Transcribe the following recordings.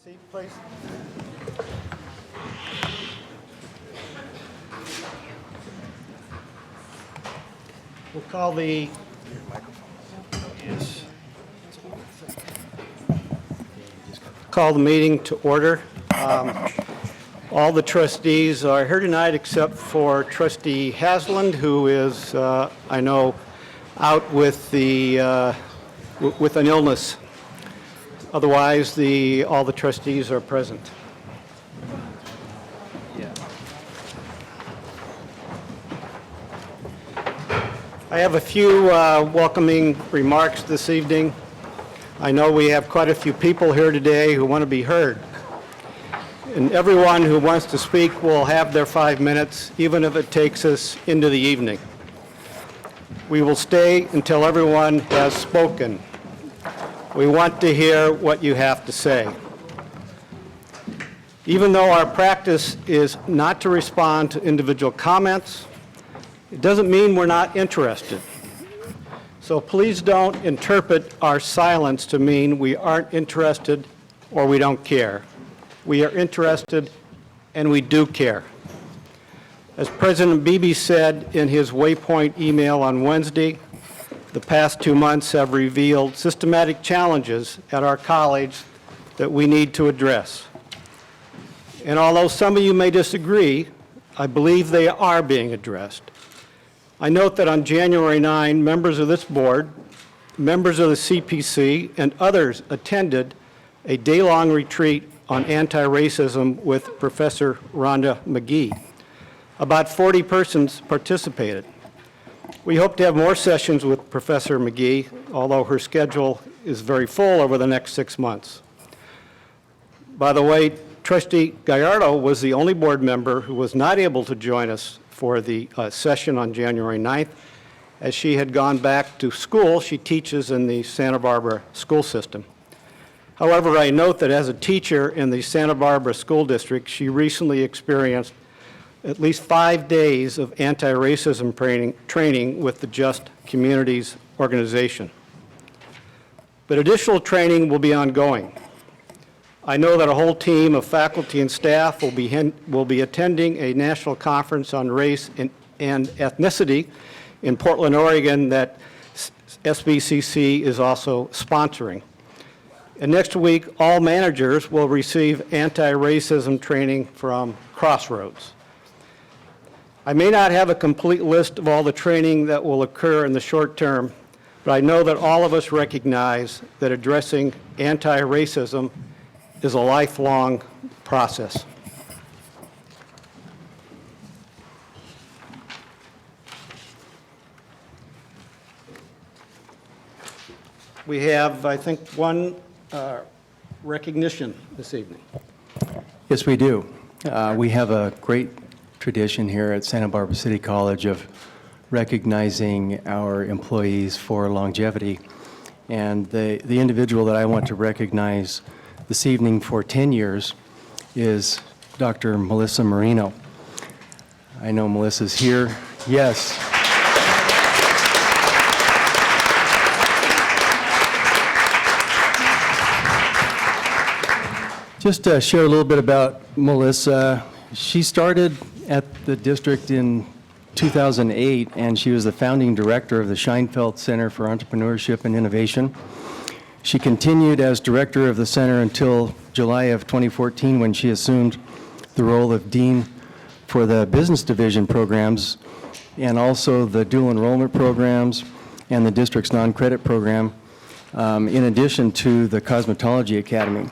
Seat, please. We'll call the meeting to order. All the trustees are here tonight except for Trustee Hasland, who is, I know, out with with an illness. Otherwise, all the trustees are present. I have a few welcoming remarks this evening. I know we have quite a few people here today who want to be heard. And everyone who wants to speak will have their 5 minutes, even if it takes us into the evening. We will stay until everyone has spoken. We want to hear what you have to say. Even though our practice is not to respond to individual comments, it doesn't mean we're not interested. So please don't interpret our silence to mean we aren't interested or we don't care. We are interested and we do care. As President Beebe said in his Waypoint email on Wednesday, the past 2 months have revealed systematic challenges at our college that we need to address. And although some of you may disagree, I believe they are being addressed. I note that on January 9, members of this board, members of the CPC, and others attended a day-long retreat on anti-racism with Professor Rhonda McGee. About 40 persons participated. We hope to have more sessions with Professor McGee, although her schedule is very full over the next 6 months. By the way, Trustee Gallardo was the only board member who was not able to join us for the session on January 9th. As she had gone back to school, she teaches in the Santa Barbara school system. However, I note that as a teacher in the Santa Barbara School District, she recently experienced at least 5 days of anti-racism training with the Just Communities organization. But additional training will be ongoing. I know that a whole team of faculty and staff will be attending a national conference on race and ethnicity in Portland, Oregon that SBCC is also sponsoring. And next week, all managers will receive anti-racism training from Crossroads. I may not have a complete list of all the training that will occur in the short term, but I know that all of us recognize that addressing anti-racism is a lifelong process. We have, I think, one recognition this evening. Yes, we do. We have a great tradition here at Santa Barbara City College of recognizing our employees for longevity. And the individual that I want to recognize this evening for 10 years is Dr. Melissa Marino. I know Melissa's here. Yes. Just to share a little bit about Melissa. She started at the district in 2008, and she was the founding director of the Scheinfeld Center for Entrepreneurship and Innovation. She continued as director of the center until July of 2014, when she assumed the role of dean for the business division programs and also the dual enrollment programs and the district's non-credit program, in addition to the Cosmetology Academy.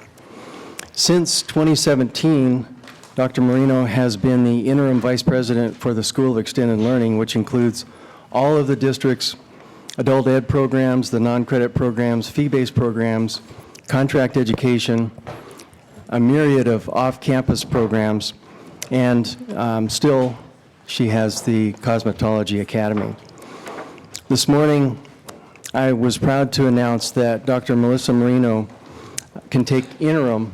Since 2017, Dr. Marino has been the interim vice president for the School of Extended Learning, which includes all of the district's adult ed programs, the non-credit programs, fee-based programs, contract education, a myriad of off-campus programs, and still she has the Cosmetology Academy. This morning, I was proud to announce that Dr. Melissa Marino can take interim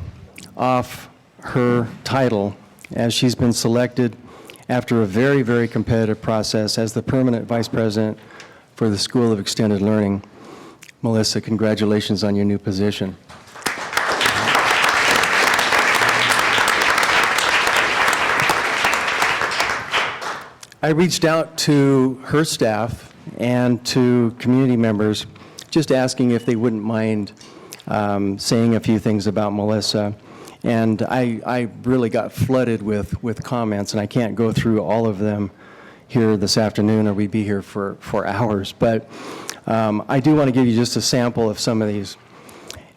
off her title, as she's been selected after a very, very competitive process as the permanent vice president for the School of Extended Learning. Melissa, congratulations on your new position. I reached out to her staff and to community members, just asking if they wouldn't mind saying a few things about Melissa. And I really got flooded with comments, and I can't go through all of them here this afternoon, or we'd be here for hours. But I do want to give you just a sample of some of these.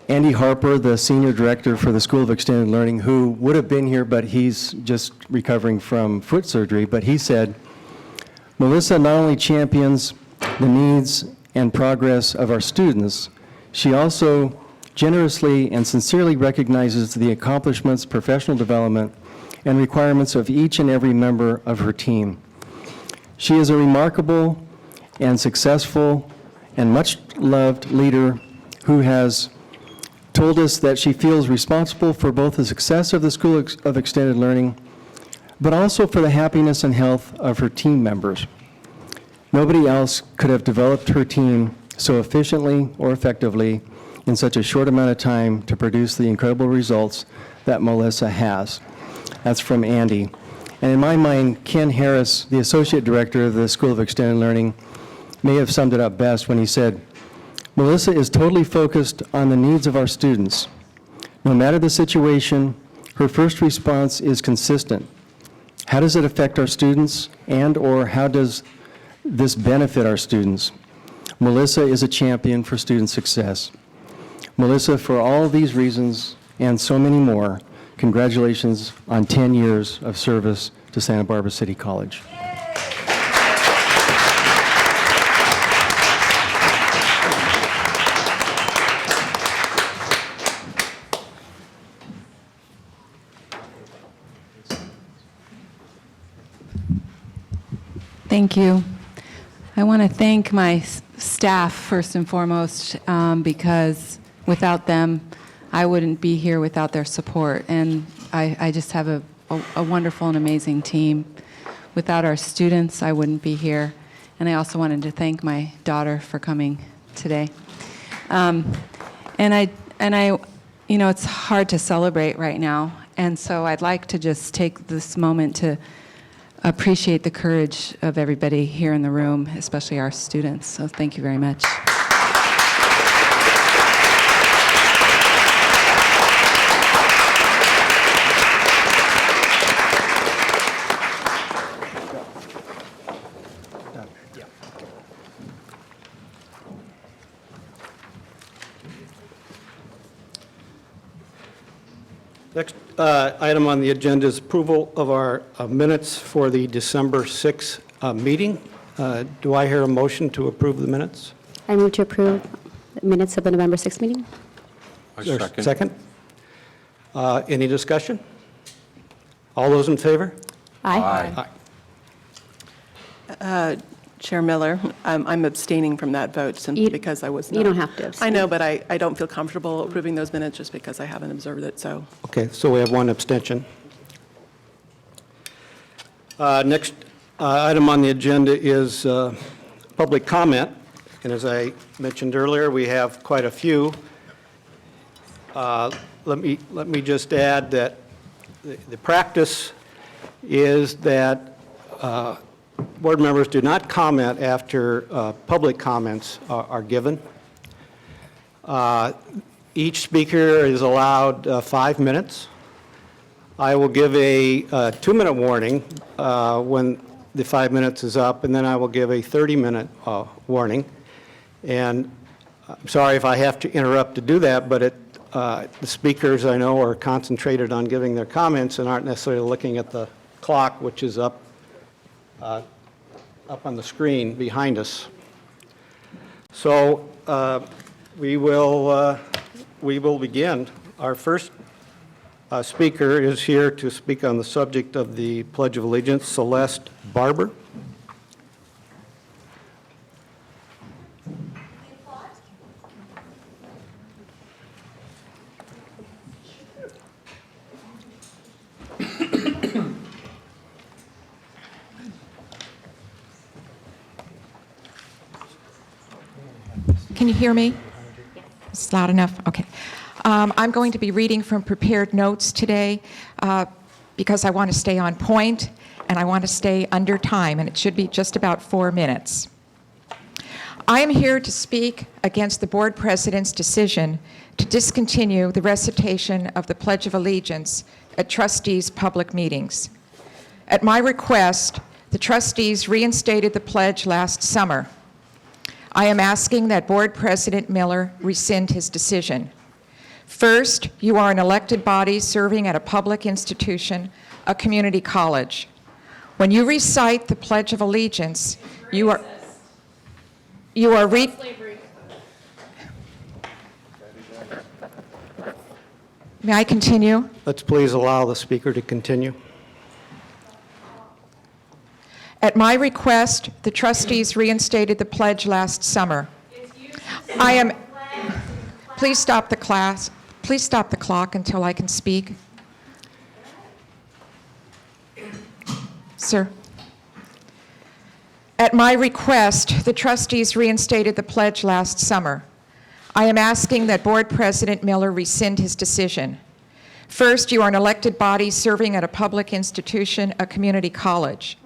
Andy Harper, the senior director for the School of Extended Learning, who would have been here, but he's just recovering from foot surgery, but he said, Melissa not only champions the needs and progress of our students, she also generously and sincerely recognizes the accomplishments, professional development, and requirements of each and every member of her team. She is a remarkable and successful and much-loved leader who has told us that she feels responsible for both the success of the School of Extended Learning, but also for the happiness and health of her team members. Nobody else could have developed her team so efficiently or effectively in such a short amount of time to produce the incredible results that Melissa has. That's from Andy. And in my mind, Ken Harris, the Associate Director of the School of Extended Learning, may have summed it up best when he said, Melissa is totally focused on the needs of our students. No matter the situation, her first response is consistent. How does it affect our students, and/or how does this benefit our students? Melissa is a champion for student success. Melissa, for all these reasons and so many more, congratulations on 10 years of service to Santa Barbara City College. Thank you. I want to thank my staff first and foremost, because without them, I wouldn't be here without their support. And I just have a wonderful and amazing team. Without our students, I wouldn't be here. And I also wanted to thank my daughter for coming today. And I, you know, it's hard to celebrate right now. And so I'd like to just take this moment to appreciate the courage of everybody here in the room, especially our students. So thank you very much. Next item on the agenda is approval of our minutes for the December 6th meeting. Do I hear a motion to approve the minutes? I move to approve the minutes of the November 6th meeting. Is there a second? Any discussion? All those in favor? Aye. Aye. Chair Miller, I'm abstaining from that vote simply You- because I was you not. don't have to abstain. I know, but I don't feel comfortable approving those minutes just because I haven't observed it, so. Okay, so we have one abstention. Next item on the agenda is public comment. And as I mentioned earlier, we have quite a few. Let me just add that the practice is that board members do not comment after public comments are given. Each speaker is allowed 5 minutes. I will give a 2-minute warning when the 5 minutes is up, and then I will give a 30-minute warning. And I'm sorry if I have to interrupt to do that, but the speakers, I know, are concentrated on giving their comments and aren't necessarily looking at the clock, which is up on the screen behind us. So we will begin. Our first speaker is here to speak on the subject of the Pledge of Allegiance, Celeste Barber. Can you hear me? It's loud enough? Okay. I'm going to be reading from prepared notes today because I want to stay on point. and I want to stay under time, and it should be just about 4 minutes. I am here to speak against the board president's decision to discontinue the recitation of the Pledge of Allegiance at trustees' public meetings. At my request, the trustees reinstated the pledge last summer. I am asking that Board President Miller rescind his decision. First, you are an elected body serving at a public institution, a community college. When you recite the Pledge of Allegiance, you are May I continue? Let's please allow the speaker to continue. At my request, the trustees reinstated the pledge last summer. Please stop the class. Please stop the clock until I can speak. Sir. At my request, the trustees reinstated the pledge last summer. I am asking that Board President Miller rescind his decision. First, you are an elected body serving at a public institution, a community college.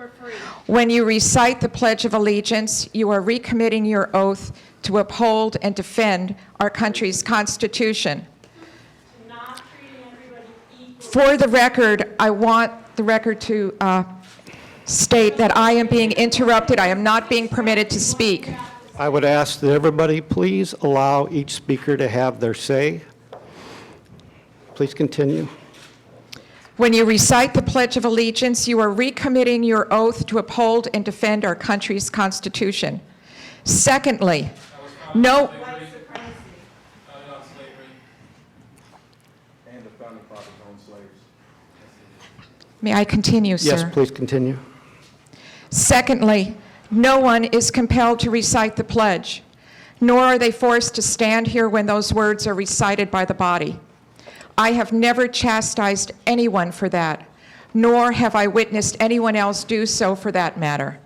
When you recite the Pledge of Allegiance, you are recommitting your oath to uphold and defend our country's Constitution. For the record, I want the record to state that I am being interrupted. I am not being permitted to speak. I would ask that everybody please allow each speaker to have their say. Please continue. When you recite the Pledge of Allegiance, you are recommitting your oath to uphold and defend our country's Constitution. Secondly, no... May I continue, sir? Yes, please continue. Secondly, no one is compelled to recite the pledge, nor are they forced to stand here when those words are recited by the body. I have never chastised anyone for that, nor have I witnessed anyone else do so for that matter.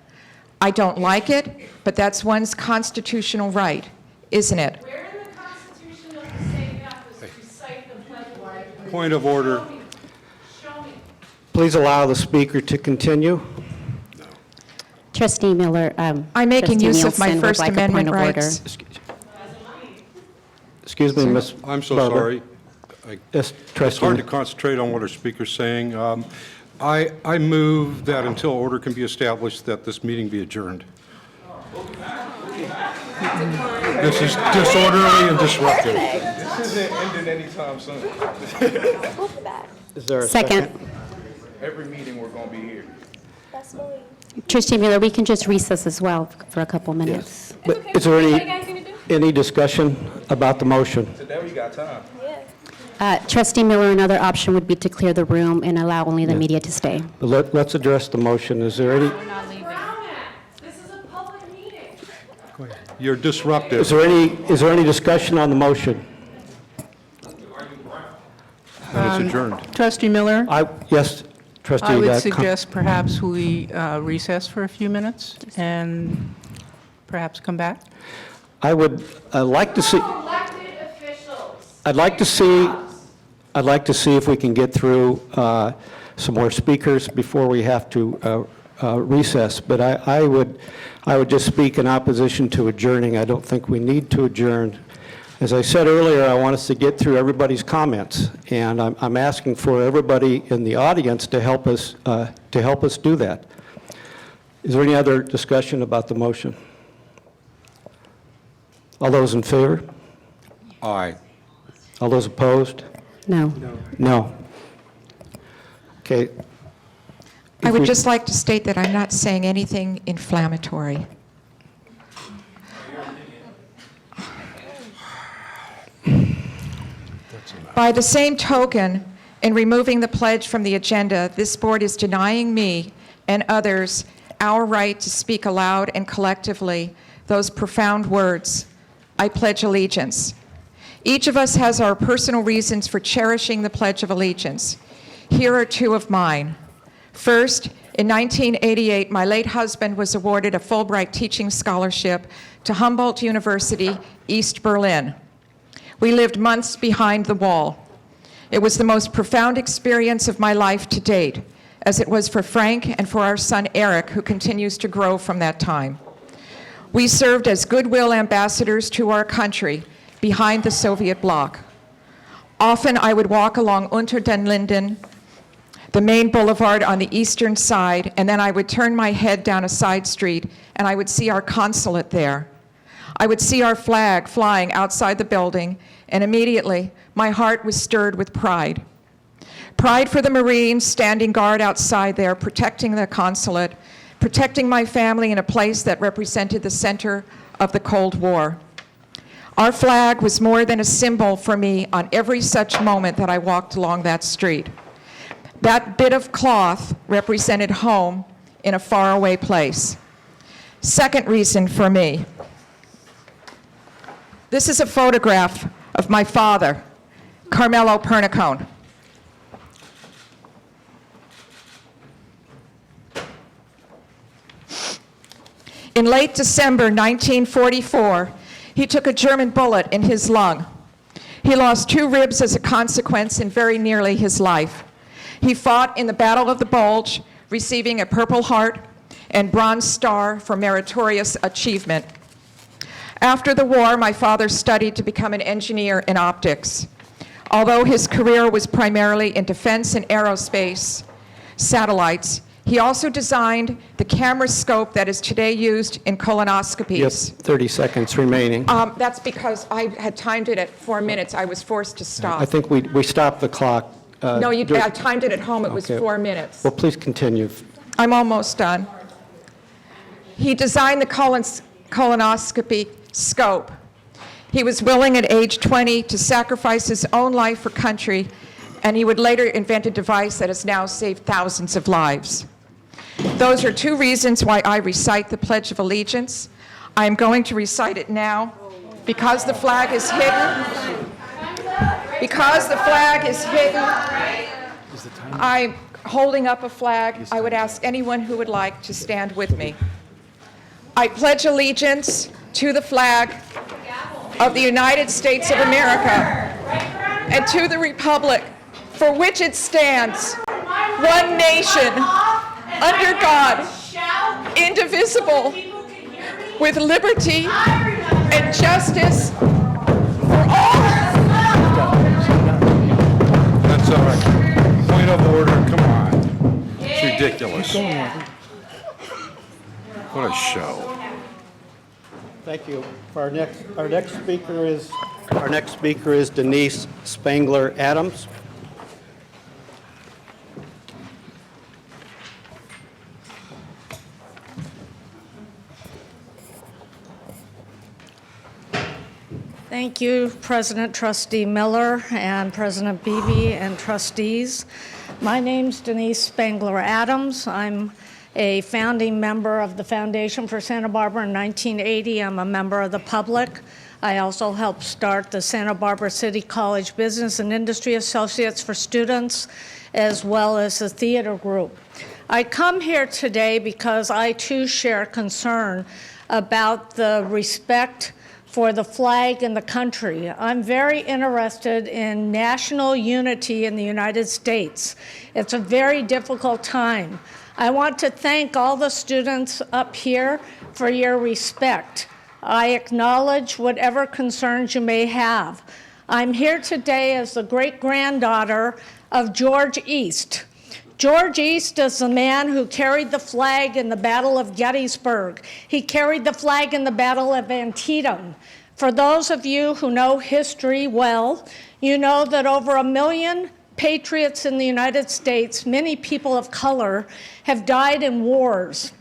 I don't like it, but that's one's constitutional right, isn't it? Where in the Constitution does it say that was to recite the pledge of allegiance? Point of order. Show me. Please allow the speaker to continue. Trustee Miller. I'm making use of my First Amendment rights. Excuse me, Ms. I'm so Barber. sorry. Yes, It's Trustee. hard to concentrate on what our speaker's saying. I move that until order can be established, that this meeting be adjourned. This is disorderly and disruptive. This isn't ending anytime soon. Is there a Second. Every meeting, we're going to be here. Trustee Miller, we can just recess as well for a couple minutes. But is there any discussion about the motion? Today, we got time. Trustee Miller, another option would be to clear the room and allow only the media to stay. But let's address the motion. Is there any, This is a public meeting. You're disruptive. is there any discussion on the motion? And it's adjourned. Trustee Miller, Yes, Trustee. I would Com- suggest perhaps we recess for a few minutes and perhaps come back. I would like to see. Elected officials. I'd like to see if we can get through some more speakers before we have to recess. But I would just speak in opposition to adjourning. I don't think we need to adjourn. As I said earlier, I want us to get through everybody's comments, and I'm asking for everybody in the audience to help us do that. Is there any other discussion about the motion? All those in favor? Aye. All those opposed? No. No. Okay. I If would we- just like to state that I'm not saying anything inflammatory. By the same token, in removing the pledge from the agenda, this board is denying me and others our right to speak aloud and collectively those profound words, I pledge allegiance. Each of us has our personal reasons for cherishing the Pledge of Allegiance. Here are two of mine. First, in 1988, my late husband was awarded a Fulbright teaching scholarship to Humboldt University, East Berlin. We lived months behind the wall. It was the most profound experience of my life to date, as it was for Frank and for our son Eric, who continues to grow from that time. We served as goodwill ambassadors to our country behind the Soviet bloc. Often I would walk along Unter den Linden, the main boulevard on the eastern side, and then I would turn my head down a side street and I would see our consulate there. I would see our flag flying outside the building, and immediately my heart was stirred with pride. Pride for the Marines standing guard outside there, protecting the consulate, protecting my family in a place that represented the center of the Cold War. Our flag was more than a symbol for me on every such moment that I walked along that street. That bit of cloth represented home in a faraway place. Second reason for me. This is a photograph of my father, Carmelo Pernicone. In late December 1944, he took a German bullet in his lung. He lost 2 ribs as a consequence in very nearly his life. He fought in the Battle of the Bulge, receiving a Purple Heart and Bronze Star for meritorious achievement. After the war, my father studied to become an engineer in optics. Although his career was primarily in defense and aerospace satellites, he also designed the camera scope that is today used in colonoscopies. Yes, 30 seconds remaining. That's because I had timed it at 4 minutes. I was forced to stop. I think we stopped the clock. No, I timed it at home. It was Okay. 4 minutes. Well, please continue. I'm almost done. He designed the colonoscopy scope. He was willing at age 20 to sacrifice his own life for country, and he would later invent a device that has now saved thousands of lives. Those are 2 reasons why I recite the Pledge of Allegiance. I am going to recite it now because the flag is hidden. Because the flag is hidden, I'm holding up a flag. I would ask anyone who would like to stand with me. I pledge allegiance to the flag of the United States of America and to the republic for which it stands, one nation, under God, indivisible, with liberty and justice for all. That's all right. Point of order, come on. It's ridiculous. What a show. Thank you. Our next speaker is Denise Spangler Adams. Thank you, President Trustee Miller and President Beebe and trustees. My name's Denise Spangler Adams. I'm a founding member of the Foundation for Santa Barbara in 1980. I'm a member of the public. I also helped start the Santa Barbara City College Business and Industry Associates for Students, as well as the theater group. I come here today because I too share concern about the respect for the flag and the country. I'm very interested in national unity in the United States. It's a very difficult time. I want to thank all the students up here for your respect. I acknowledge whatever concerns you may have. I'm here today as the great-granddaughter of George East. George East is the man who carried the flag in the Battle of Gettysburg. He carried the flag in the Battle of Antietam. For those of you who know history well, you know that over 1 million patriots in the United States, many people of color, have died in wars.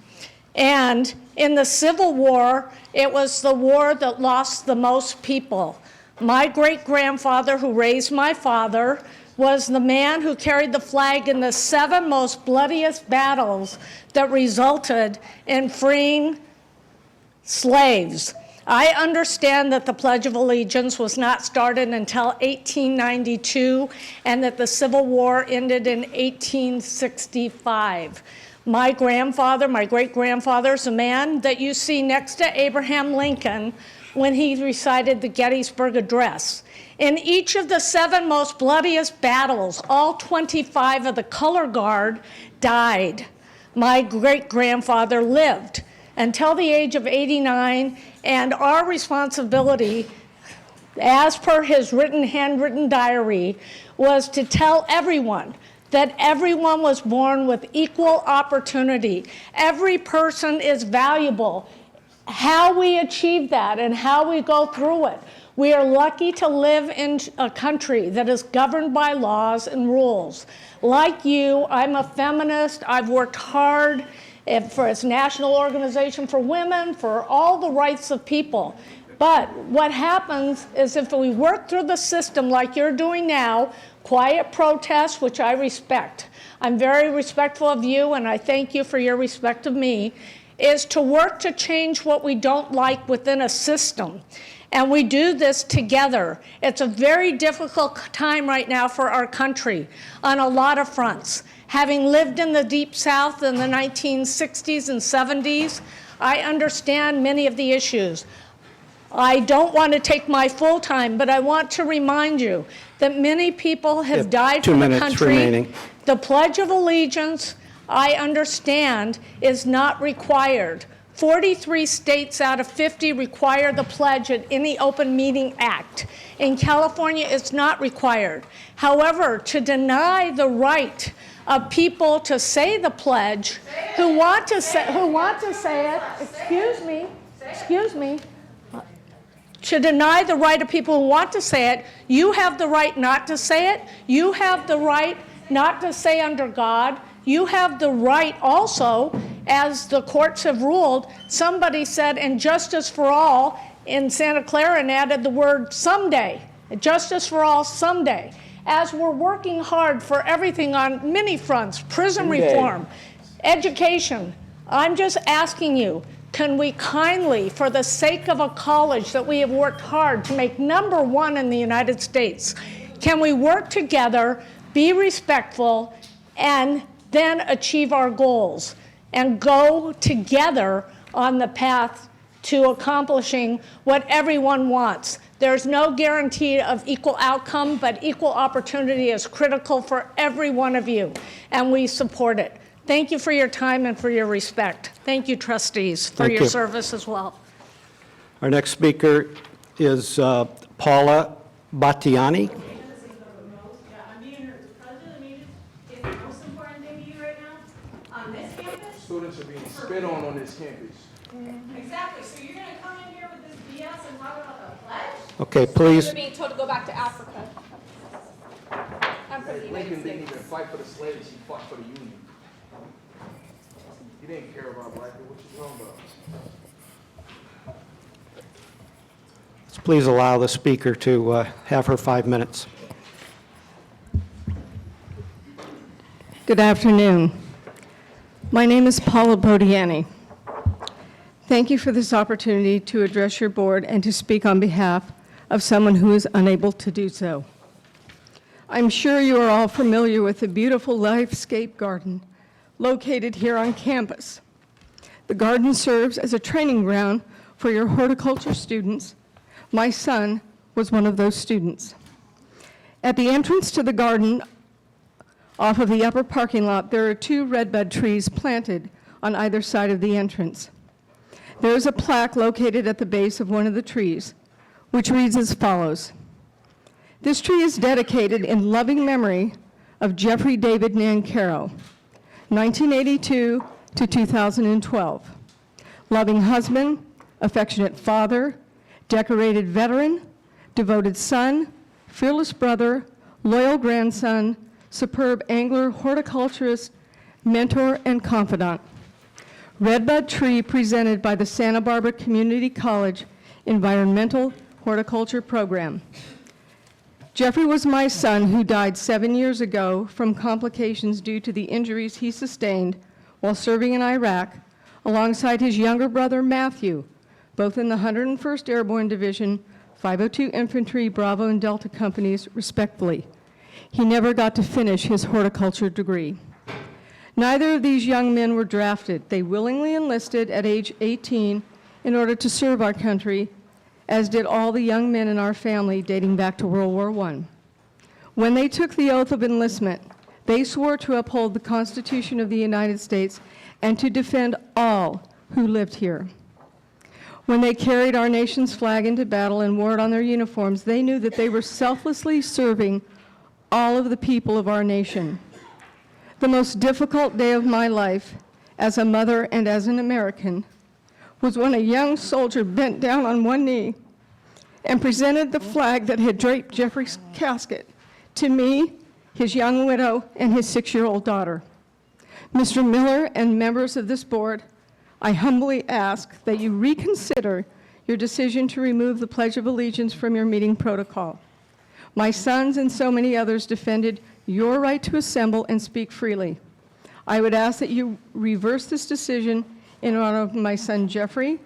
And in the Civil War, it was the war that lost the most people. My great-grandfather, who raised my father, was the man who carried the flag in the 7 most bloodiest battles that resulted in freeing slaves. I understand that the Pledge of Allegiance was not started until 1892 and that the Civil War ended in 1865. My grandfather, my great-grandfather, is a man that you see next to Abraham Lincoln, when he recited the Gettysburg Address. In each of the 7 most bloodiest battles, all 25 of the color guard died. My great-grandfather lived until the age of 89, and our responsibility, as per his handwritten diary, was to tell everyone that everyone was born with equal opportunity. Every person is valuable. How we achieve that and how we go through it. We are lucky to live in a country that is governed by laws and rules. Like you, I'm a feminist. I've worked hard for its National Organization for Women, for all the rights of people. But what happens is if we work through the system like you're doing now, quiet protests, which I respect. I'm very respectful of you, and I thank you for your respect of me, is to work to change what we don't like within a system. And we do this together. It's a very difficult time right now for our country on a lot of fronts. Having lived in the Deep South in the 1960s and 70s, I understand many of the issues. I don't want to take my full time, but I want to remind you that many people have died for the country. Remaining. The Pledge of Allegiance, I understand, is not required. 43 states out of 50 require the pledge at any open meeting act. In California, it's not required. However, to deny the right of people to say the pledge, who want to say it, excuse me, to deny the right of people who want to say it, you have the right not to say it. You have the right not to say under God. You have the right also, as the courts have ruled, somebody said, and justice for all in Santa Clara, and added the word someday. Justice for all someday. As we're working hard for everything on many fronts, prison reform, education, I'm just asking you, can we kindly, for the sake of a college that we have worked hard to make #1 in the United States, can we work together, be respectful, and then achieve our goals and go together on the path to accomplishing what everyone wants? There's no guarantee of equal outcome, but equal opportunity is critical for every one of you, and we support it. Thank you for your time and for your respect. Thank you, trustees, for Thank your you. service as well. Our next speaker is Paula Battiani. I'm being president of the meeting is the most important thing to you right now on this campus. Students are being spit on this campus. Exactly. So you're going to come in here with this BS and talk about the pledge? Okay, please. You're being told to go back to Africa. I'm from the United Lincoln didn't States. even fight for the slaves, he fought for the Union. He didn't care about black people, what you talking about? Please allow the speaker to have her 5 minutes. Good afternoon. My name is Paula Bodiani. Thank you for this opportunity to address your board and to speak on behalf of someone who is unable to do so. I'm sure you are all familiar with the beautiful Lifescape Garden located here on campus. The garden serves as a training ground for your horticulture students. My son was one of those students. At the entrance to the garden, off of the upper parking lot, there are 2 redbud trees planted on either side of the entrance. There is a plaque located at the base of one of the trees, which reads as follows. This tree is dedicated in loving memory of Jeffrey David Nancaro, 1982 to 2012. Loving husband, affectionate father, decorated veteran, devoted son, fearless brother, loyal grandson, superb angler, horticulturist, mentor, and confidant. Redbud tree presented by the Santa Barbara Community College Environmental Horticulture Program. Jeffrey was my son who died 7 years ago from complications due to the injuries he sustained while serving in Iraq, alongside his younger brother Matthew, both in the 101st Airborne Division, 502 Infantry, Bravo and Delta companies, respectively. He never got to finish his horticulture degree. Neither of these young men were drafted. They willingly enlisted at age 18 in order to serve our country as did all the young men in our family dating back to World War I. When they took the oath of enlistment, they swore to uphold the Constitution of the United States and to defend all who lived here. When they carried our nation's flag into battle and wore it on their uniforms, they knew that they were selflessly serving all of the people of our nation. The most difficult day of my life as a mother and as an American was when a young soldier bent down on one knee and presented the flag that had draped Jeffrey's casket to me, his young widow, and his 6-year-old daughter. Mr. Miller and members of this board, I humbly ask that you reconsider your decision to remove the Pledge of Allegiance from your meeting protocol. My sons and so many others defended your right to assemble and speak freely. I would ask that you reverse this decision in honor of my son Jeffrey,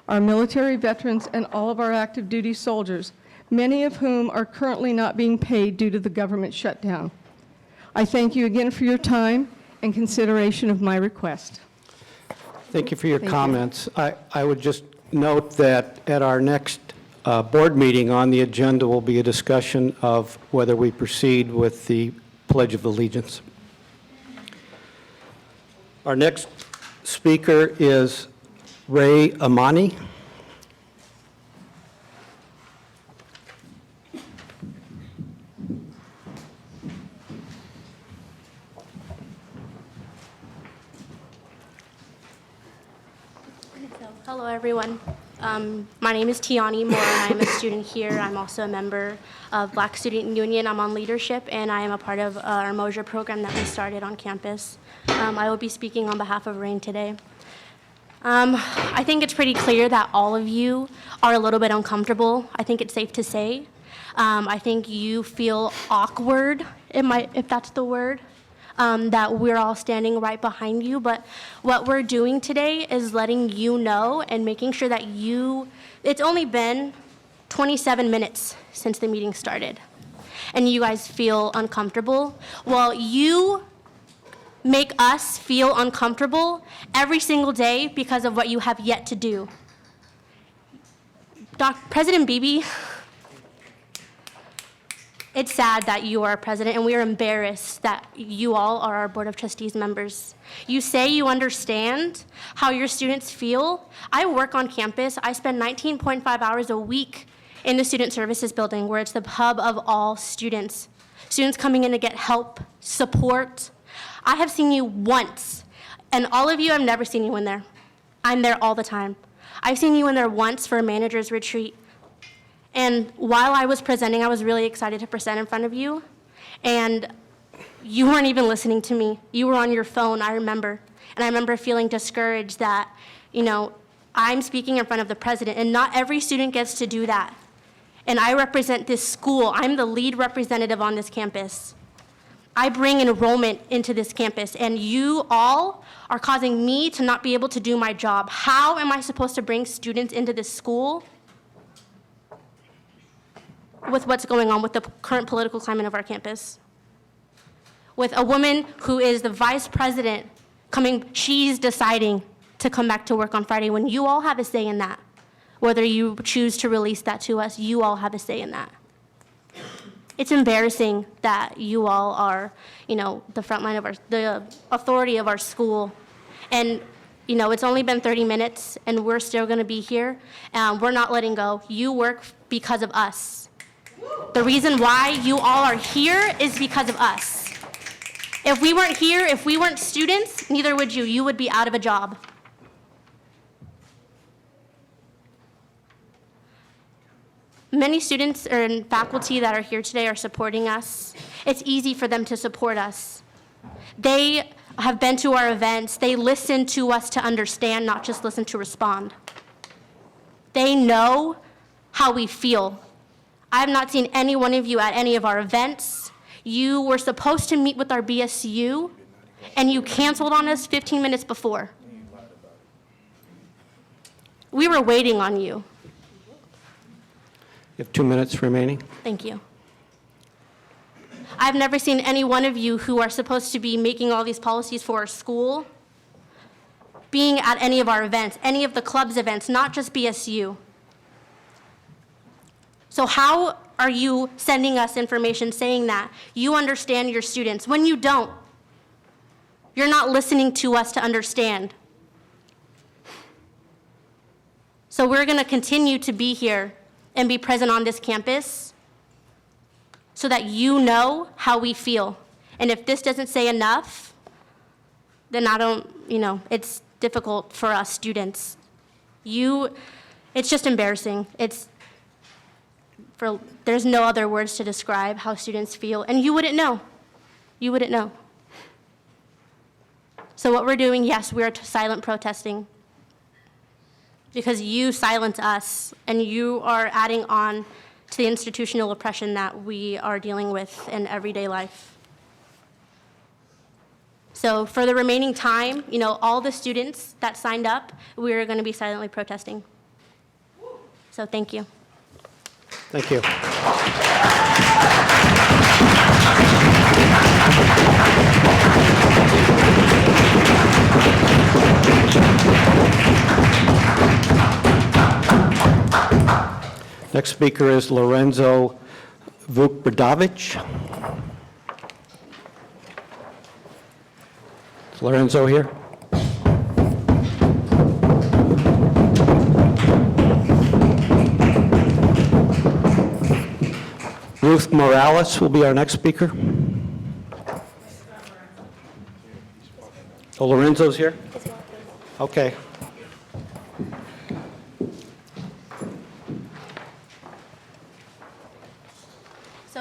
our military veterans, and all of our active duty soldiers, many of whom are currently not being paid due to the government shutdown. I thank you again for your time and consideration of my request. Thank you for your Thank you. comments. I would just note that at our next board meeting, on the agenda will be a discussion of whether we proceed with the Pledge of Allegiance. Our next speaker is Ray Amani. Hello, everyone. My name is Tiani Moore, and I'm a student here. I'm also a member of Black Student Union. I'm on leadership, and I am a part of our Mosier program that we started on campus. I will be speaking on behalf of RAIN today. I think it's pretty clear that all of you are a little bit uncomfortable. I think it's safe to say. I think you feel awkward, if that's the word. That we're all standing right behind you, but what we're doing today is letting you know and making sure that it's only been 27 minutes since the meeting started, and you guys feel uncomfortable. Well, you make us feel uncomfortable every single day because of what you have yet to do. President Beebe, it's sad that you are president, and we are embarrassed that you all are our Board of Trustees members. You say you understand how your students feel. I work on campus. I spend 19.5 hours a week in the Student Services Building, where it's the hub of all students. Students coming in to get help, support. I have seen you once, and all of you, I've never seen you in there. I'm there all the time. I've seen you in there once for a manager's retreat. And while I was presenting, I was really excited to present in front of you, and you weren't even listening to me. You were on your phone, I remember. And I remember feeling discouraged that, I'm speaking in front of the president, and not every student gets to do that. And I represent this school. I'm the lead representative on this campus. I bring enrollment into this campus, and you all are causing me to not be able to do my job. How am I supposed to bring students into this school with what's going on with the current political climate of our campus? With a woman who is the vice president she's deciding to come back to work on Friday, when you all have a say in that. Whether you choose to release that to us, you all have a say in that. It's embarrassing that you all are, the front line of the authority of our school. And, it's only been 30 minutes, and we're still gonna be here. We're not letting go. You work because of us. The reason why you all are here is because of us. If we weren't here, if we weren't students, neither would you. You would be out of a job. Many students and faculty that are here today are supporting us. It's easy for them to support us. They have been to our events. They listen to us to understand, not just listen to respond. They know how we feel. I have not seen any one of you at any of our events. You were supposed to meet with our BSU, and you canceled on us 15 minutes before. We were waiting on you. You have 2 minutes remaining. Thank you. I've never seen any one of you who are supposed to be making all these policies for our school being at any of our events, any of the club's events, not just BSU. So how are you sending us information saying that you understand your students when you don't? You're not listening to us to understand. So we're going to continue to be here and be present on this campus so that you know how we feel. And if this doesn't say enough, then it's difficult for us students. It's just embarrassing. There's no other words to describe how students feel, and you wouldn't know. You wouldn't know. So what we're doing, yes, we are silent protesting because you silence us, and you are adding on to the institutional oppression that we are dealing with in everyday life. So for the remaining time, all the students that signed up, we are going to be silently protesting. So thank you. Thank you. Next speaker is Lorenzo Vukbrdovich. Is Lorenzo here? Ruth Morales will be our next speaker. Oh, Lorenzo's here? Okay.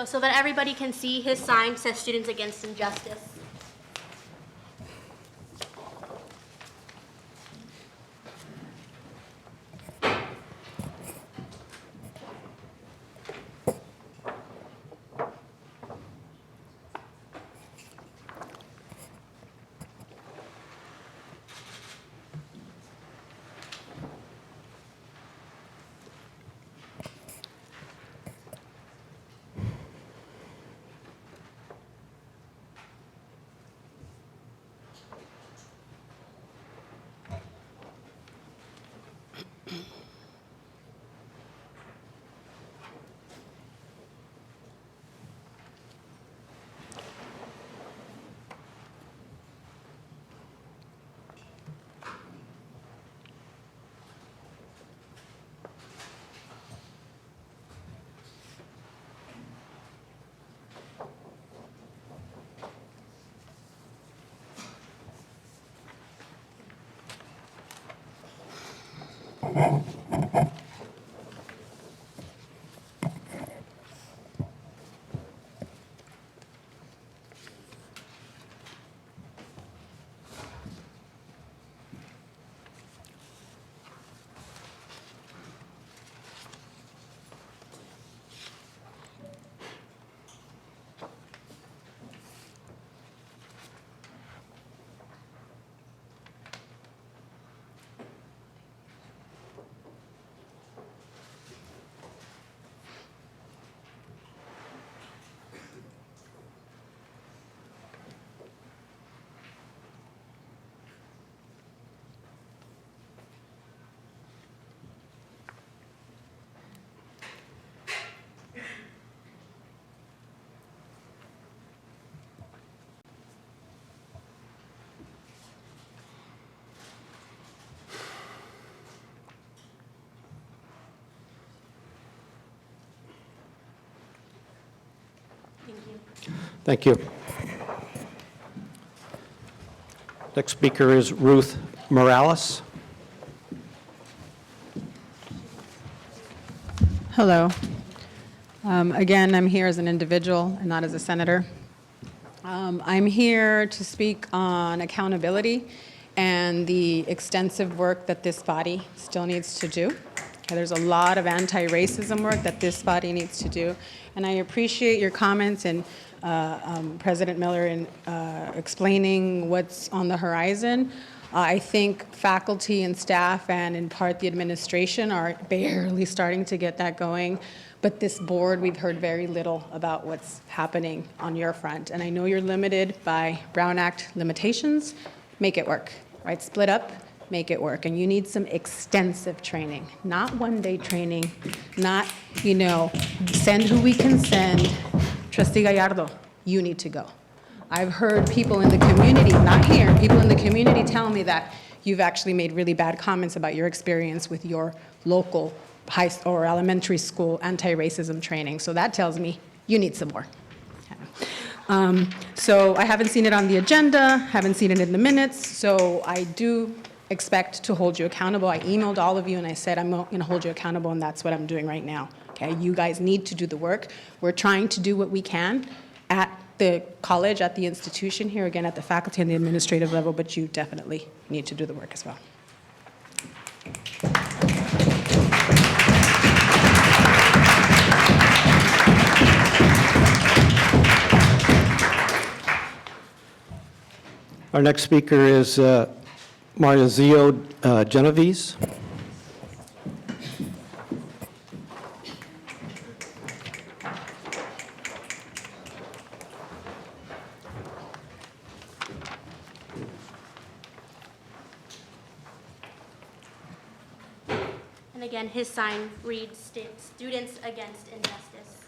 So that everybody can see, his sign says Students Against Injustice. Thank you. Next speaker is Ruth Morales. Hello. Again, I'm here as an individual and not as a senator. I'm here to speak on accountability and the extensive work that this body still needs to do. There's a lot of anti-racism work that this body needs to do, and I appreciate your comments and President Miller in explaining what's on the horizon. I think faculty and staff and in part the administration are barely starting to get that going. But this board, we've heard very little about what's happening on your front. And I know you're limited by Brown Act limitations. Make it work, right? Split up, make it work. And you need some extensive training, not one-day training, not, send who we can send. Trustee Gallardo, you need to go. I've heard people in the community, not here, people in the community tell me that you've actually made really bad comments about your experience with your local high or elementary school anti-racism training. So that tells me you need some more. So I haven't seen it on the agenda, haven't seen it in the minutes, so I do expect to hold you accountable. I emailed all of you and I said I'm going to hold you accountable, and that's what I'm doing right now. Okay, you guys need to do the work. We're trying to do what we can at the college, at the institution here, again, at the faculty and the administrative level, but you definitely need to do the work as well. Our next speaker is Marzio Genovese. And again, his sign reads, Students Against Injustice.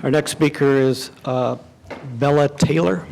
Our next speaker is Bella Taylor.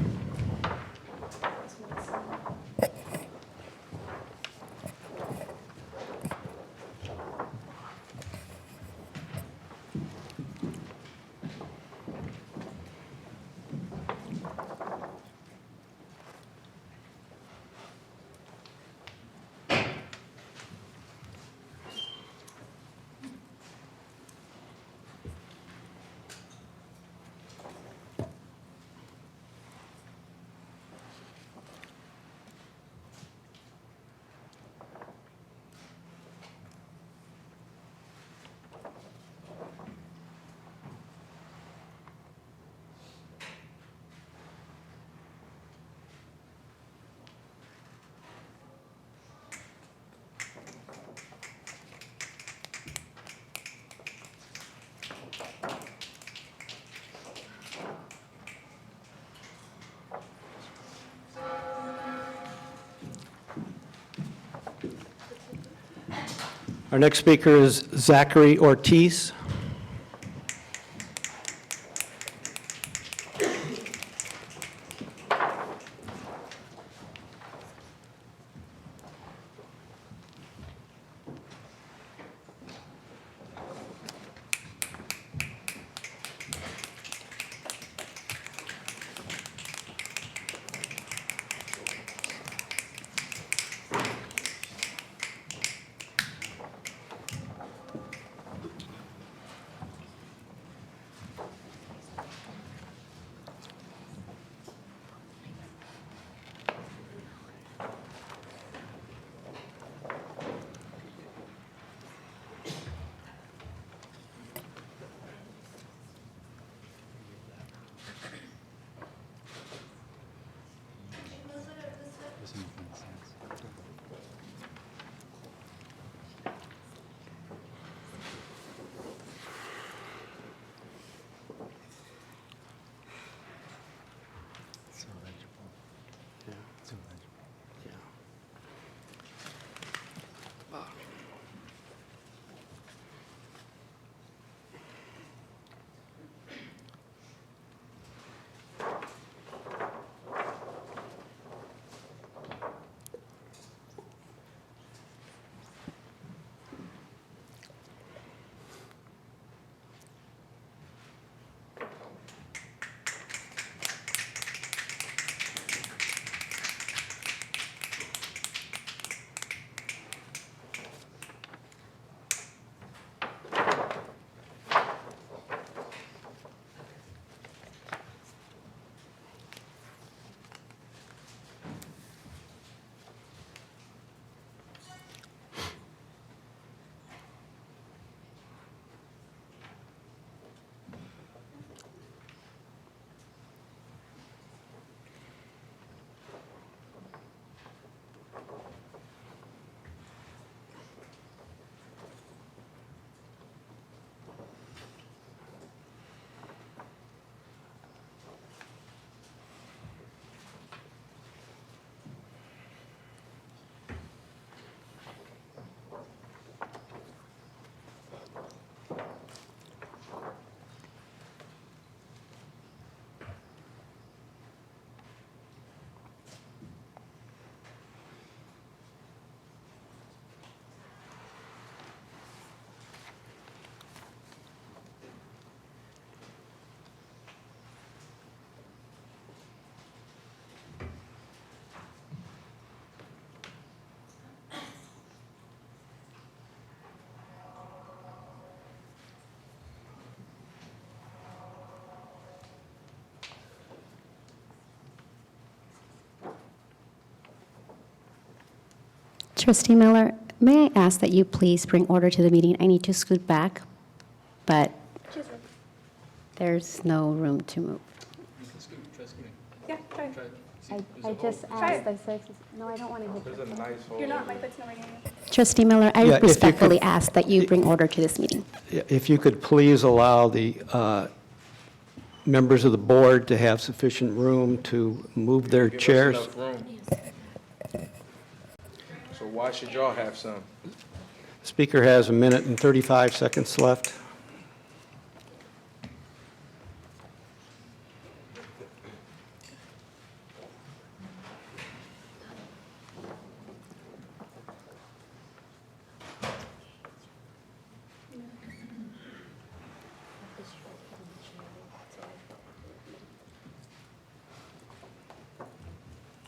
Our next speaker is Zachary Ortiz. Trustee Miller, may I ask that you please bring order to the meeting? I need to scoot back, but there's no room to move. Yeah, try. I just asked, I said, no, I don't want to hit There's a nice hole. You're not, my foot's nowhere near you. Trustee Miller, Yeah, I if you could- respectfully ask that you bring order to this meeting. If you could please allow the members of the board to have sufficient room to move their Give us chairs. enough room. So why should y'all have some? Speaker has 1 minute and 35 seconds left.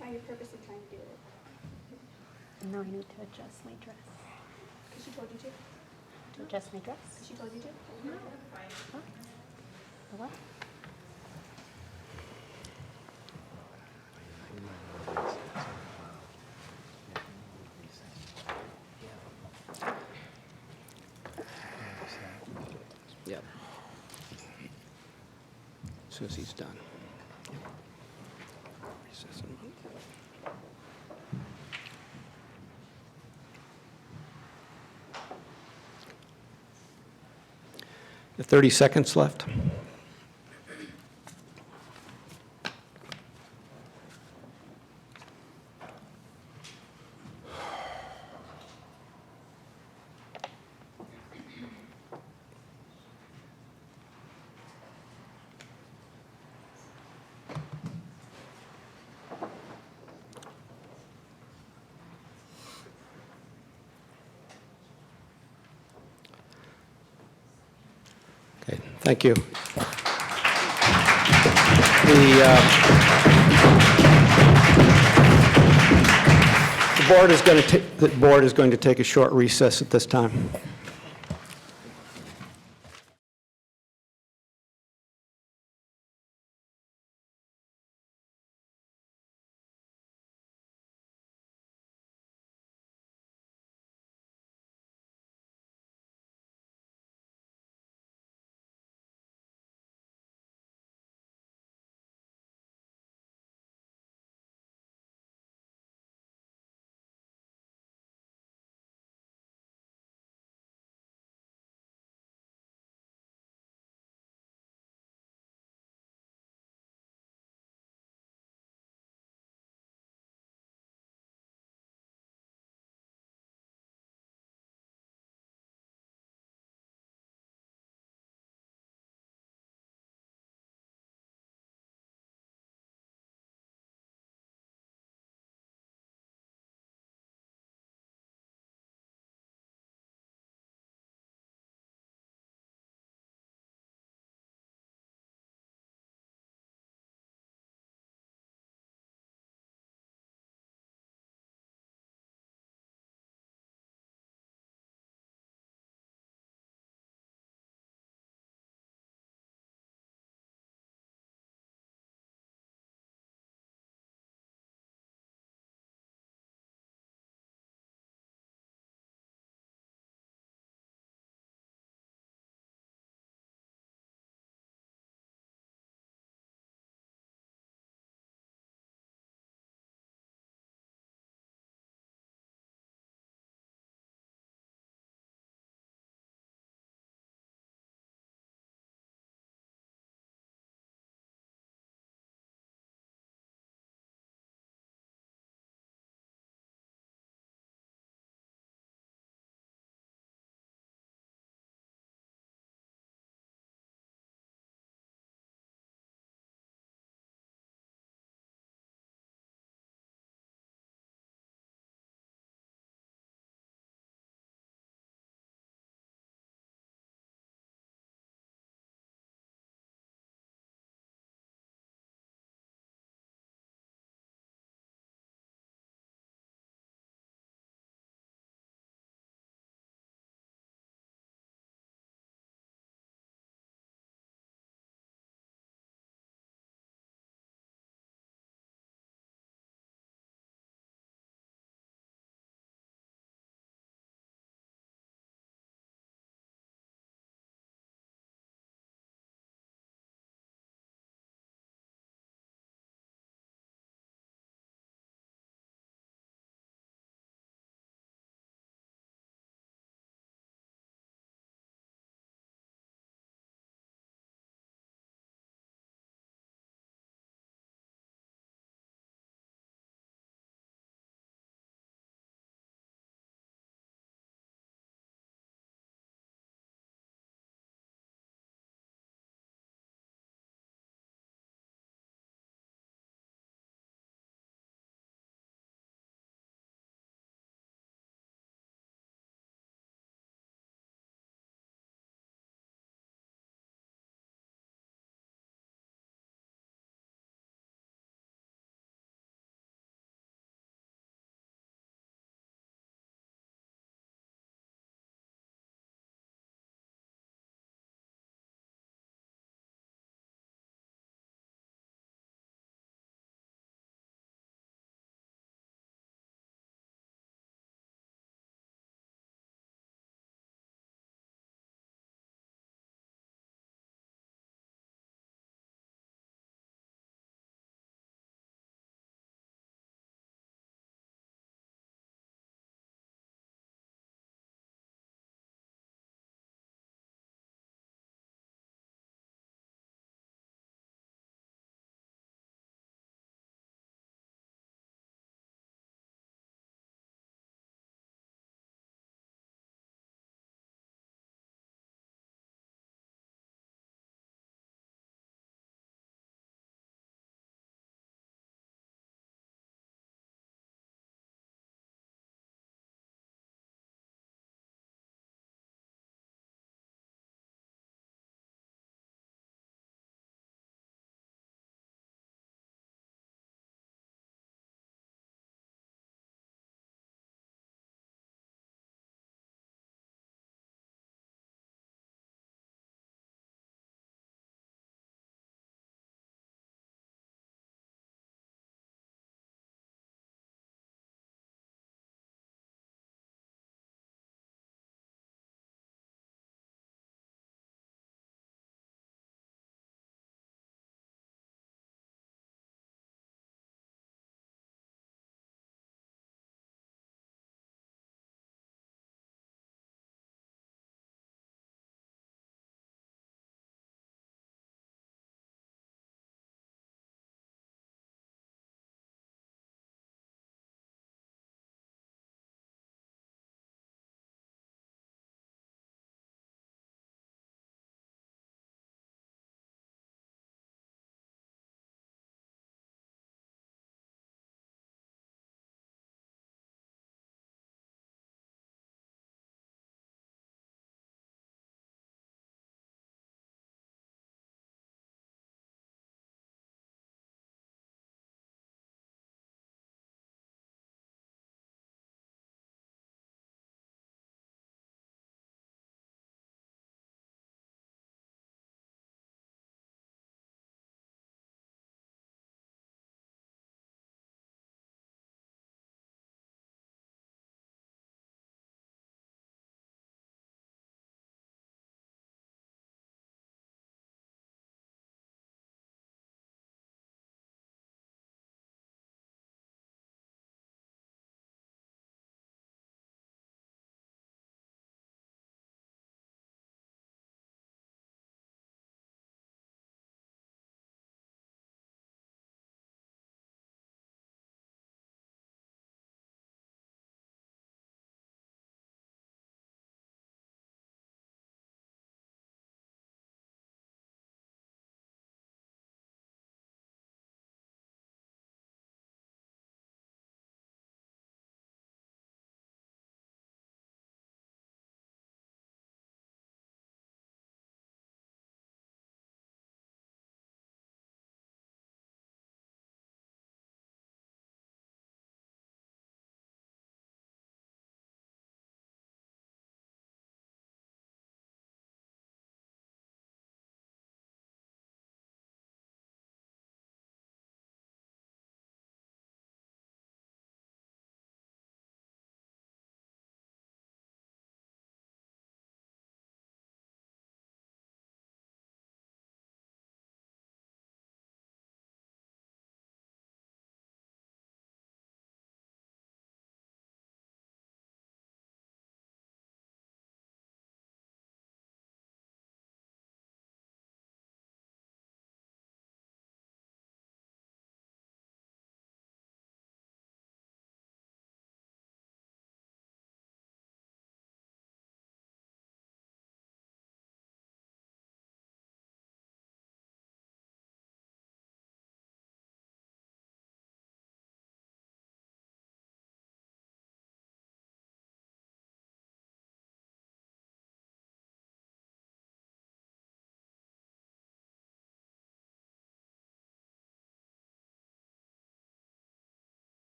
Are you purposely trying to do it? No, I need to adjust my dress. Because she told you to? To adjust my dress? Because she told you to? What? Yep. As soon as he's done. Recess in a moment. The 30 seconds left. Okay, thank you. The board is going to take a short recess at this time.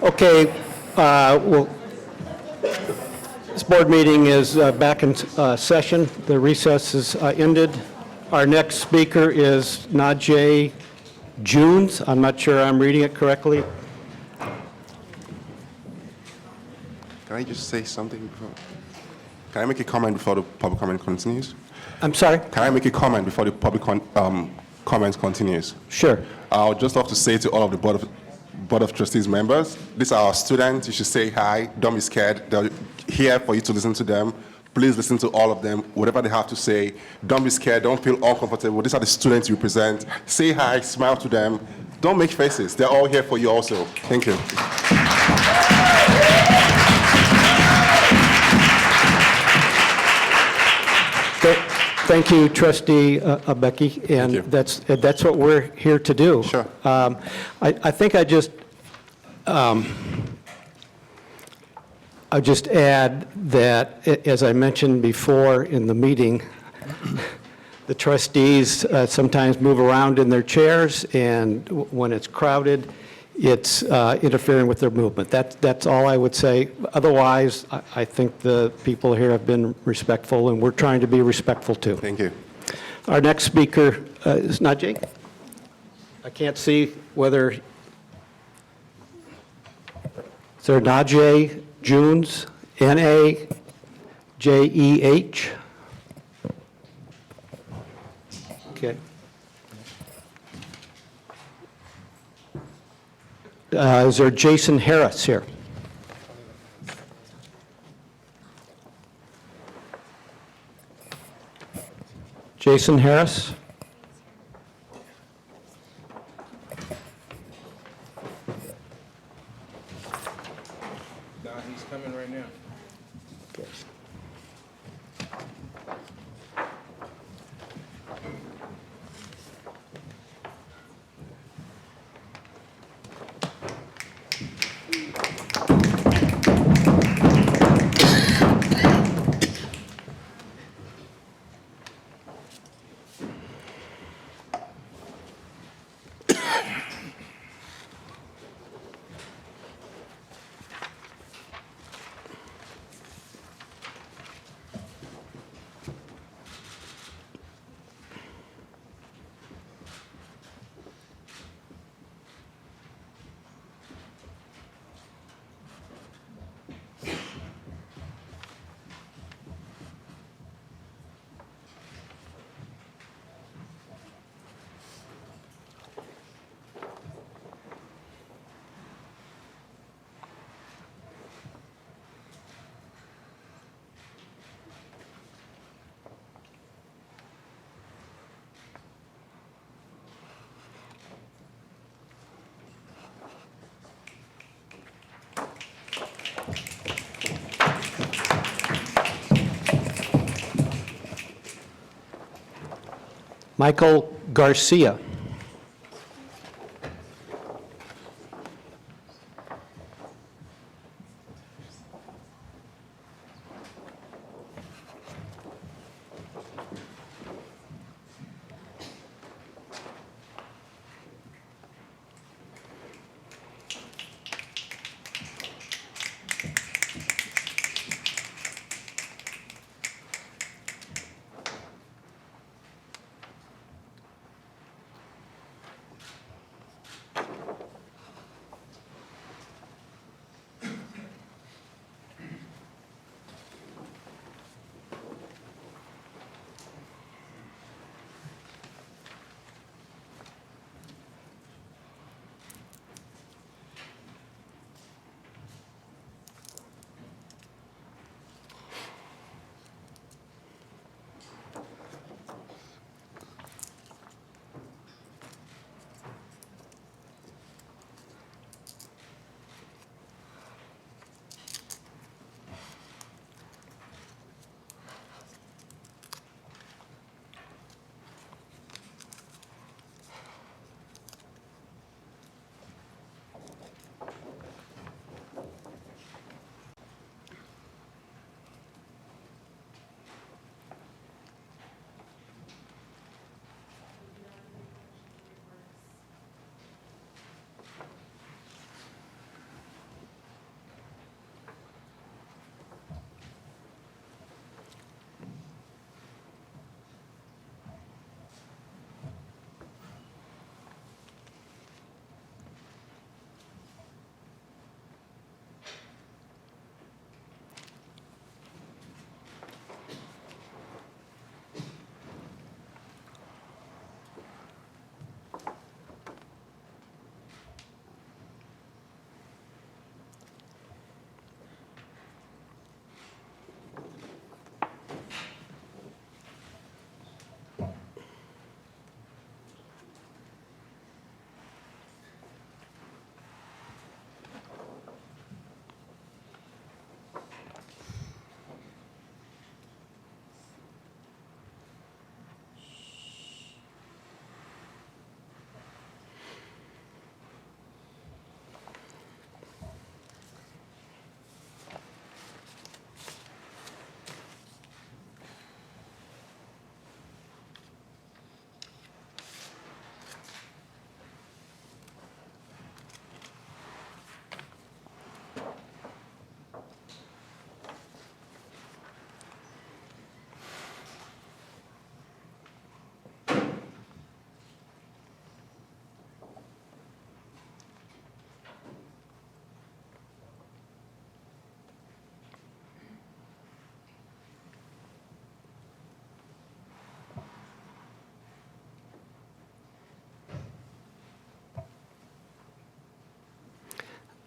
Okay, well, this board meeting is back in session. The recess is ended. Our next speaker is Najee Junes. I'm not sure I'm reading it correctly. Can I just say something before? Can I make a comment before the public comment continues? I'm sorry? Can I make a comment before the public comment continues? Sure. I would just love to say to all of the Board of Trustees members, these are our students. You should say hi. Don't be scared. They're here for you to listen to them. Please listen to all of them, whatever they have to say. Don't be scared. Don't feel uncomfortable. These are the students you represent. Say hi. Smile to them. Don't make faces. They're all here for you also. Thank you. Thank you, Trustee Becky, and that's what we're here to do. Sure. I think I just I'll just add that, as I mentioned before in the meeting, the trustees sometimes move around in their chairs, and when it's crowded, it's interfering with their movement. That's all I would say. Otherwise, I think the people here have been respectful, and we're trying to be respectful too. Thank you. Our next speaker is Najee. I can't see whether, is there Najee Junes, N-A-J-E-H? Okay. Is there Jason Harris here? Jason Harris? He's coming right now. Michael Garcia.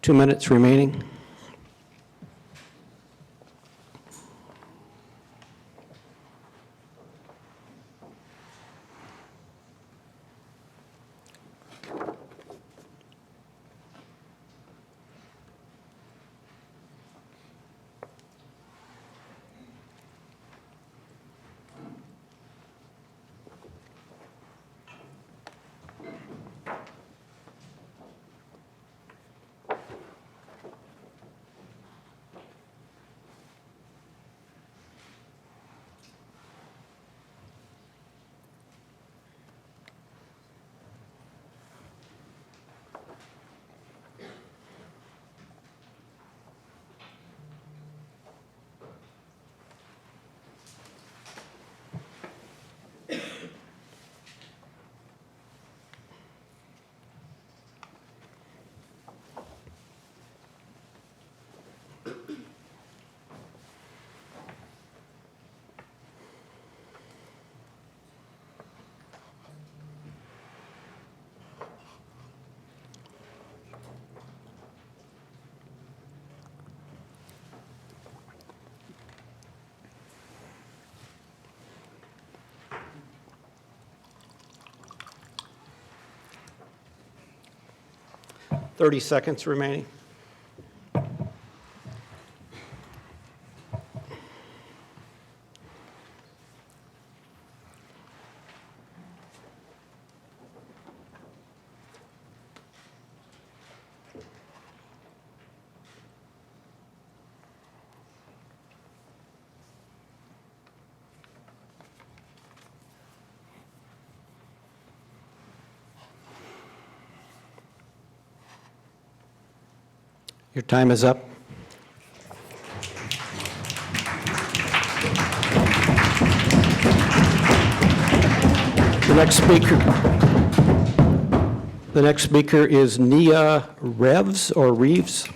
2 minutes remaining. Thirty seconds remaining. Your time is up. The next speaker is Nia Reeves.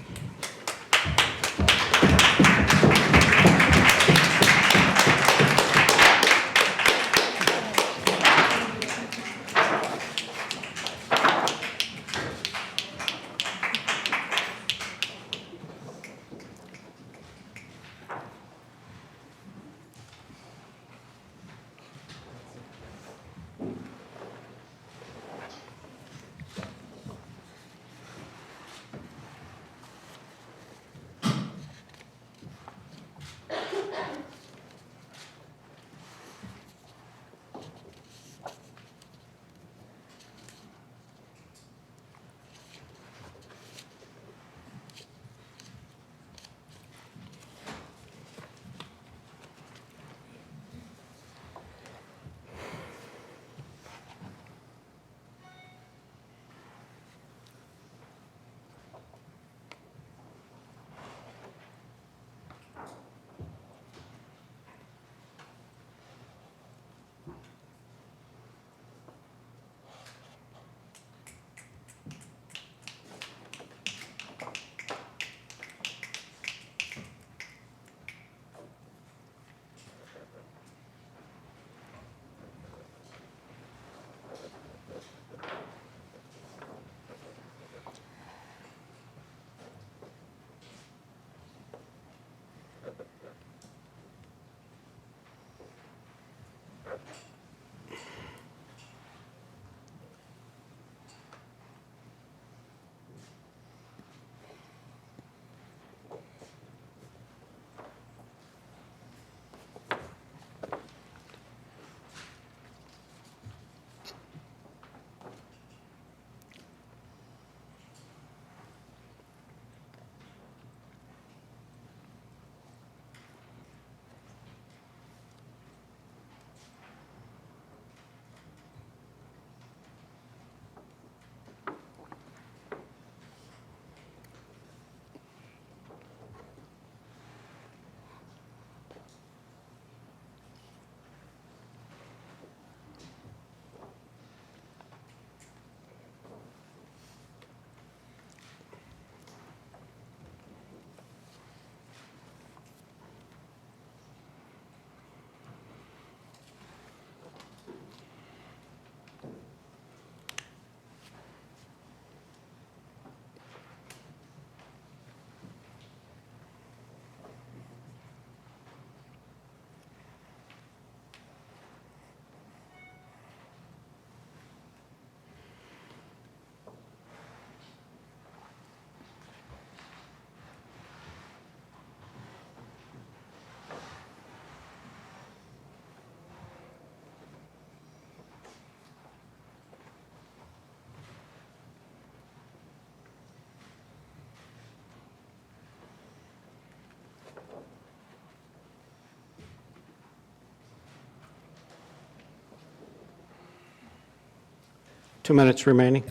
2 minutes remaining.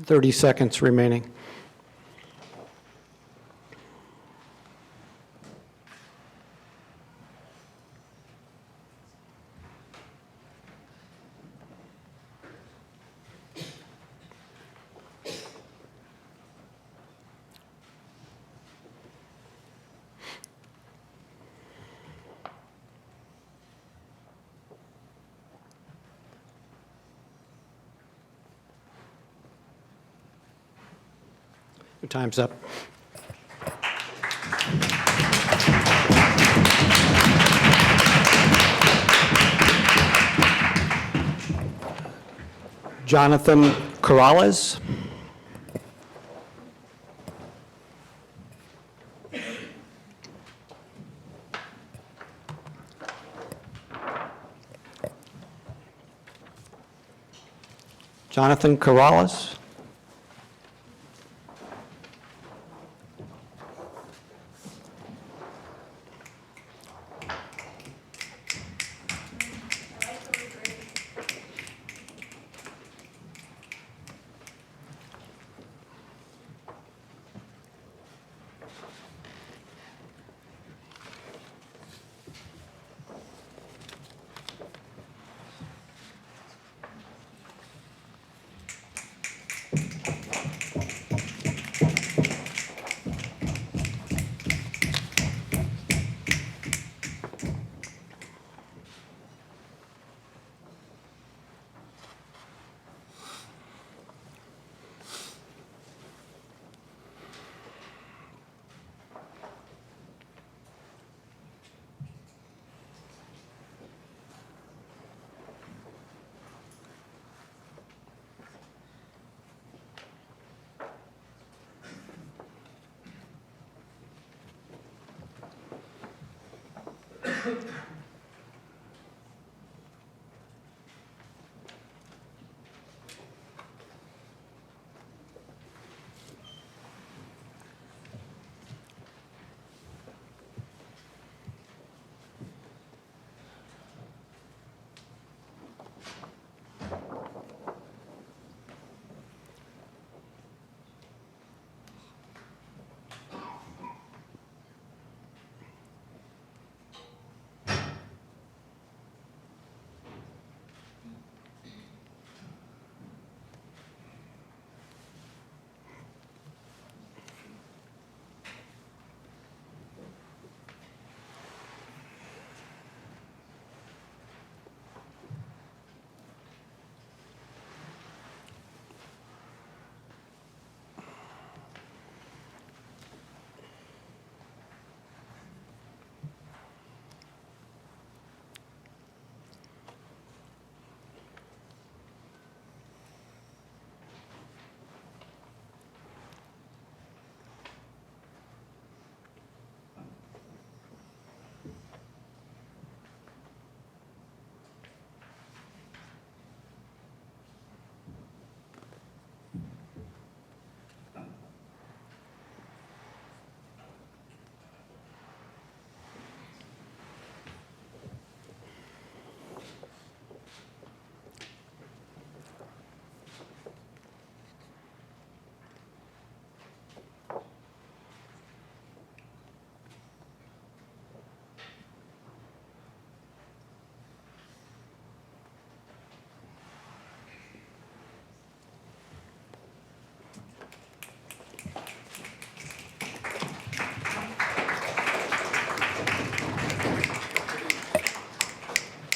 Thirty seconds remaining. Your time's up. Jonathan Corrales. Jonathan Corrales.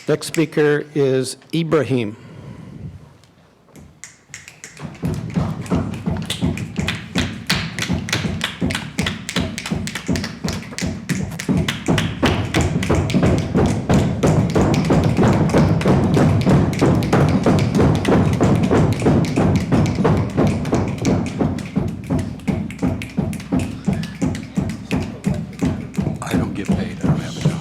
Next speaker is Ibrahim. I don't get paid, I don't have a job.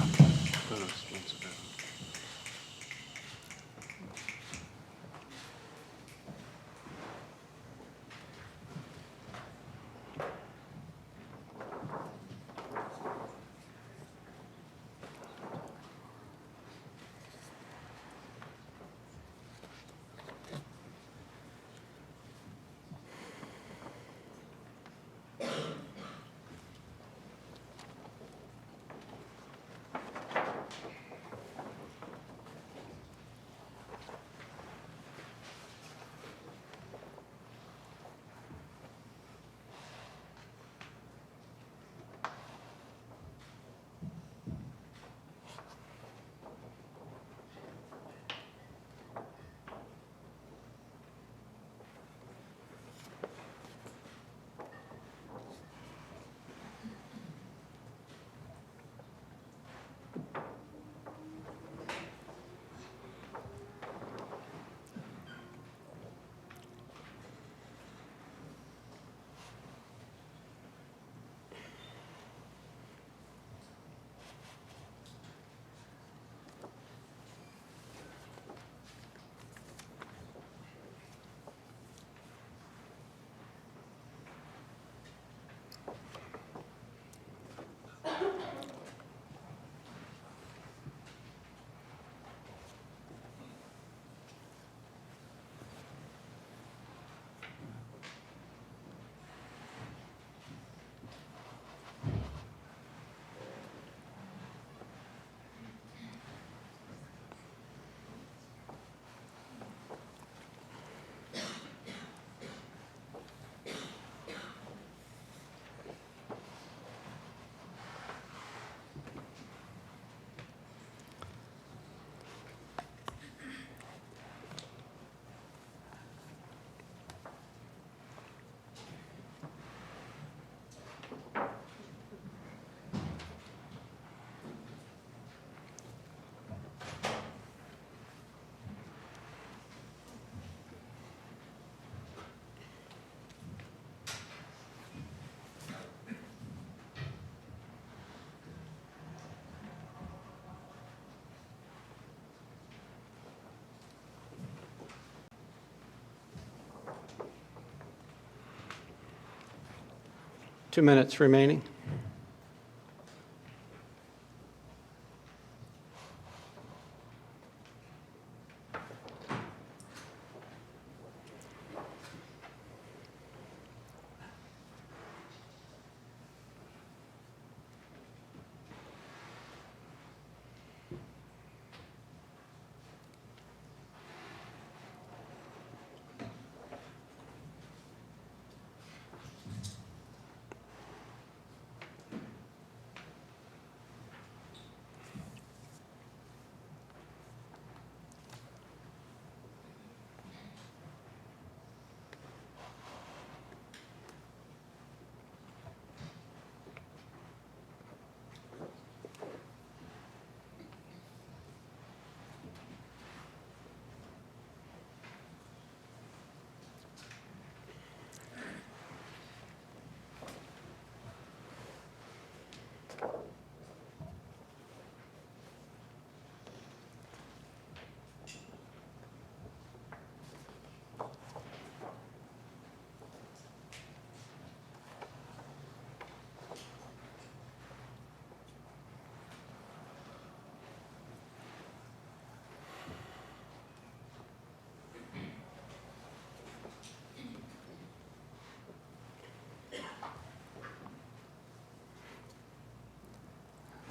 Two minutes remaining.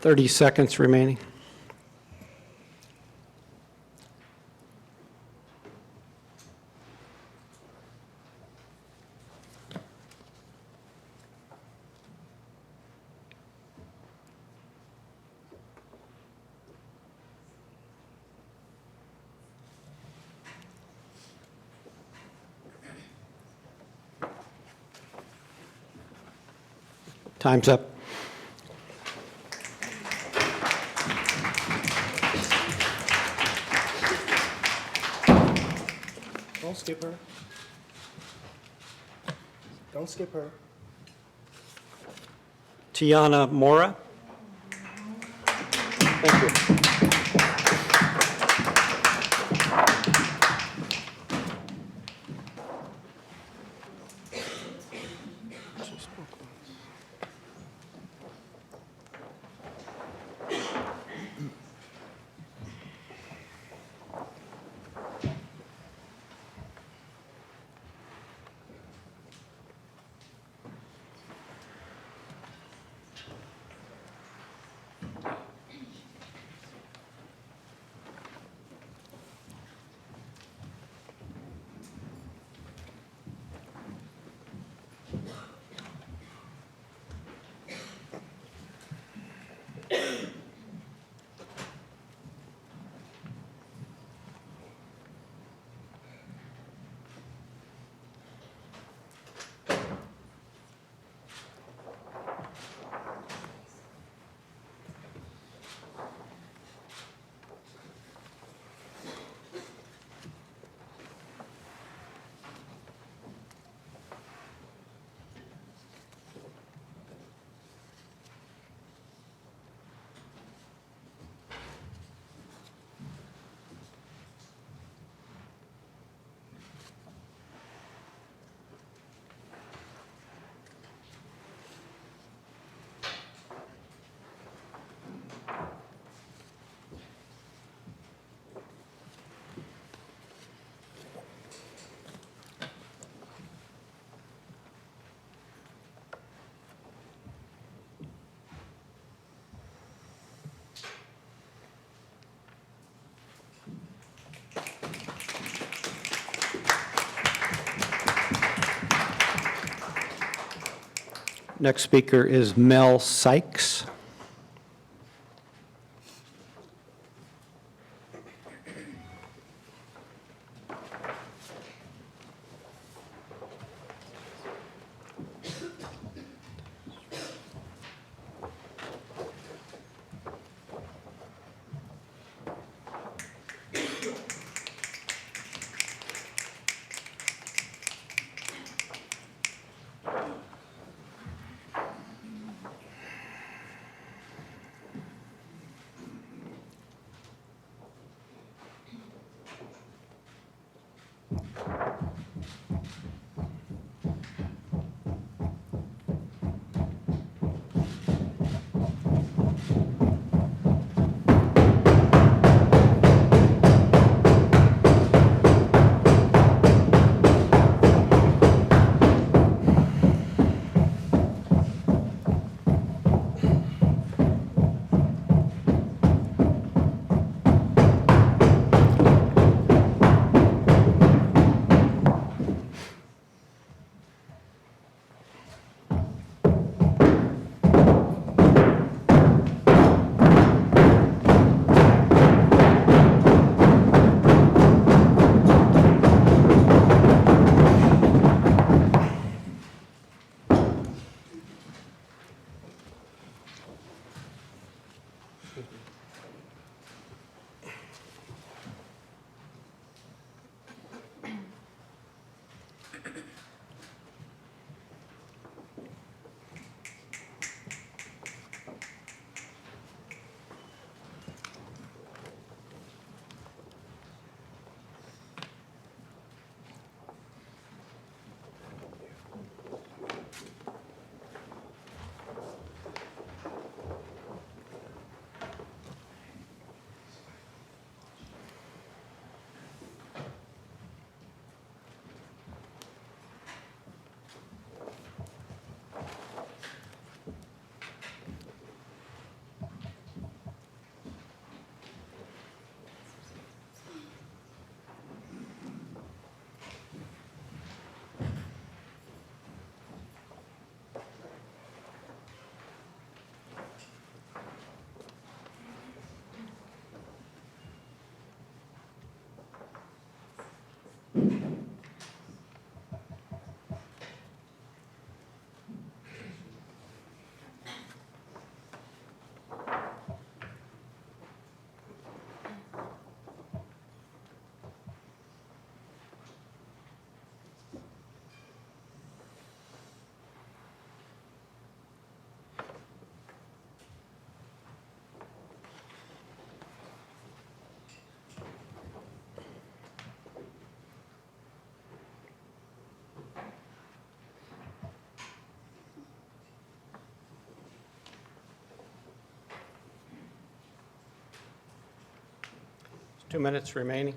Thirty seconds remaining. Time's up. Don't skip her. Don't skip her. Tiana Mora. Thank you. Next speaker is Mel Sykes. 2 minutes remaining.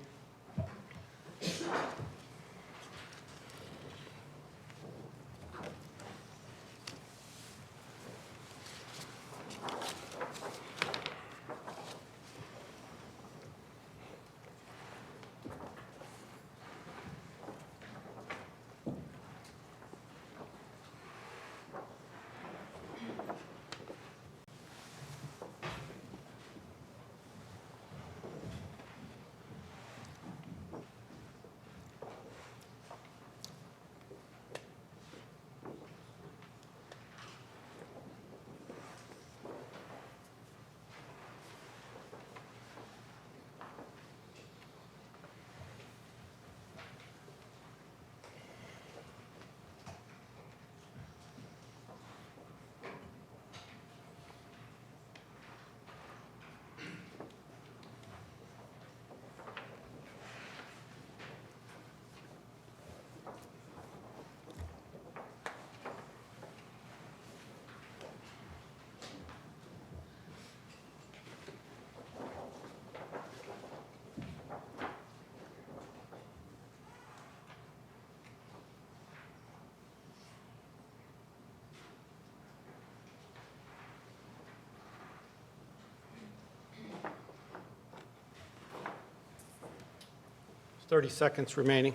There's 30 seconds remaining.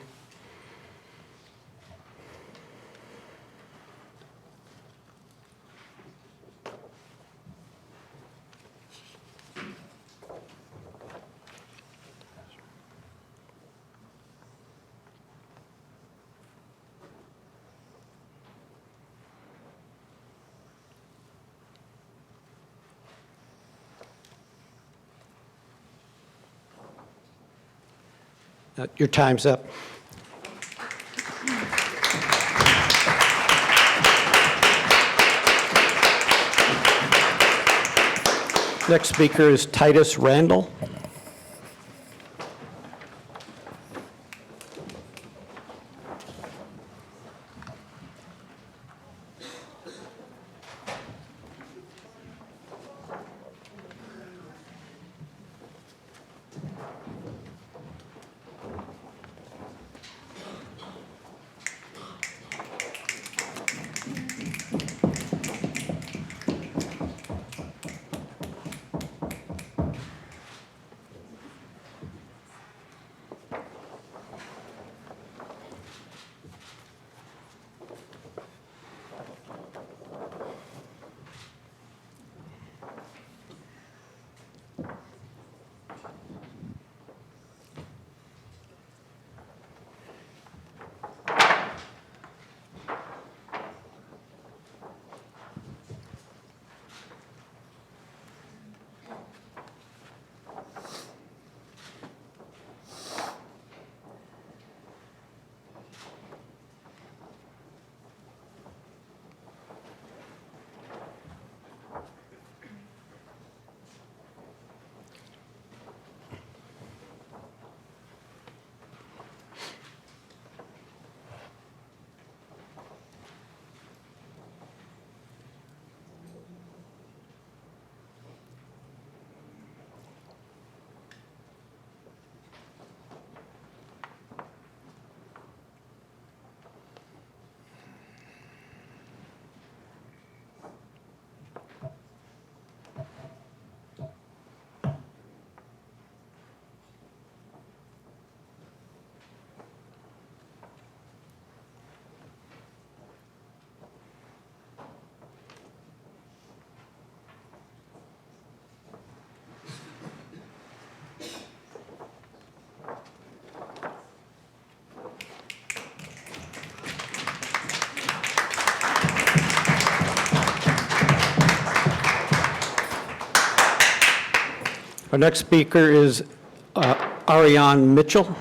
Your time's up. Next speaker is Titus Randall. Our next speaker is Ariane Mitchell.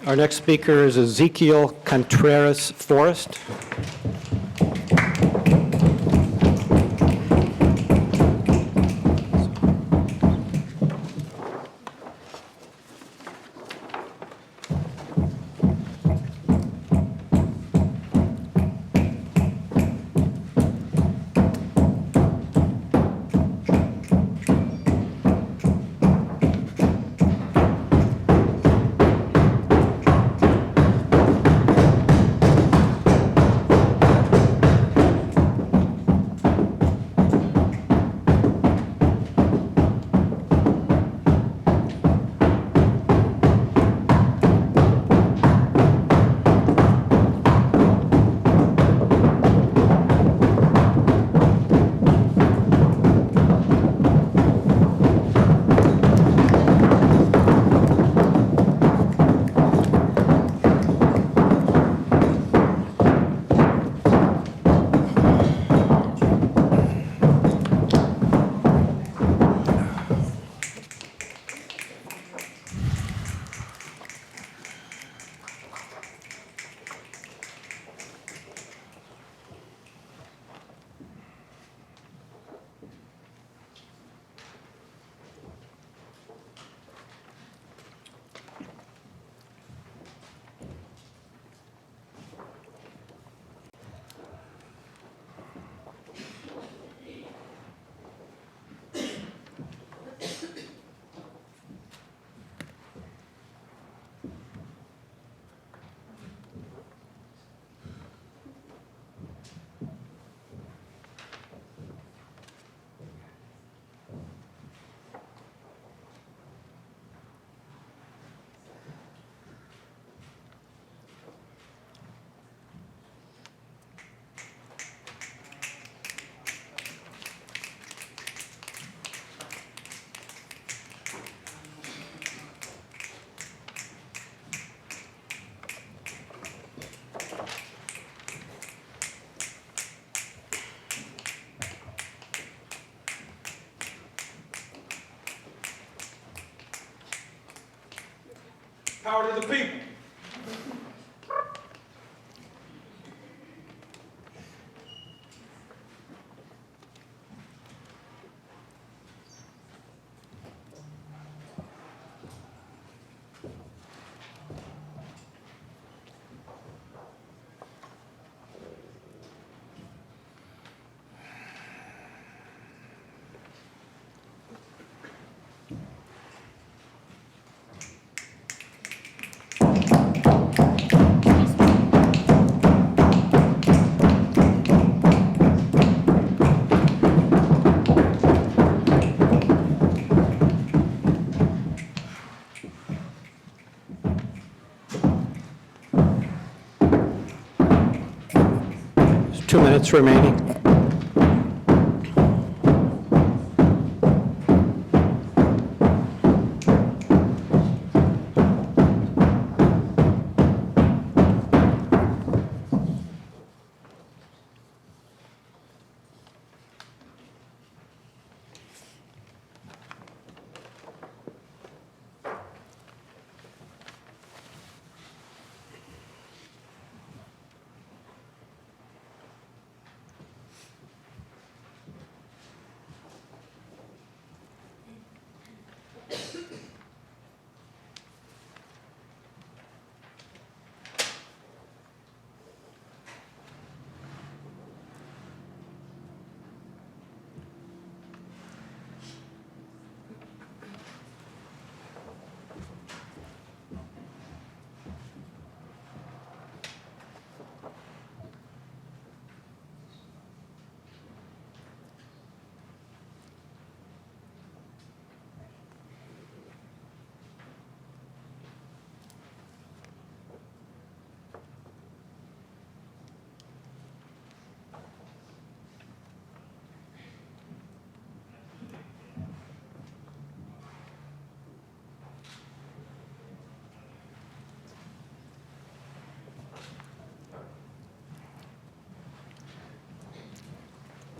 Our next speaker is Ezekiel Contreras Forrest. Power to the people. There's 2 minutes remaining.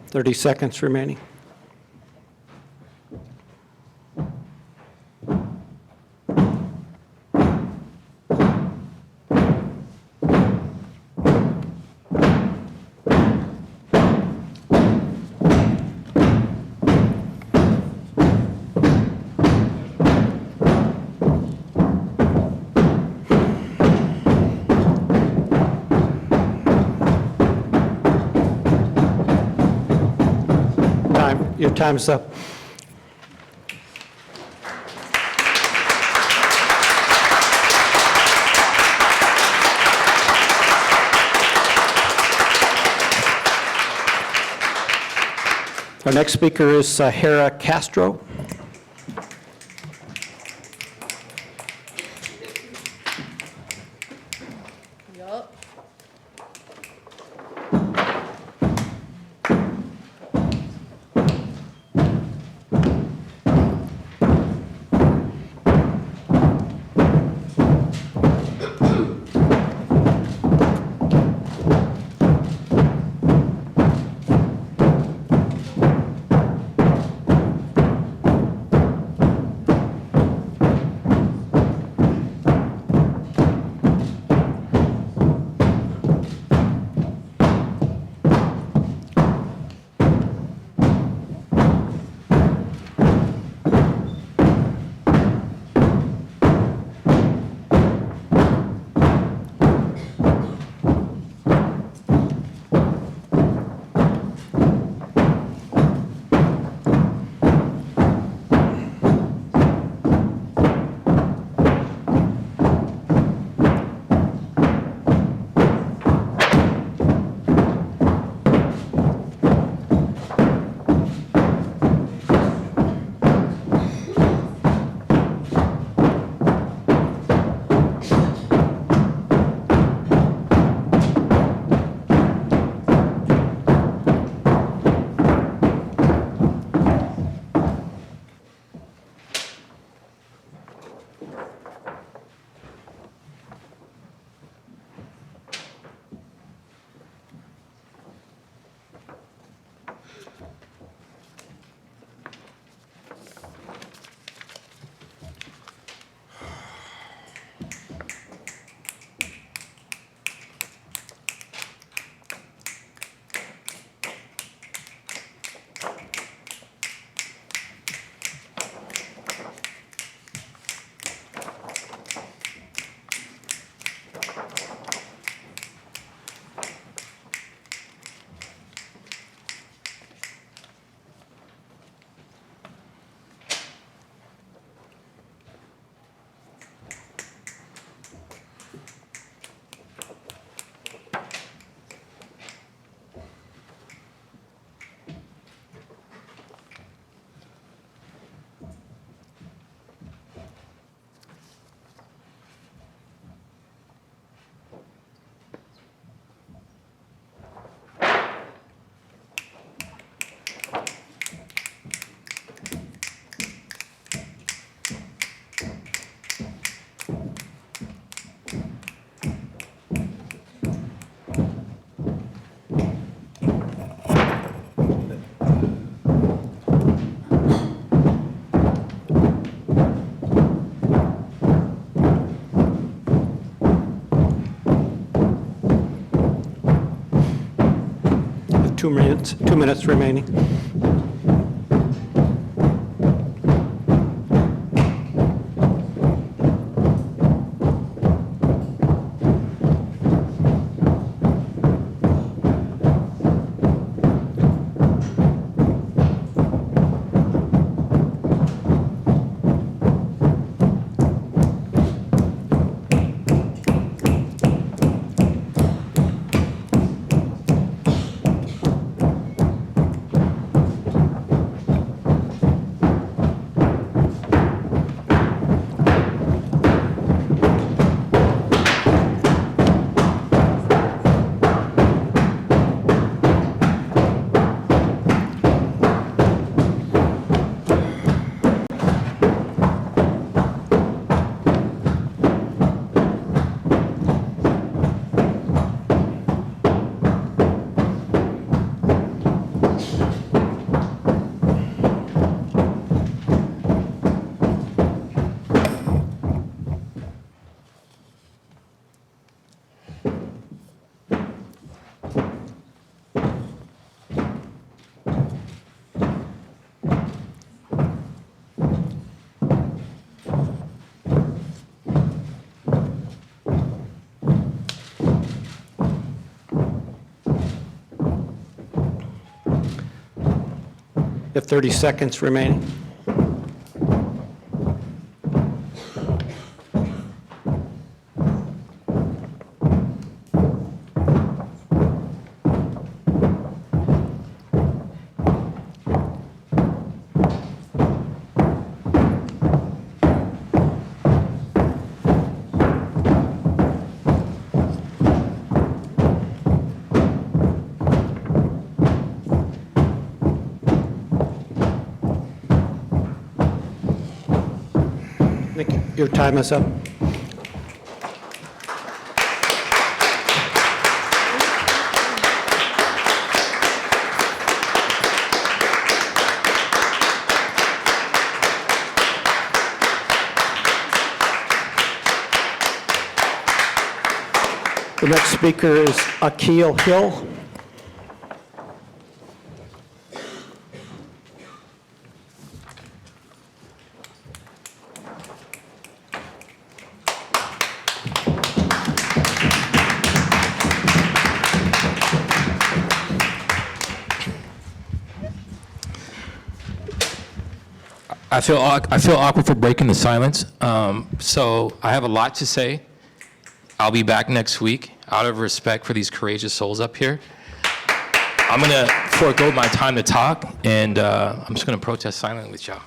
Thirty seconds remaining. time's up. Our next speaker is Sahara Castro. With 2 minutes remaining. have 30 seconds remaining. Nikki, your time is up. The next speaker is Akil Hill. I feel awkward for breaking the silence. So I have a lot to say. I'll be back next week out of respect for these courageous souls up here. I'm going to forego my time to talk, and I'm just going to protest silently with y'all.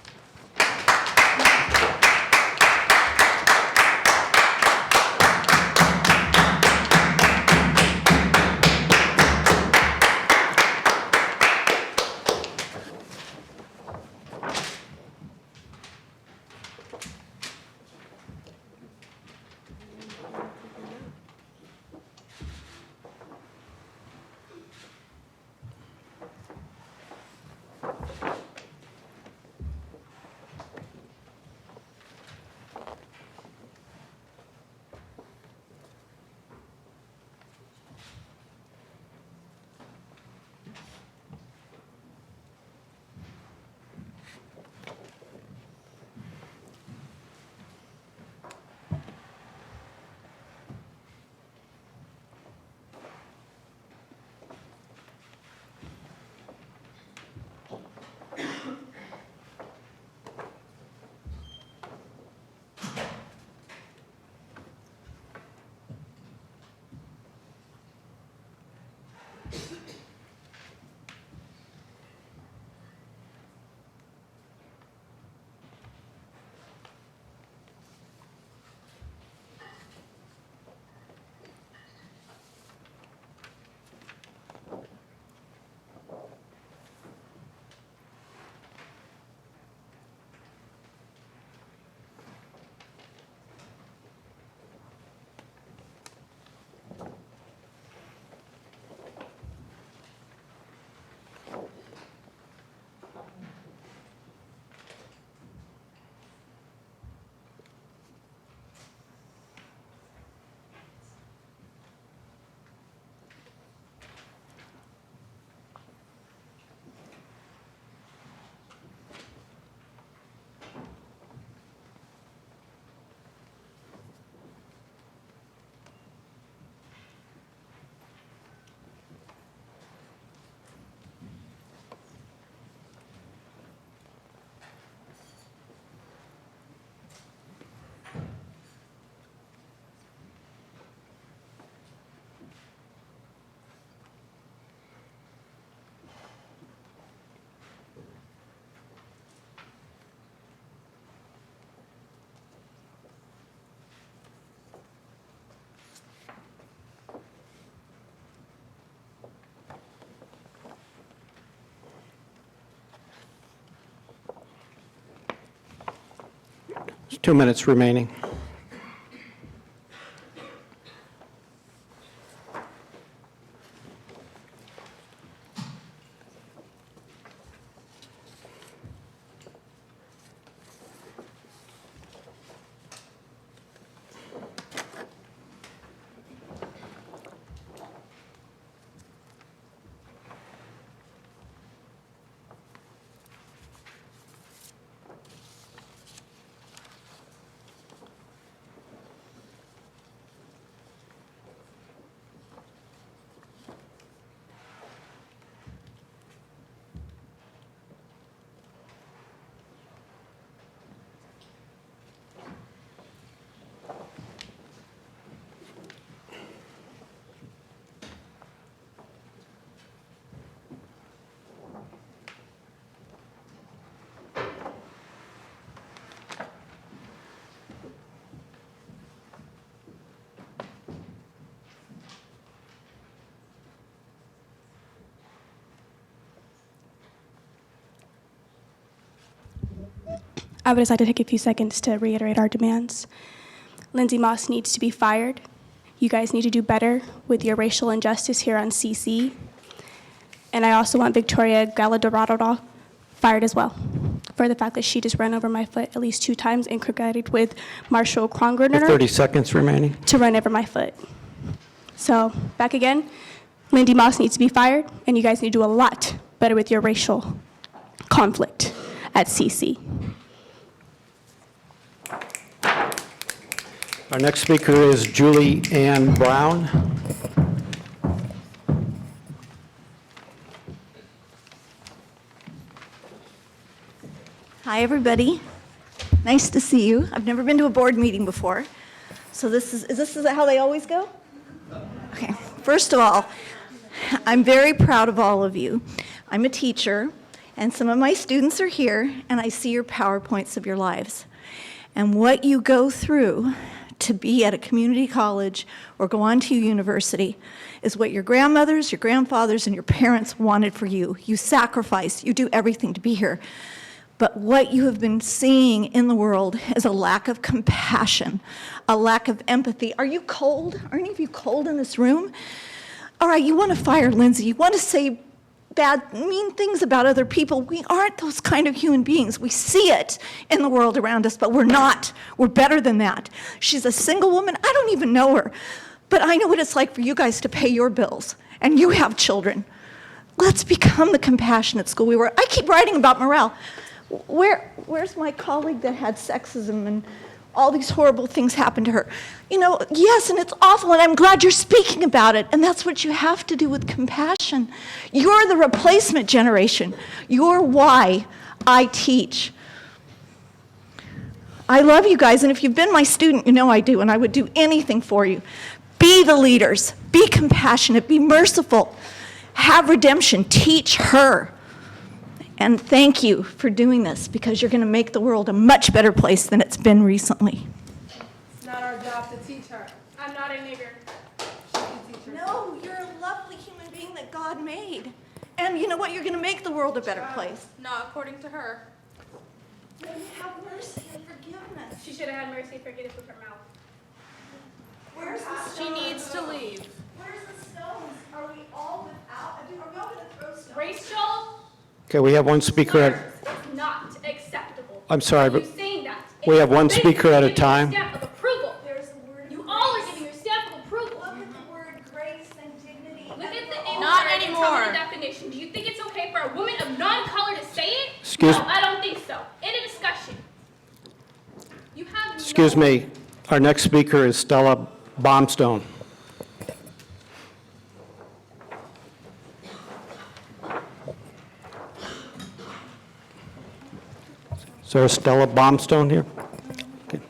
There's 2 minutes remaining. I would just like to take a few seconds to reiterate our demands. Lindsay Moss needs to be fired. You guys need to do better with your racial injustice here on CC. And I also want Victoria Galadorado fired as well for the fact that she just ran over my foot at least 2 times and crocheted with Marshall Krongerner 30 seconds remaining. to run over my foot. So back again, Lindy Moss needs to be fired, and you guys need to do a lot better with your racial conflict at CC. Our next speaker is Julie Ann Brown. Hi, everybody. Nice to see you. I've never been to a board meeting before. So this is how they always go? Okay. First of all, I'm very proud of all of you. I'm a teacher, and some of my students are here, and I see your PowerPoints of your lives. And what you go through to be at a community college or go on to university is what your grandmothers, your grandfathers, and your parents wanted for you. You sacrifice, you do everything to be here. But what you have been seeing in the world is a lack of compassion, a lack of empathy. Are you cold? Are any of you cold in this room? All right, you want to fire Lindsay. You want to say bad, mean things about other people. We aren't those kind of human beings. We see it in the world around us, but we're not. We're better than that. She's a single woman. I don't even know her. But I know what it's like for you guys to pay your bills, and you have children. Let's become the compassionate school we were. I keep writing about morale. Where's my colleague that had sexism and all these horrible things happened to her? You know, yes, and it's awful, and I'm glad you're speaking about it, and that's what you have to do with compassion. You're the replacement generation. You're why I teach. I love you guys, and if you've been my student, you know I do, and I would do anything for you. Be the leaders. Be compassionate. Be merciful. Have redemption. Teach her. And thank you for doing this, because you're going to make the world a much better place than it's been recently. It's not our job to teach her. I'm not a nigger. She can teach her. No, you're a lovely human being that God made. And you know what? You're going to make the world a better place. Not according to her. May you have mercy and forgiveness. She should have had mercy and forgiveness with her mouth. Where's the stones? She needs to leave. Where's the stones? Are we all without? Are we all going to throw stones? Racial Okay, we have one speaker at, is not acceptable. I'm sorry, You but saying that we is have one basically speaker at a giving time. Your stamp of approval. There's the word. You all are giving your stamp of approval. Look at the word grace and dignity. Look at the Not English and anymore. tell me the definition. Do you think it's okay for a woman of non-color to say it? Excuse- No, I don't think so. End of discussion. You have Excuse no me, our next speaker is Stella Baumstone. Is there a Stella Baumstone here? Okay.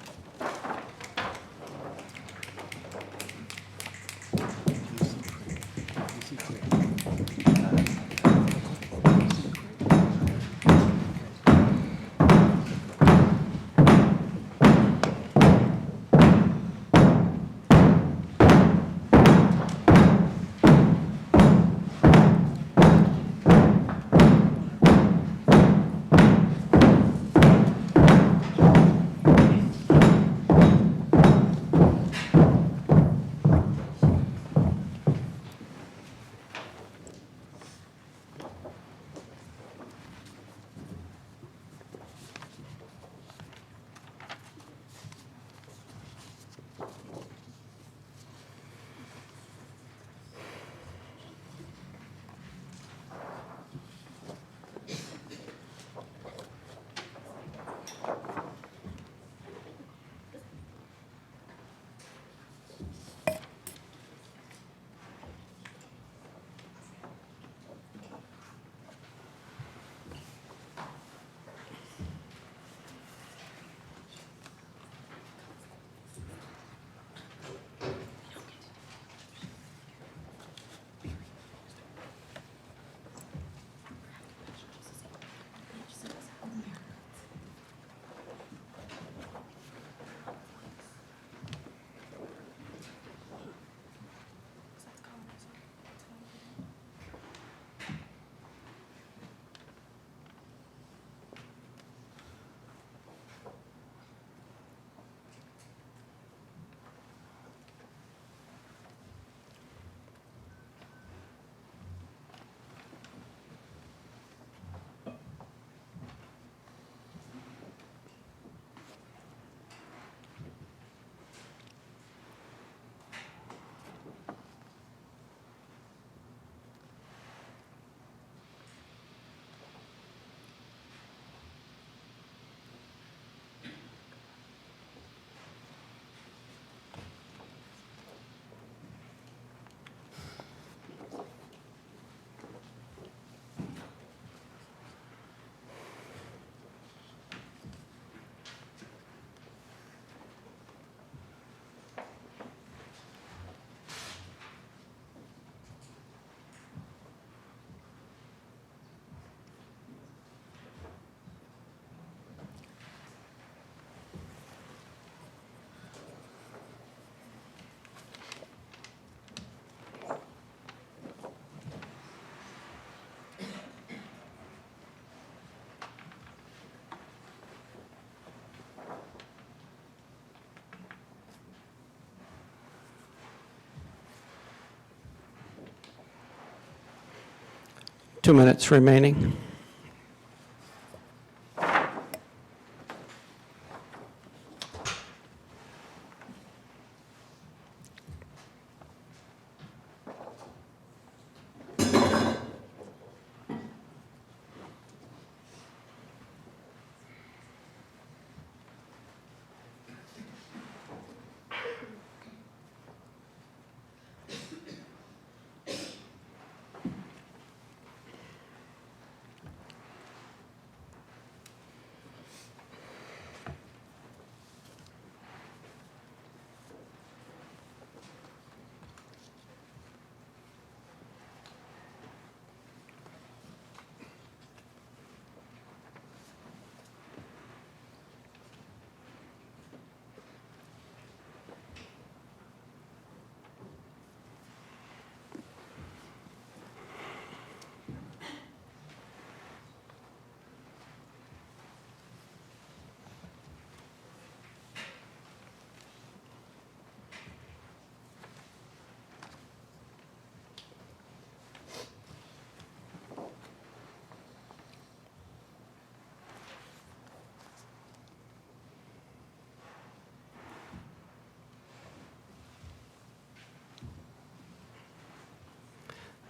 2 minutes remaining.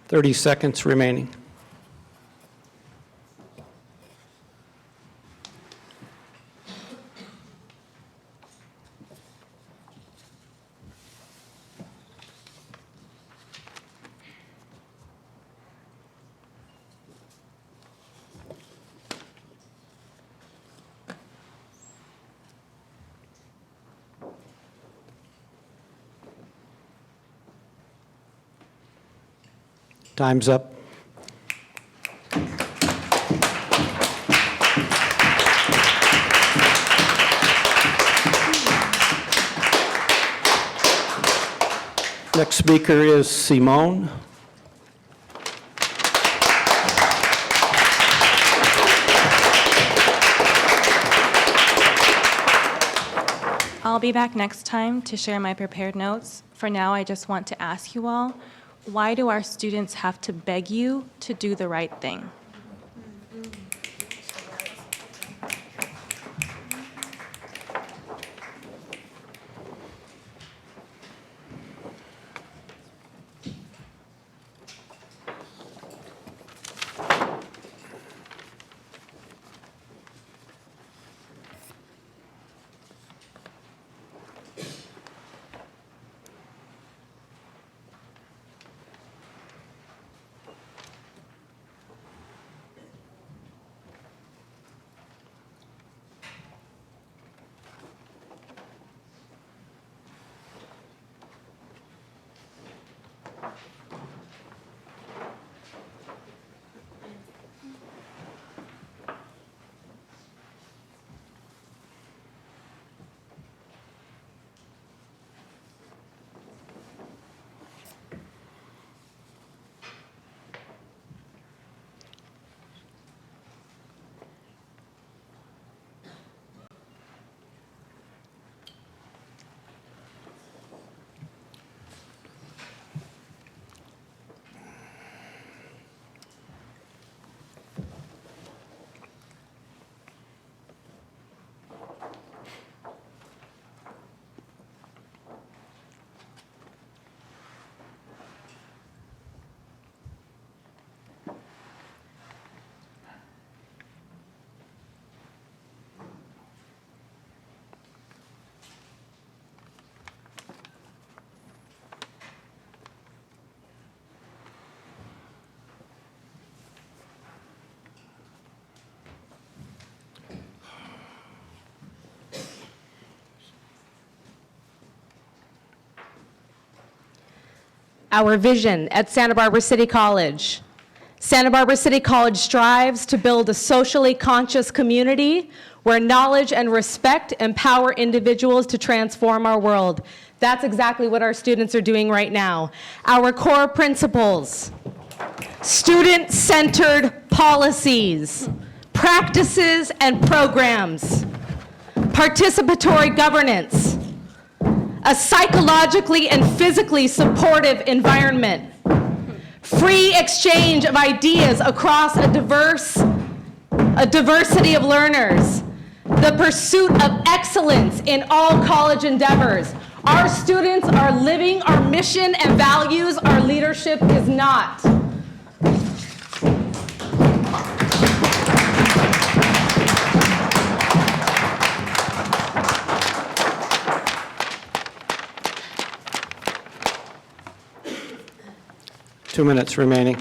Thirty seconds remaining. Time's up. Next speaker is Simone. I'll be back next time to share my prepared notes. For now, I just want to ask you all, why do our students have to beg you to do the right thing? Our vision at Santa Barbara City College. Santa Barbara City College strives to build a socially conscious community where knowledge and respect empower individuals to transform our world. That's exactly what our students are doing right now. Our core principles: student-centered policies, practices and programs, participatory governance, a psychologically and physically supportive environment, free exchange of ideas across a diversity of learners, the pursuit of excellence in all college endeavors. Our students are living our mission and values. Our leadership is not. Two minutes remaining.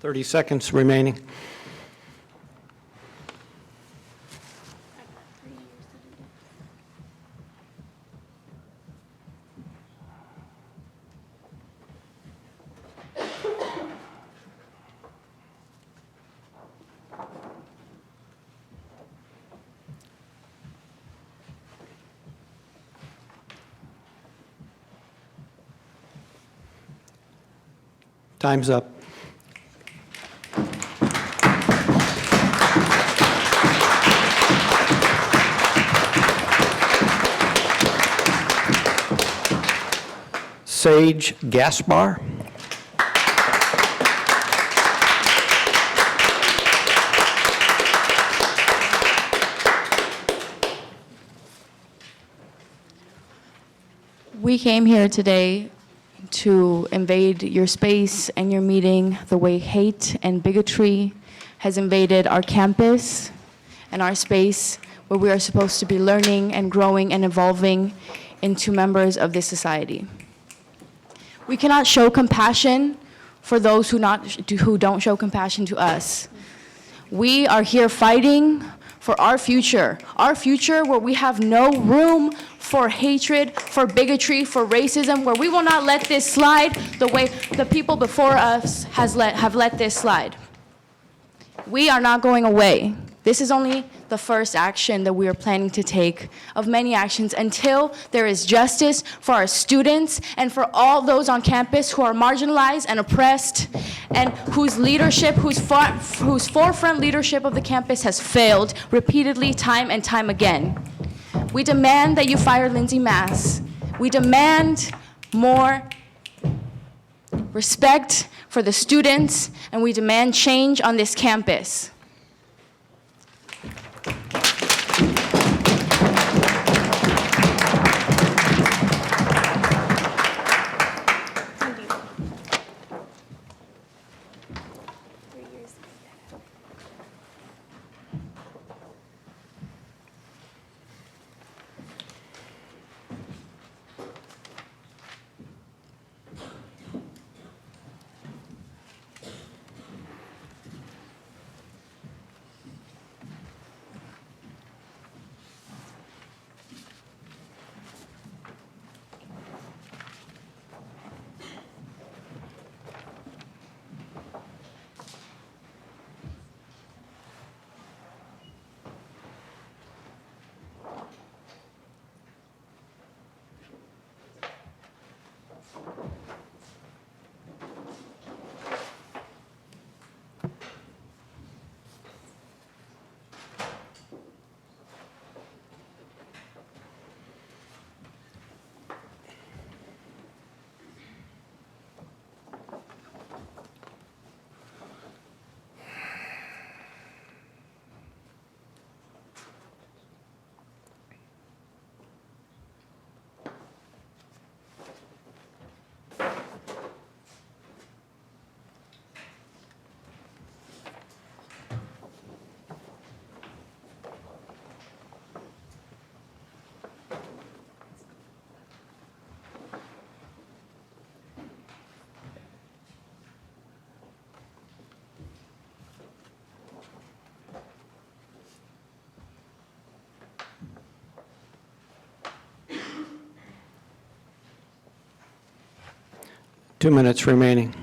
Thirty seconds remaining. Time's up. Sage Gaspar. We came here today to invade your space and your meeting the way hate and bigotry has invaded our campus and our space where we are supposed to be learning and growing and evolving into members of this society. We cannot show compassion for those who don't show compassion to us. We are here fighting for our future where we have no room for hatred, for bigotry, for racism, where we will not let this slide the way the people before us have let this slide. We are not going away. This is only the first action that we are planning to take of many actions until there is justice for our students and for all those on campus who are marginalized and oppressed and whose leadership, whose forefront leadership of the campus has failed repeatedly time and time again. We demand that you fire Lindsay Mass. We demand more respect for the students, and we demand change on this campus. 2 minutes remaining.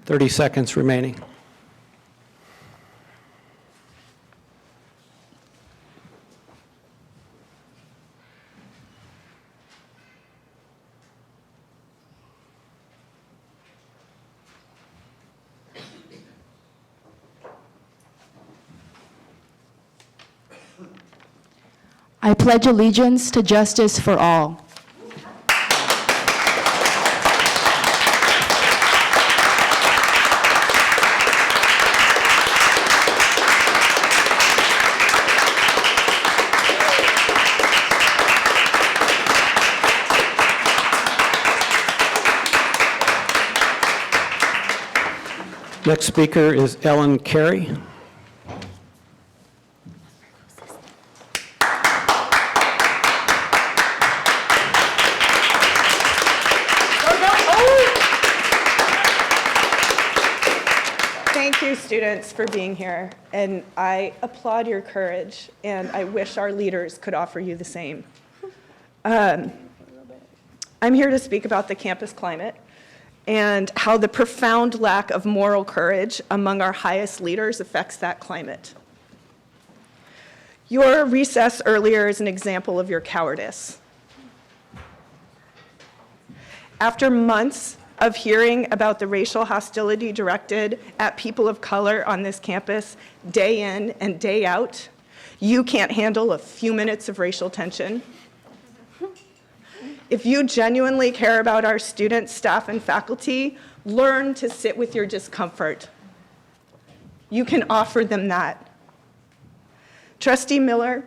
Thirty seconds remaining. I pledge allegiance to justice for all. Next speaker is Ellen Carey. Thank you, students, for being here. And I applaud your courage, and I wish our leaders could offer you the same. I'm here to speak about the campus climate and how the profound lack of moral courage among our highest leaders affects that climate. Your recess earlier is an example of your cowardice. After months of hearing about the racial hostility directed at people of color on this campus day in and day out, you can't handle a few minutes of racial tension. If you genuinely care about our students, staff, and faculty, learn to sit with your discomfort. You can offer them that. Trustee Miller,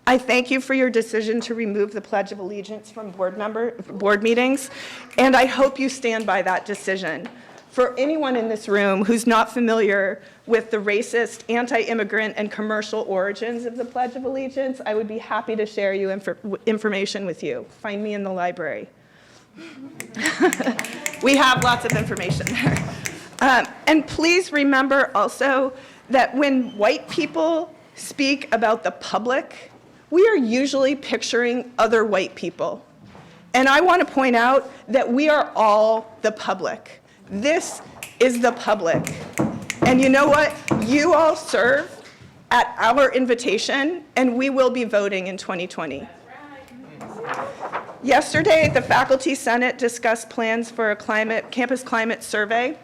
I thank you for your decision to remove the Pledge of Allegiance from board meetings, and I hope you stand by that decision. For anyone in this room who's not familiar with the racist, anti-immigrant, and commercial origins of the Pledge of Allegiance, I would be happy to share information with you. Find me in the library. We have lots of information there. And please remember also that when white people speak about the public, we are usually picturing other white people. And I want to point out that we are all the public. This is the public. And you know what? You all serve at our invitation, and we will be voting in 2020. Yesterday, the Faculty Senate discussed plans for a campus climate survey,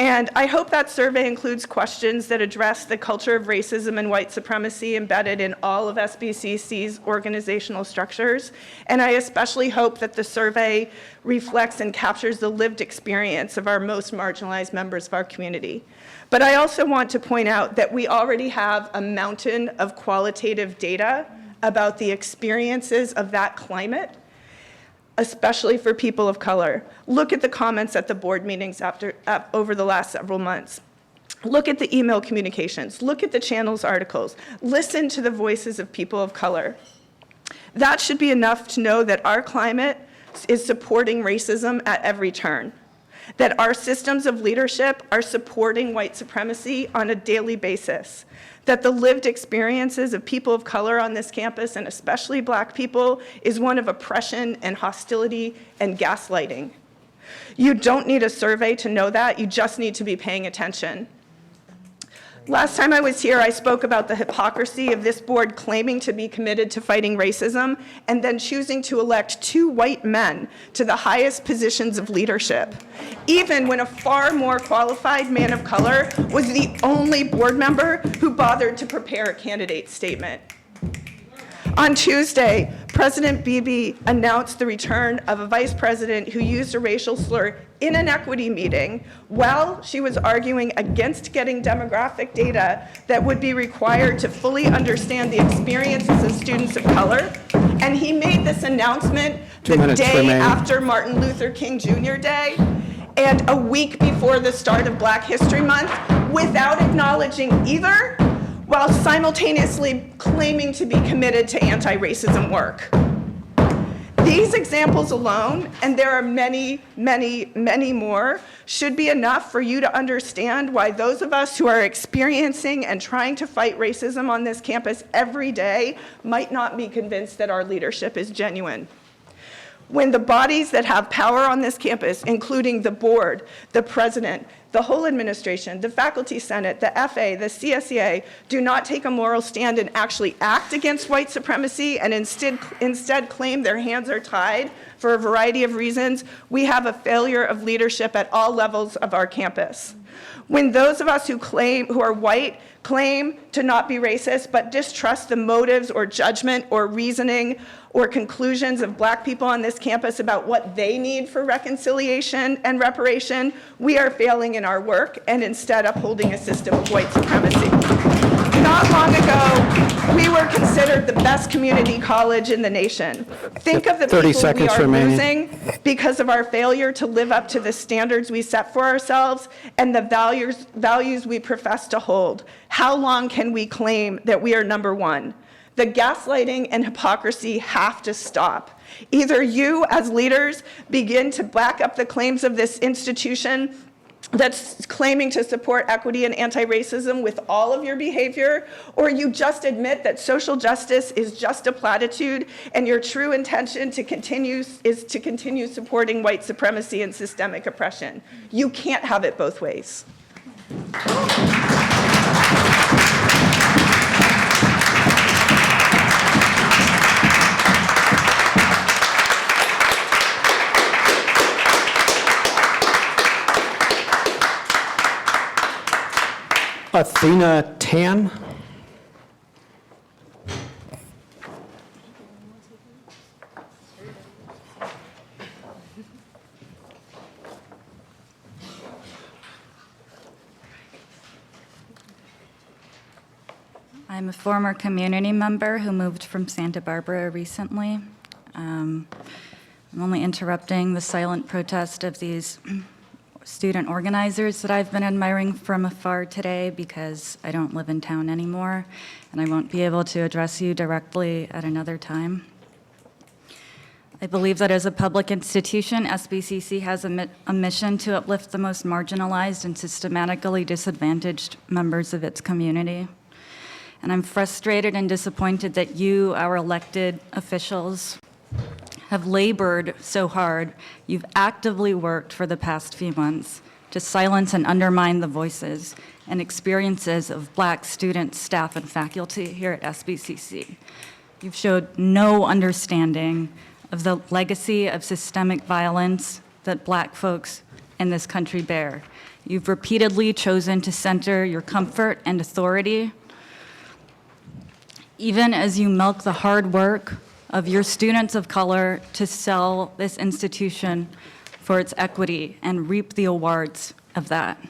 and I hope that survey includes questions that address the culture of racism and white supremacy embedded in all of SBCC's organizational structures. And I especially hope that the survey reflects and captures the lived experience of our most marginalized members of our community. But I also want to point out that we already have a mountain of qualitative data about the experiences of that climate, especially for people of color. Look at the comments at the board meetings over the last several months. Look at the email communications. Look at the channels articles. Listen to the voices of people of color. That should be enough to know that our climate is supporting racism at every turn. that our systems of leadership are supporting white supremacy on a daily basis, that the lived experiences of people of color on this campus, and especially Black people, is one of oppression and hostility and gaslighting. You don't need a survey to know that, you just need to be paying attention. Last time I was here, I spoke about the hypocrisy of this board claiming to be committed to fighting racism and then choosing to elect 2 white men to the highest positions of leadership, even when a far more qualified man of color was the only board member who bothered to prepare a candidate statement. On Tuesday, President Bibi announced the return of a vice president who used a racial slur in an equity meeting while she was arguing against getting demographic data that would be required to fully understand the experiences of students of color. And he made this announcement the day after Martin Luther King Jr. Day and a week before the start of Black History Month without acknowledging either, while simultaneously claiming to be committed to anti-racism work. These examples alone, and there are many, many, many more, should be enough for you to understand why those of us who are experiencing and trying to fight racism on this campus every day might not be convinced that our leadership is genuine. When the bodies that have power on this campus, including the board, the president, the whole administration, the faculty senate, the FA, the CSEA, do not take a moral stand and actually act against white supremacy and instead claim their hands are tied for a variety of reasons, we have a failure of leadership at all levels of our campus. When those of us who are white claim to not be racist but distrust the motives or judgment or reasoning or conclusions of Black people on this campus about what they need for reconciliation and reparation, we are failing in our work and instead upholding a system of white supremacy. Not long ago, we were considered the best community college in the nation. Think of the 30 people we seconds are remaining. losing because of our failure to live up to the standards we set for ourselves and the values we profess to hold. How long can we claim that we are number one? The gaslighting and hypocrisy have to stop. Either you, as leaders, begin to back up the claims of this institution that's claiming to support equity and anti-racism with all of your behavior, or you just admit that social justice is just a platitude and your true intention is to continue supporting white supremacy and systemic oppression. You can't have it both ways. Athena Tan. I'm a former community member who moved from Santa Barbara recently. I'm only interrupting the silent protest of these student organizers that I've been admiring from afar today because I don't live in town anymore and I won't be able to address you directly at another time. I believe that as a public institution, SBCC has a mission to uplift the most marginalized and systematically disadvantaged members of its community. And I'm frustrated and disappointed that you, our elected officials, have labored so hard. You've actively worked for the past few months to silence and undermine the voices and experiences of Black students, staff, and faculty here at SBCC. You've showed no understanding of the legacy of systemic violence that Black folks in this country bear. You've repeatedly chosen to center your comfort and authority, even as you milk the hard work of your students of color to sell this institution for its equity and reap the awards of that.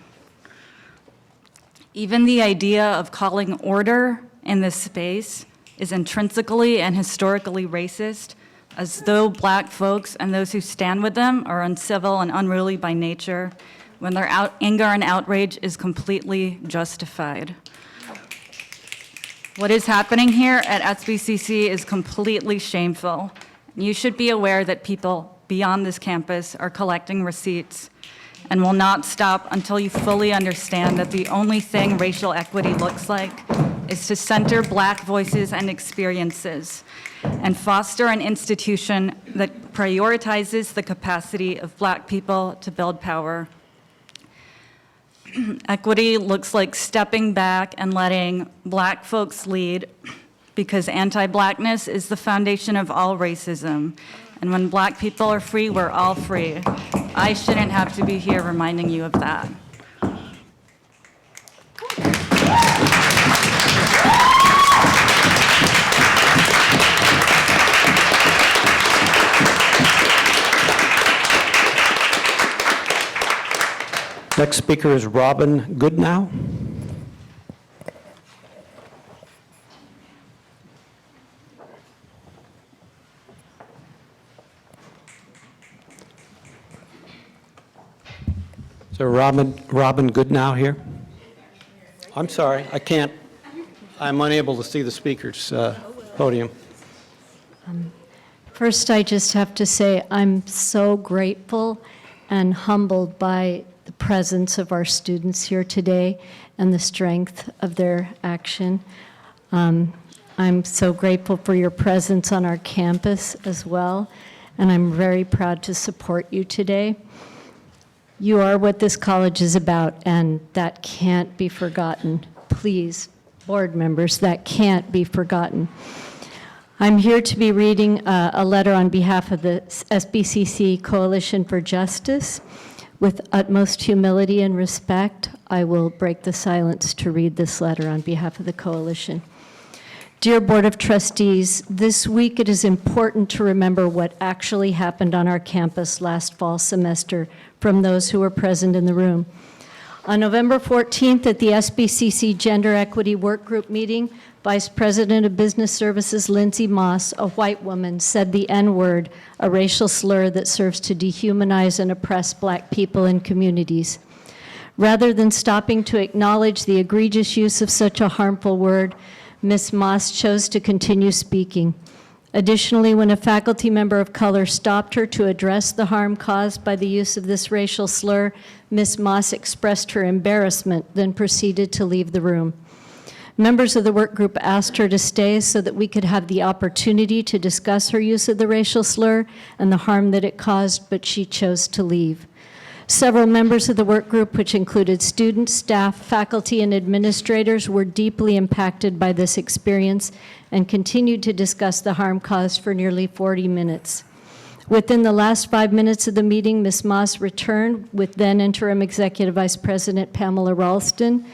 Even the idea of calling order in this space is intrinsically and historically racist, as though Black folks and those who stand with them are uncivil and unruly by nature, when their anger and outrage is completely justified. What is happening here at SBCC is completely shameful. You should be aware that people beyond this campus are collecting receipts and will not stop until you fully understand that the only thing racial equity looks like is to center Black voices and experiences and foster an institution that prioritizes the capacity of Black people to build power. Equity looks like stepping back and letting Black folks lead, because anti-Blackness is the foundation of all racism. And when Black people are free, we're all free. I shouldn't have to be here reminding you of that. Next speaker is Robin Goodnow. Is there Robin Goodnow here? I'm sorry, I can't. I'm unable to see the speaker's podium. First, I just have to say I'm so grateful and humbled by the presence of our students here today and the strength of their action. I'm so grateful for your presence on our campus as well, and I'm very proud to support you today. You are what this college is about, and that can't be forgotten. Please, board members, that can't be forgotten. I'm here to be reading a letter on behalf of the SBCC Coalition for Justice. With utmost humility and respect, I will break the silence to read this letter on behalf of the coalition. Dear Board of Trustees, this week it is important to remember what actually happened on our campus last fall semester from those who were present in the room. On November 14th at the SBCC Gender Equity Workgroup meeting, Vice President of Business Services Lindsay Moss, a white woman, said the N-word, a racial slur that serves to dehumanize and oppress Black people and communities. Rather than stopping to acknowledge the egregious use of such a harmful word, Ms. Moss chose to continue speaking. Additionally, when a faculty member of color stopped her to address the harm caused by the use of this racial slur, Ms. Moss expressed her embarrassment, then proceeded to leave the room. Members of the work group asked her to stay so that we could have the opportunity to discuss her use of the racial slur and the harm that it caused, but she chose to leave. Several members of the work group, which included students, staff, faculty, and administrators, were deeply impacted by this experience and continued to discuss the harm caused for nearly 40 minutes. Within the last 5 minutes of the meeting, Ms. Moss returned with then interim Executive Vice President Pamela Ralston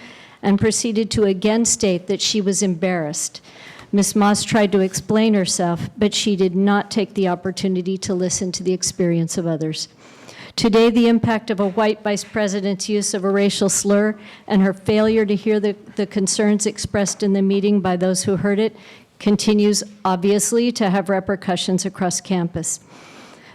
and proceeded to again state that she was embarrassed. Ms. Moss tried to explain herself, but she did not take the opportunity to listen to the experience of others. Today, the impact of a white vice president's use of a racial slur and her failure to hear the concerns expressed in the meeting by those who heard it continues, obviously, to have repercussions across campus.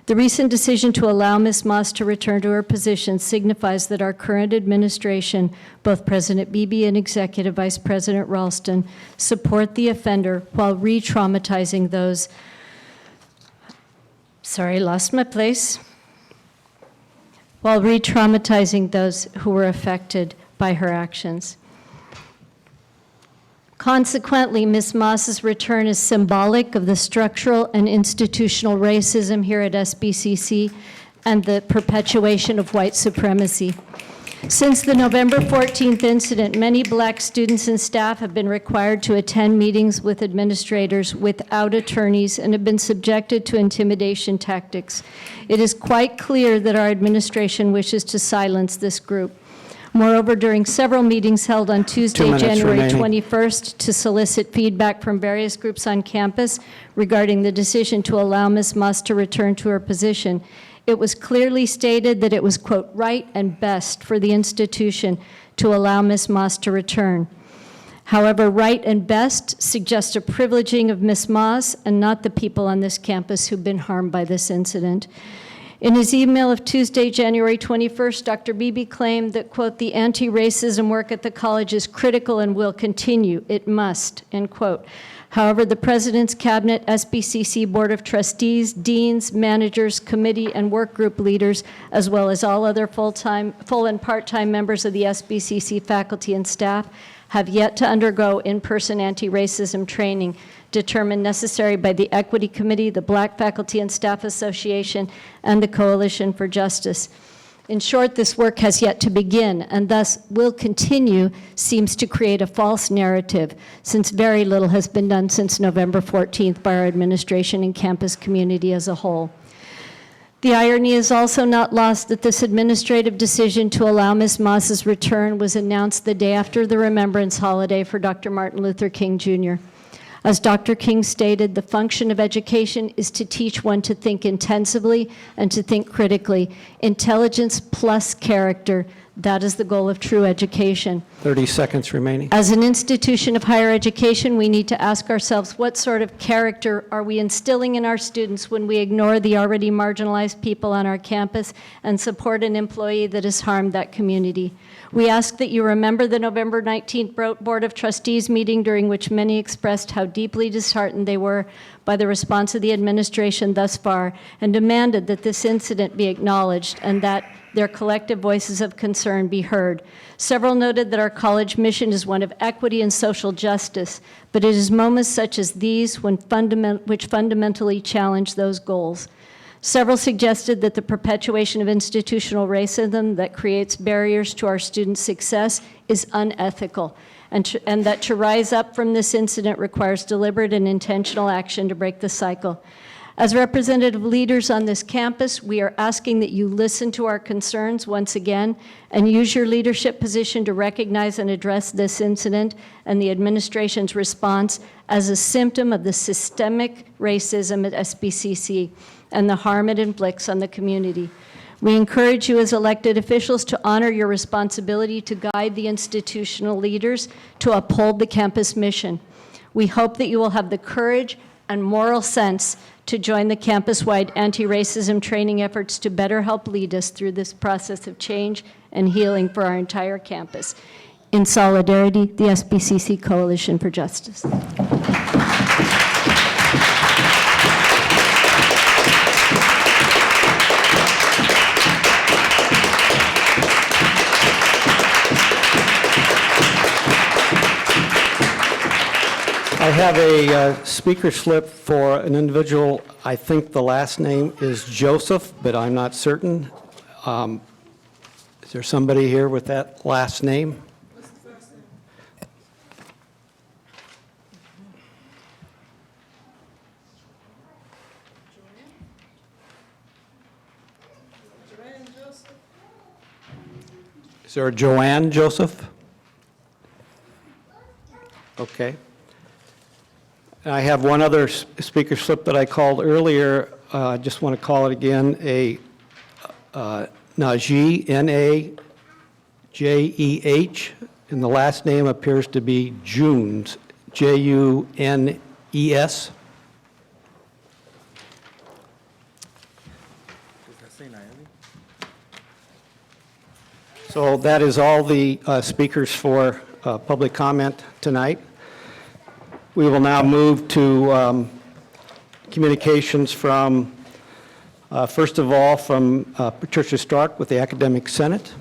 The recent decision to allow Ms. Moss to return to her position signifies that our current administration, both President Beebe and Executive Vice President Ralston, support the offender while re-traumatizing those, while re-traumatizing those who were affected by her actions. Consequently, Ms. Moss's return is symbolic of the structural and institutional racism here at SBCC and the perpetuation of white supremacy. Since the November 14th incident, many Black students and staff have been required to attend meetings with administrators without attorneys and have been subjected to intimidation tactics. It is quite clear that our administration wishes to silence this group. Moreover, during several meetings held on Tuesday, January 21st, to solicit feedback from various groups on campus regarding the decision to allow Ms. Moss to return to her position, it was clearly stated that it was, quote, right and best for the institution to allow Ms. Moss to return. However, right and best suggests a privileging of Ms. Moss and not the people on this campus who've been harmed by this incident. In his email of Tuesday, January 21st, Dr. Beebe claimed that, quote, "the anti-racism work at the college is critical and will continue. It must," end quote. However, the President's Cabinet, SBCC Board of Trustees, deans, managers, committee, and work group leaders, as well as all other full and part-time members of the SBCC faculty and staff, have yet to undergo in-person anti-racism training determined necessary by the Equity Committee, the Black Faculty and Staff Association, and the Coalition for Justice. In short, this work has yet to begin, and thus will continue, seems to create a false narrative, since very little has been done since November 14th by our administration and campus community as a whole. The irony is also not lost that this administrative decision to allow Ms. Moss's return was announced the day after the Remembrance Holiday for Dr. Martin Luther King, Jr. As Dr. King stated, the function of education is to teach one to think intensively and to think critically. Intelligence plus character, that is the goal of true education. 30 seconds remaining. As an institution of higher education, we need to ask ourselves, what sort of character are we instilling in our students when we ignore the already marginalized people on our campus and support an employee that has harmed that community? We ask that you remember the November 19th Board of Trustees meeting, during which many expressed how deeply disheartened they were by the response of the administration thus far, and demanded that this incident be acknowledged and that their collective voices of concern be heard. Several noted that our college mission is one of equity and social justice, but it is moments such as these which fundamentally challenge those goals. Several suggested that the perpetuation of institutional racism that creates barriers to our students' success is unethical, and that to rise up from this incident requires deliberate and intentional action to break the cycle. As representative leaders on this campus, we are asking that you listen to our concerns once again and use your leadership position to recognize and address this incident and the administration's response as a symptom of the systemic racism at SBCC and the harm it inflicts on the community. We encourage you as elected officials to honor your responsibility to guide the institutional leaders to uphold the campus mission. We hope that you will have the courage and moral sense to join the campus-wide anti-racism training efforts to better help lead us through this process of change and healing for our entire campus. In solidarity, the SBCC Coalition for Justice. I have a speaker slip for an individual. I think the last name is Joseph, but I'm not certain. Is there somebody here with that last name? Is there a Joanne Joseph? Okay. I have one other speaker slip that I called earlier. I just want to call it again, a Najee, N-A-J-E-H, and the last name appears to be Junes, J-U-N-E-S. So that is all the speakers for public comment tonight. We will now move to communications from, first of all, from Patricia Stark with the Academic Senate.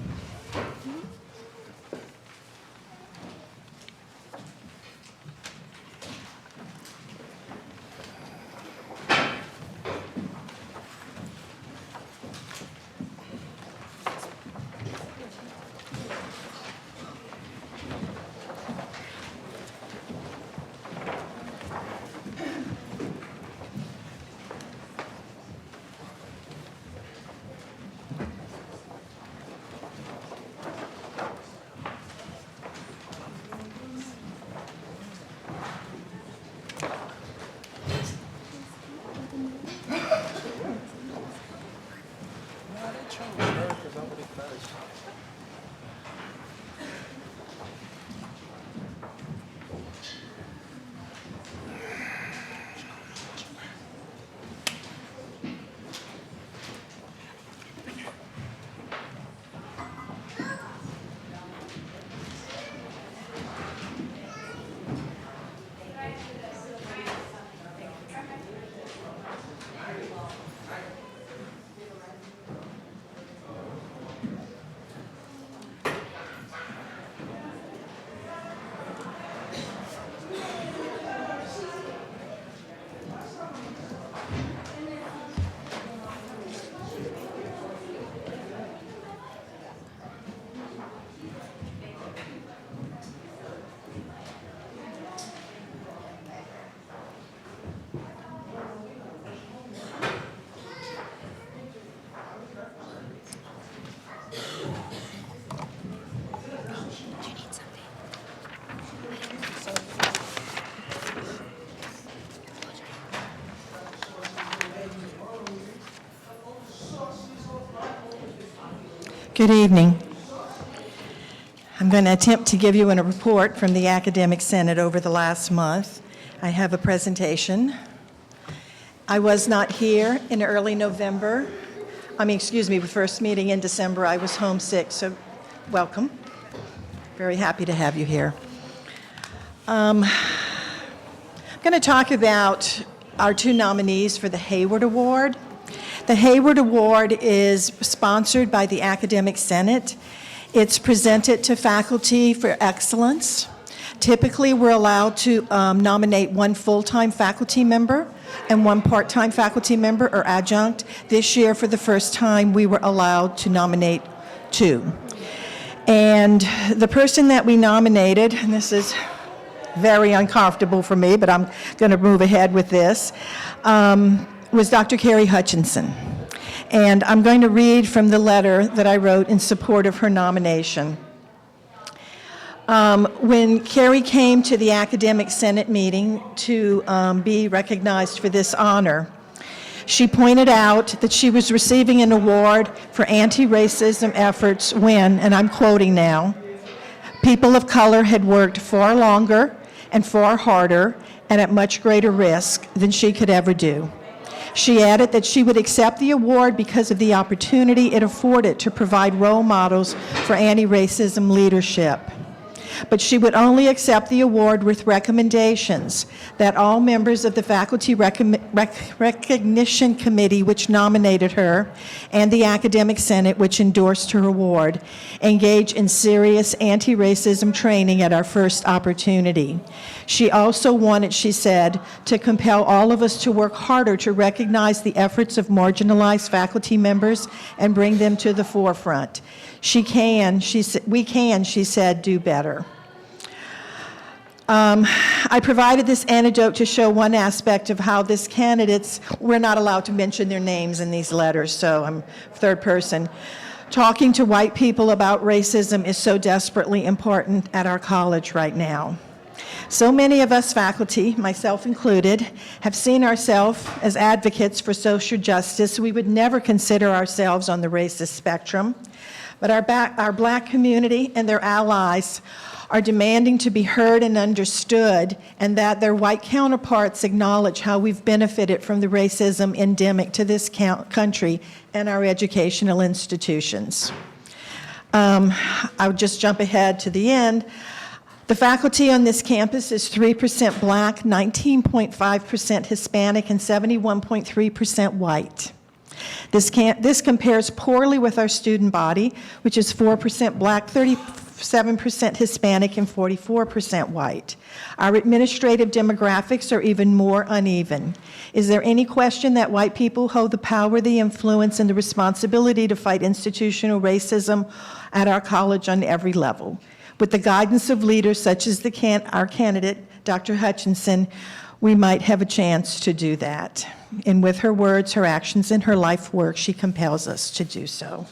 Good evening. I'm going to attempt to give you a report from the Academic Senate over the last month. I have a presentation. I was not here in early November. The first meeting in December. I was homesick, so welcome. Very happy to have you here. I'm going to talk about our two nominees for the Hayward Award. The Hayward Award is sponsored by the Academic Senate. It's presented to faculty for excellence. Typically, we're allowed to nominate one full-time faculty member and one part-time faculty member or adjunct. This year, for the first time, we were allowed to nominate two. And the person that we nominated, and this is very uncomfortable for me, but I'm going to move ahead with this, was Dr. Carrie Hutchinson. And I'm going to read from the letter that I wrote in support of her nomination. When Carrie came to the Academic Senate meeting to be recognized for this honor, she pointed out that she was receiving an award for anti-racism efforts when, and I'm quoting now, people of color had worked far longer and far harder and at much greater risk than she could ever do. She added that she would accept the award because of the opportunity it afforded to provide role models for anti-racism leadership. But she would only accept the award with recommendations that all members of the Faculty Recognition Committee, which nominated her, and the Academic Senate, which endorsed her award, engage in serious anti-racism training at our first opportunity. She also wanted, she said, to compel all of us to work harder to recognize the efforts of marginalized faculty members and bring them to the forefront. We can, she said, do better. I provided this anecdote to show one aspect of how this candidates, we're not allowed to mention their names in these letters, so I'm third person. Talking to white people about racism is so desperately important at our college right now. So many of us faculty, myself included, have seen ourselves as advocates for social justice. We would never consider ourselves on the racist spectrum. But our Black community and their allies are demanding to be heard and understood, and that their white counterparts acknowledge how we've benefited from the racism endemic to this country and our educational institutions. I'll just jump ahead to the end. The faculty on this campus is 3% Black, 19.5% Hispanic, and 71.3% white. This compares poorly with our student body, which is 4% Black, 37% Hispanic, and 44% white. Our administrative demographics are even more uneven. Is there any question that white people hold the power, the influence, and the responsibility to fight institutional racism at our college on every level? With the guidance of leaders such as our candidate, Dr. Hutchinson, we might have a chance to do that. And with her words, her actions, and her life work, she compels us to do so.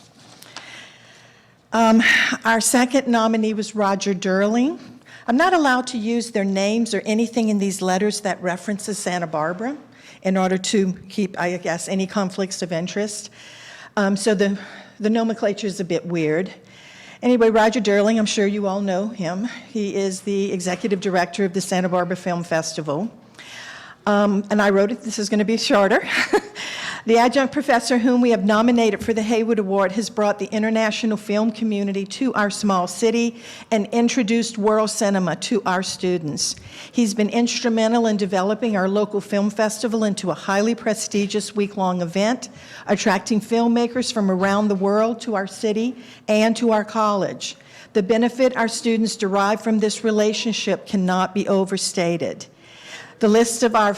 Our second nominee was Roger Durling. I'm not allowed to use their names or anything in these letters that references Santa Barbara in order to keep, I guess, any conflicts of interest. So the nomenclature is a bit weird. Anyway, Roger Durling, I'm sure you all know him. He is the executive director of the Santa Barbara Film Festival. And I wrote it, this is going to be shorter. The adjunct professor whom we have nominated for the Hayward Award has brought the international film community to our small city and introduced world cinema to our students. He's been instrumental in developing our local film festival into a highly prestigious week-long event, attracting filmmakers from around the world to our city and to our college. The benefit our students derive from this relationship cannot be overstated. The list of how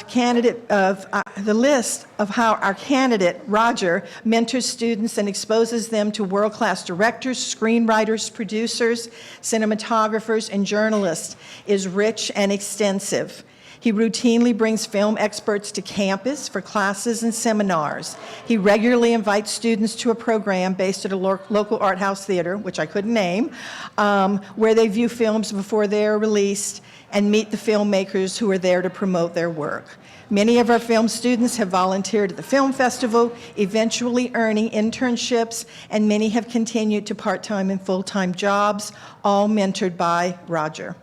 our candidate, Roger, mentors students and exposes them to world-class directors, screenwriters, producers, cinematographers, and journalists is rich and extensive. He routinely brings film experts to campus for classes and seminars. He regularly invites students to a program based at a local art house theater, which I couldn't name, where they view films before they are released and meet the filmmakers who are there to promote their work. Many of our film students have volunteered at the film festival, eventually earning internships, and many have continued to part-time and full-time jobs, all mentored by Roger.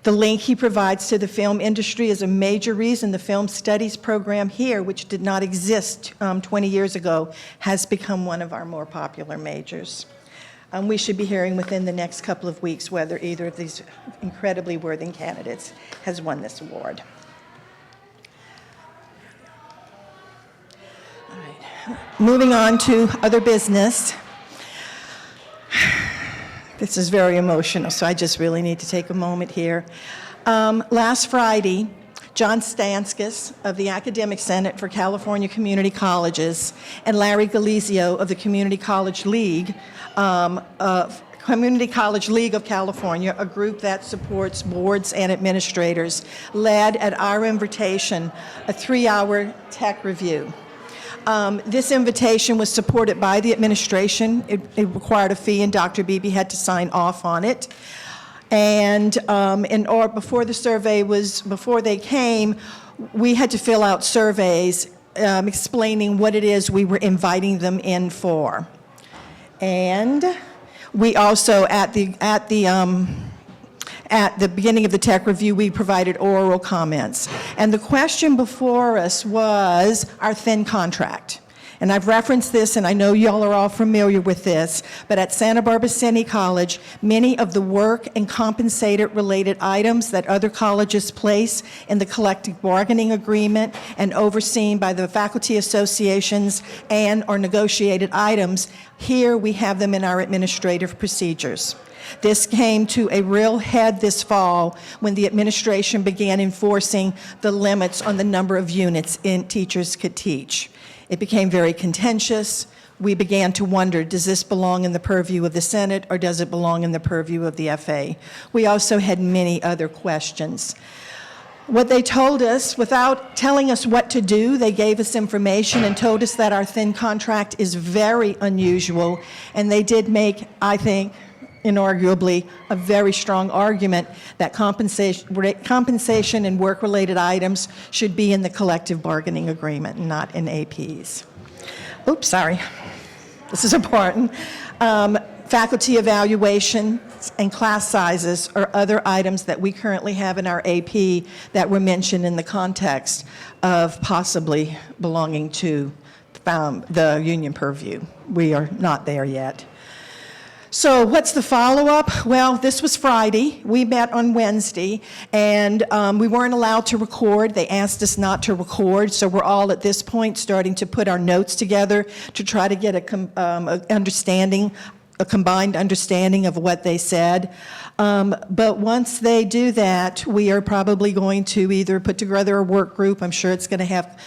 The link he provides to the film industry is a major reason the film studies program here, which did not exist 20 years ago, has become one of our more popular majors. We should be hearing within the next couple of weeks whether either of these incredibly worthy candidates has won this award. All right. Moving on to other business. This is very emotional, so I just really need to take a moment here. Last Friday, John Stanskis of the Academic Senate for California Community Colleges and Larry Galizio of the Community College League of California, a group that supports boards and administrators, led at our invitation a 3-hour tech review. This invitation was supported by the administration. It required a fee, and Dr. Beebe had to sign off on it. And before they came, we had to fill out surveys explaining what it is we were inviting them in for. And we also, at the beginning of the tech review, we provided oral comments. And the question before us was our thin contract. And I've referenced this, and I know y'all are all familiar with this, but at Santa Barbara City College, many of the work and compensated-related items that other colleges place in the collective bargaining agreement and overseen by the faculty associations and/or negotiated items, here we have them in our administrative procedures. This came to a real head this fall when the administration began enforcing the limits on the number of units teachers could teach. It became very contentious. We began to wonder, does this belong in the purview of the Senate or does it belong in the purview of the FA? We also had many other questions. What they told us, without telling us what to do, they gave us information and told us that our thin contract is very unusual, and they did make, I think, inarguably, a very strong argument that compensation and work-related items should be in the collective bargaining agreement, not in APs. Oops, sorry. This is important. Faculty evaluation and class sizes are other items that we currently have in our AP that were mentioned in the context of possibly belonging to the union purview. We are not there yet. So what's the follow-up? Well, this was Friday. We met on Wednesday, and we weren't allowed to record. They asked us not to record, so we're all at this point starting to put our notes together to try to get a combined understanding of what they said. But once they do that, we are probably going to either put together a work group. I'm sure it's going to have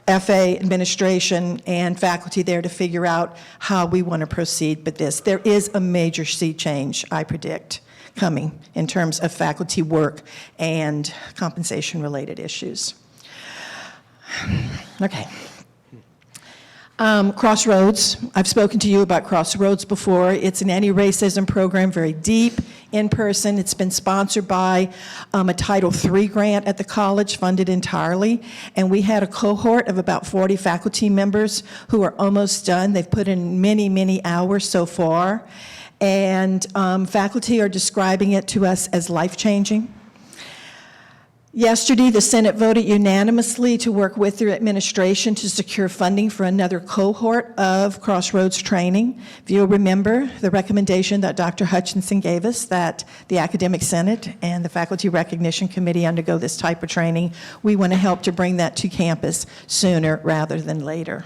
FA administration and faculty there to figure out how we want to proceed with this. There is a major sea change, I predict, coming in terms of faculty work and compensation-related issues. Okay. Crossroads, I've spoken to you about Crossroads before. It's an anti-racism program, very deep, in person. It's been sponsored by a Title III grant at the college, funded entirely. And we had a cohort of about 40 faculty members who are almost done. They've put in many, many hours so far. And faculty are describing it to us as life-changing. Yesterday, the Senate voted unanimously to work with their administration to secure funding for another cohort of Crossroads training. If you'll remember the recommendation that Dr. Hutchinson gave us, that the Academic Senate and the Faculty Recognition Committee undergo this type of training, we want to help to bring that to campus sooner rather than later.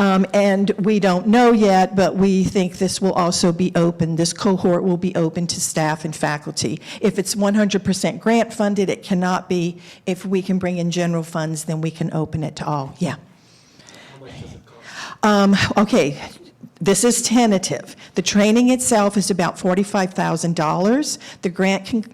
And we don't know yet, but we think this will also be open. This cohort will be open to staff and faculty. If it's 100% grant funded, it cannot be. If we can bring in general funds, then we can open it to all. Yeah. How much does it cost? Okay. This is tentative. The training itself is about $45,000. The grant can,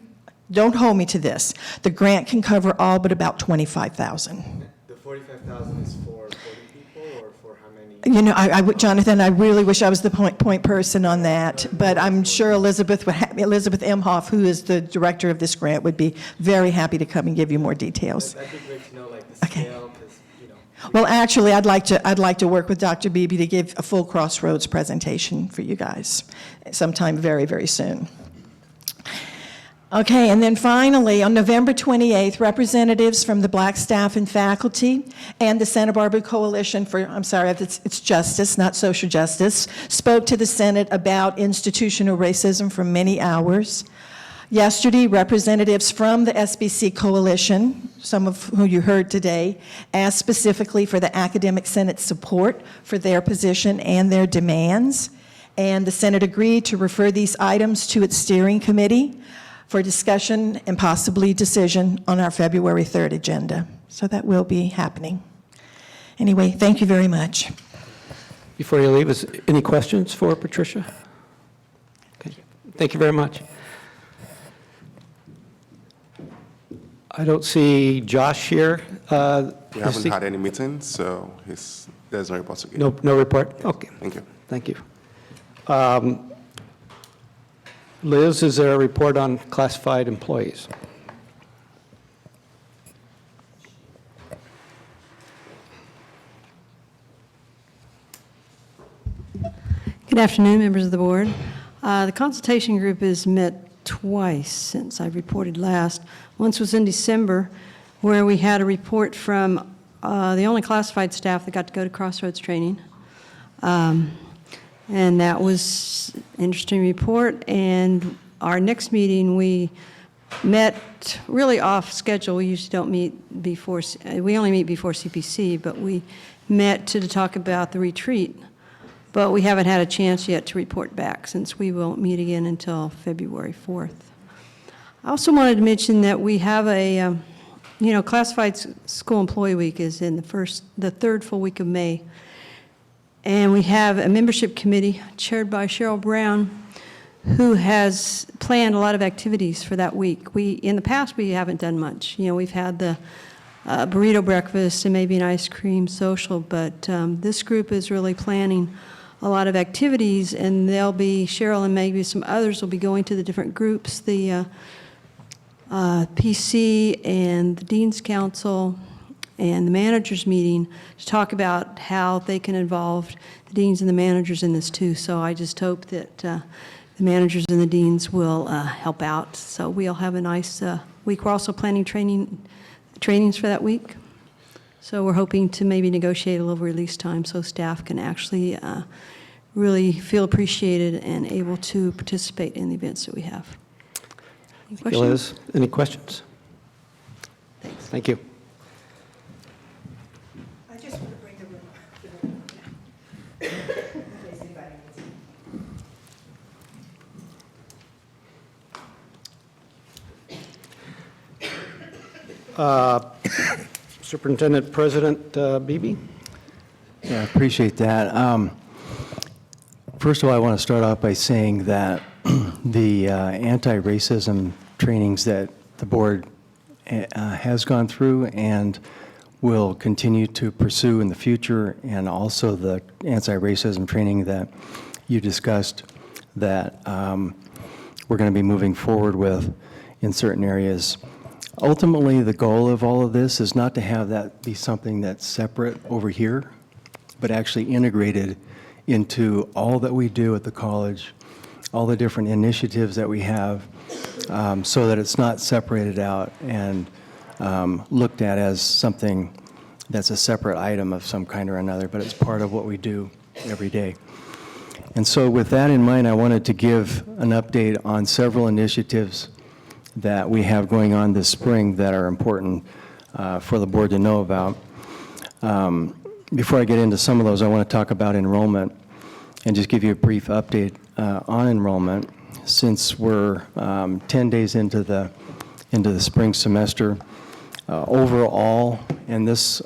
don't hold me to this, the grant can cover all but about $25,000. The $45,000 is for 40 people or for how many? You know, Jonathan, I really wish I was the point person on that, but I'm sure Elizabeth Emhoff, who is the director of this grant, would be very happy to come and give you more details. That'd be great to know, like, Okay. Well, actually, I'd like to work with Dr. Beebe to give a full Crossroads presentation for you guys sometime very, very soon. Okay, and then finally, on November 28th, representatives from the Black staff and faculty and the Santa Barbara Coalition for, I'm sorry, it's justice, not social justice, spoke to the Senate about institutional racism for many hours. Yesterday, representatives from the SBC Coalition, some of who you heard today, asked specifically for the Academic Senate support for their position and their demands. And the Senate agreed to refer these items to its steering committee for discussion and possibly decision on our February 3rd agenda. So that will be happening. Anyway, thank you very much. Before you leave, any questions for Patricia? Okay. Thank you very much. I don't see Josh here. We haven't had any meetings, so there's no report to give. No report? Okay. Thank you. Thank you. Liz, is there a report on classified employees? Good afternoon, members of the board. The consultation group has met twice since I reported last. Once was in December, where we had a report from the only classified staff that got to go to Crossroads training. And that was an interesting report. And our next meeting, we met really off schedule. We usually don't meet before, we only meet before CPC, but we met to talk about the retreat. But we haven't had a chance yet to report back since we won't meet again until February 4th. I also wanted to mention that we have a, Classified School Employee Week is in the third full week of May. And we have a membership committee chaired by Cheryl Brown who has planned a lot of activities for that week. In the past, we haven't done much. We've had the burrito breakfast and maybe an ice cream social, but this group is really planning a lot of activities, and Cheryl and maybe some others will be going to the different groups, the PC and the Dean's Council and the managers meeting to talk about how they can involve the deans and the managers in this too. So I just hope that the managers and the deans will help out. So we'll have a nice week. We're also planning trainings for that week. So we're hoping to maybe negotiate a little release time so staff can actually really feel appreciated and able to participate in the events that we have. Any questions? Liz, any questions? Thanks. Thank you. I just want to bring the room Superintendent President Beebe? Yeah, I appreciate that. First of all, I want to start off by saying that the anti-racism trainings that the board has gone through and will continue to pursue in the future, and also the anti-racism training that you discussed that we're going to be moving forward with in certain areas. Ultimately, the goal of all of this is not to have that be something that's separate over here, but actually integrated into all that we do at the college, all the different initiatives that we have, so that it's not separated out and looked at as something that's a separate item of some kind or another, but it's part of what we do every day. And so with that in mind, I wanted to give an update on several initiatives that we have going on this spring that are important for the board to know about. Before I get into some of those, I want to talk about enrollment and just give you a brief update on enrollment. Since we're 10 days into the spring semester, overall, and this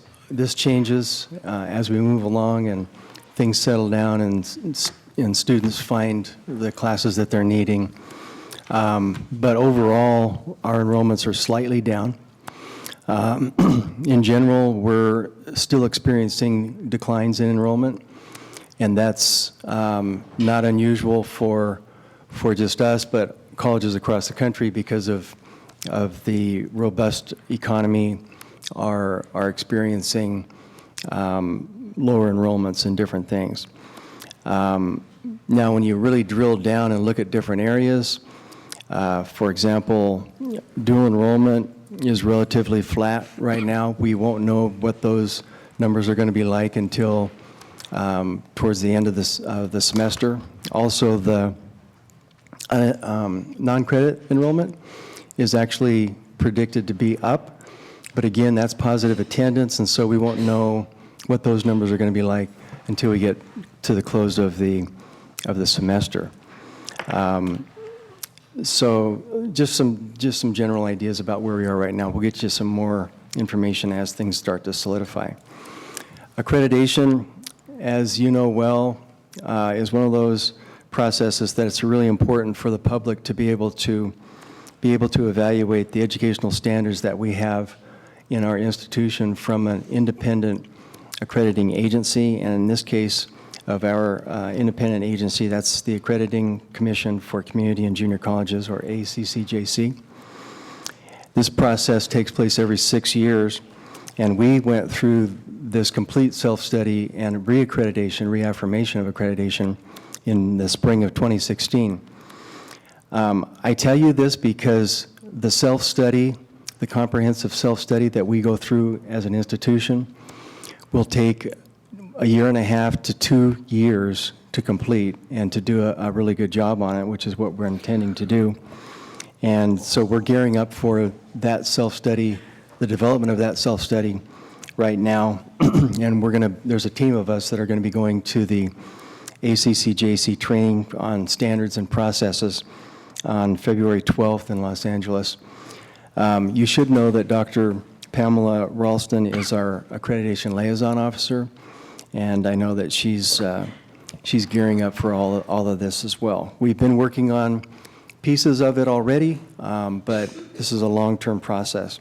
changes as we move along and things settle down and students find the classes that they're needing. But overall, our enrollments are slightly down. In general, we're still experiencing declines in enrollment, and that's not unusual for just us, but colleges across the country because of the robust economy are experiencing lower enrollments in different things. Now, when you really drill down and look at different areas, for example, dual enrollment is relatively flat right now. We won't know what those numbers are going to be like until towards the end of the semester. Also, the non-credit enrollment is actually predicted to be up, but again, that's positive attendance, and so we won't know what those numbers are going to be like until we get to the close of the semester. So just some general ideas about where we are right now. We'll get you some more information as things start to solidify. Accreditation, as you know well, is one of those processes that it's really important for the public to be able to evaluate the educational standards that we have in our institution from an independent accrediting agency, and in this case of our independent agency, that's the Accrediting Commission for Community and Junior Colleges, or ACCJC. This process takes place every 6 years, and we went through this complete self-study and reaffirmation of accreditation in the spring of 2016. I tell you this because the self-study, the comprehensive self-study that we go through as an institution will take 1.5 to 2 years to complete and to do a really good job on it, which is what we're intending to do. And so we're gearing up for that self-study, the development of that self-study right now. And there's a team of us that are going to be going to the ACCJC training on standards and processes on February 12th in Los Angeles. You should know that Dr. Pamela Ralston is our accreditation liaison officer, and I know that she's gearing up for all of this as well. We've been working on pieces of it already, but this is a long-term process.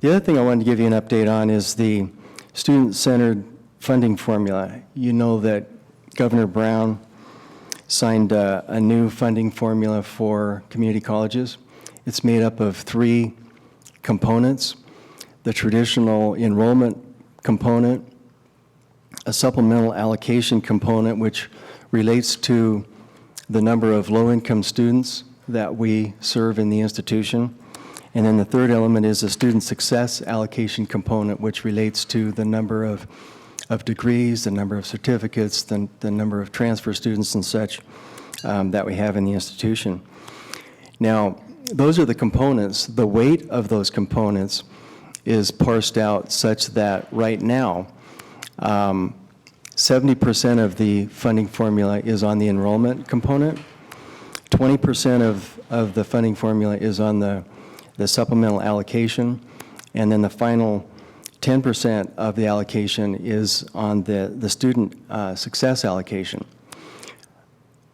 The other thing I wanted to give you an update on is the student-centered funding formula. You know that Governor Brown signed a new funding formula for community colleges. It's made up of 3 components: the traditional enrollment component, a supplemental allocation component, which relates to the number of low-income students that we serve in the institution. And then the third element is a student success allocation component, which relates to the number of degrees, the number of certificates, the number of transfer students and such that we have in the institution. Now, those are the components. The weight of those components is parsed out such that right now, 70% of the funding formula is on the enrollment component, 20% of the funding formula is on the supplemental allocation, and then the final 10% of the allocation is on the student success allocation.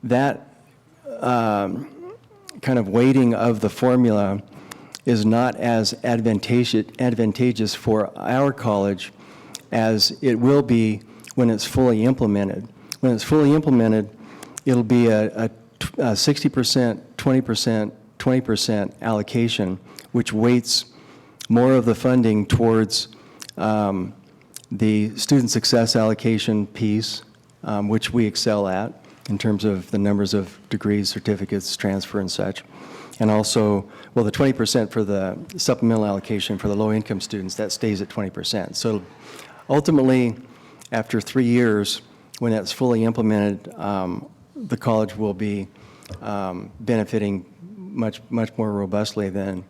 That kind of weighting of the formula is not as advantageous for our college as it will be when it's fully implemented. When it's fully implemented, it'll be a 60%, 20%, 20% allocation, which weights more of the funding towards the student success allocation piece, which we excel at in terms of the numbers of degrees, certificates, transfer, and such. And also, well, the 20% for the supplemental allocation for the low-income students, that stays at 20%. So ultimately, after 3 years, when that's fully implemented, the college will be benefiting much more robustly than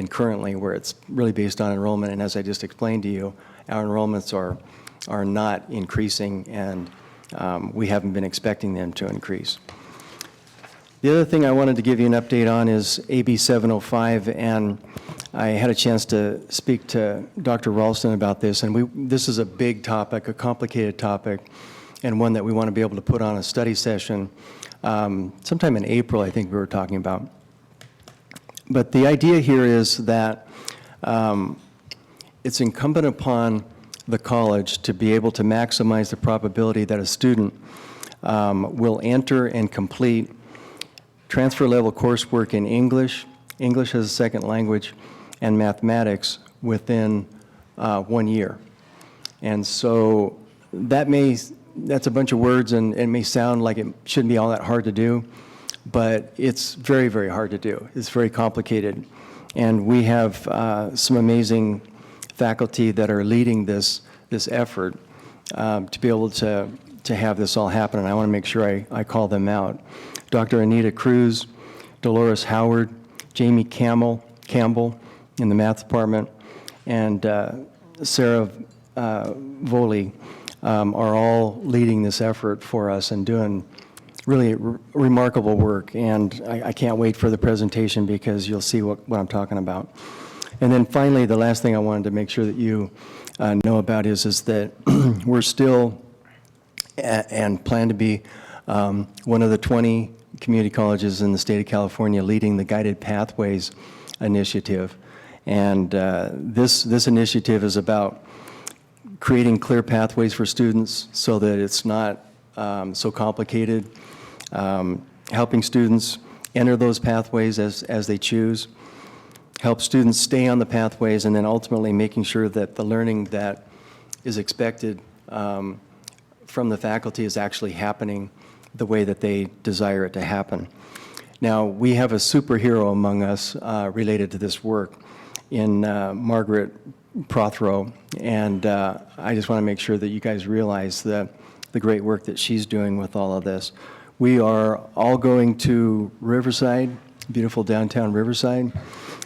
currently, where it's really based on enrollment. And as I just explained to you, our enrollments are not increasing, and we haven't been expecting them to increase. The other thing I wanted to give you an update on is AB 705, and I had a chance to speak to Dr. Ralston about this, and this is a big topic, a complicated topic, and one that we want to be able to put on a study session sometime in April, I think we were talking about. But the idea here is that it's incumbent upon the college to be able to maximize the probability that a student will enter and complete transfer level coursework in English as a second language, and mathematics within 1 year. And so that's a bunch of words, and it may sound like it shouldn't be all that hard to do, but it's very, very hard to do. It's very complicated. And we have some amazing faculty that are leading this effort to be able to have this all happen, and I want to make sure I call them out. Dr. Anita Cruz, Dolores Howard, Jamie Campbell in the math department, and Sarah Voley are all leading this effort for us and doing really remarkable work. And I can't wait for the presentation because you'll see what I'm talking about. And then finally, the last thing I wanted to make sure that you know about is that we're still and plan to be one of the 20 community colleges in the state of California leading the Guided Pathways initiative. And this initiative is about creating clear pathways for students so that it's not so complicated, helping students enter those pathways as they choose, help students stay on the pathways, and then ultimately making sure that the learning that is expected from the faculty is actually happening the way that they desire it to happen. Now, we have a superhero among us related to this work in Margaret Prothero, and I just want to make sure that you guys realize the great work that she's doing with all of this. We are all going to Riverside, beautiful downtown Riverside,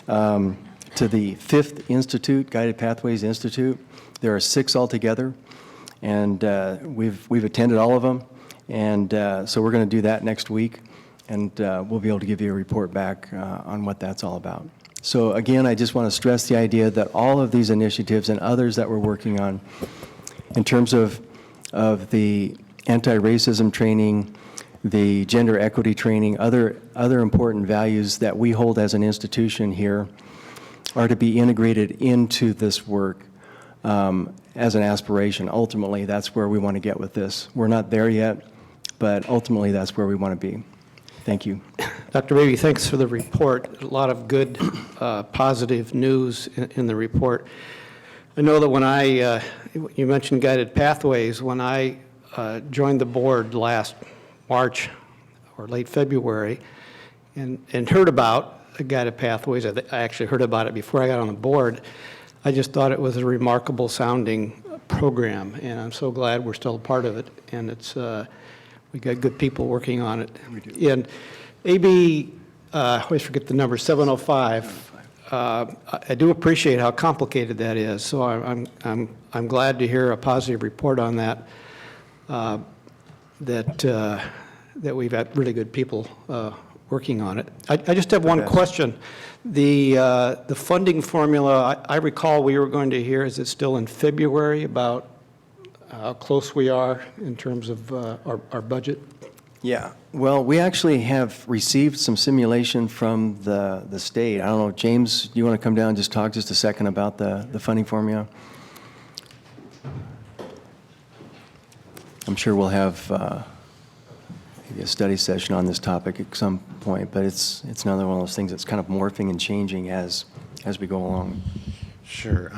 to the 5th Institute, Guided Pathways Institute. There are 6 altogether, and we've attended all of them, and so we're going to do that next week, and we'll be able to give you a report back on what that's all about. So again, I just want to stress the idea that all of these initiatives and others that we're working on in terms of the anti-racism training, the gender equity training, other important values that we hold as an institution here are to be integrated into this work as an aspiration. Ultimately, that's where we want to get with this. We're not there yet, but ultimately that's where we want to be. Thank you. Dr. Beebe, thanks for the report. A lot of good, positive news in the report. I know that when you mentioned Guided Pathways, when I joined the board last March or late February and heard about Guided Pathways, I actually heard about it before I got on the board, I just thought it was a remarkable sounding program, and I'm so glad we're still a part of it, and it's we got good people working on it. We do. And AB, I always forget the number, 705. I do appreciate how complicated that is. So I'm glad to hear a positive report on that. That we've got really good people working on it. I just have one question. The funding formula. I recall we were going to hear. Is it still in February about how close we are in terms of our budget? Yeah, well, we actually have received some simulation from the state. I don't know, James, do you want to come down and just talk just a second about the funding formula? I'm sure we'll have maybe a study session on this topic at some point, but it's another one of those things that's kind of morphing and changing as we go along. Sure.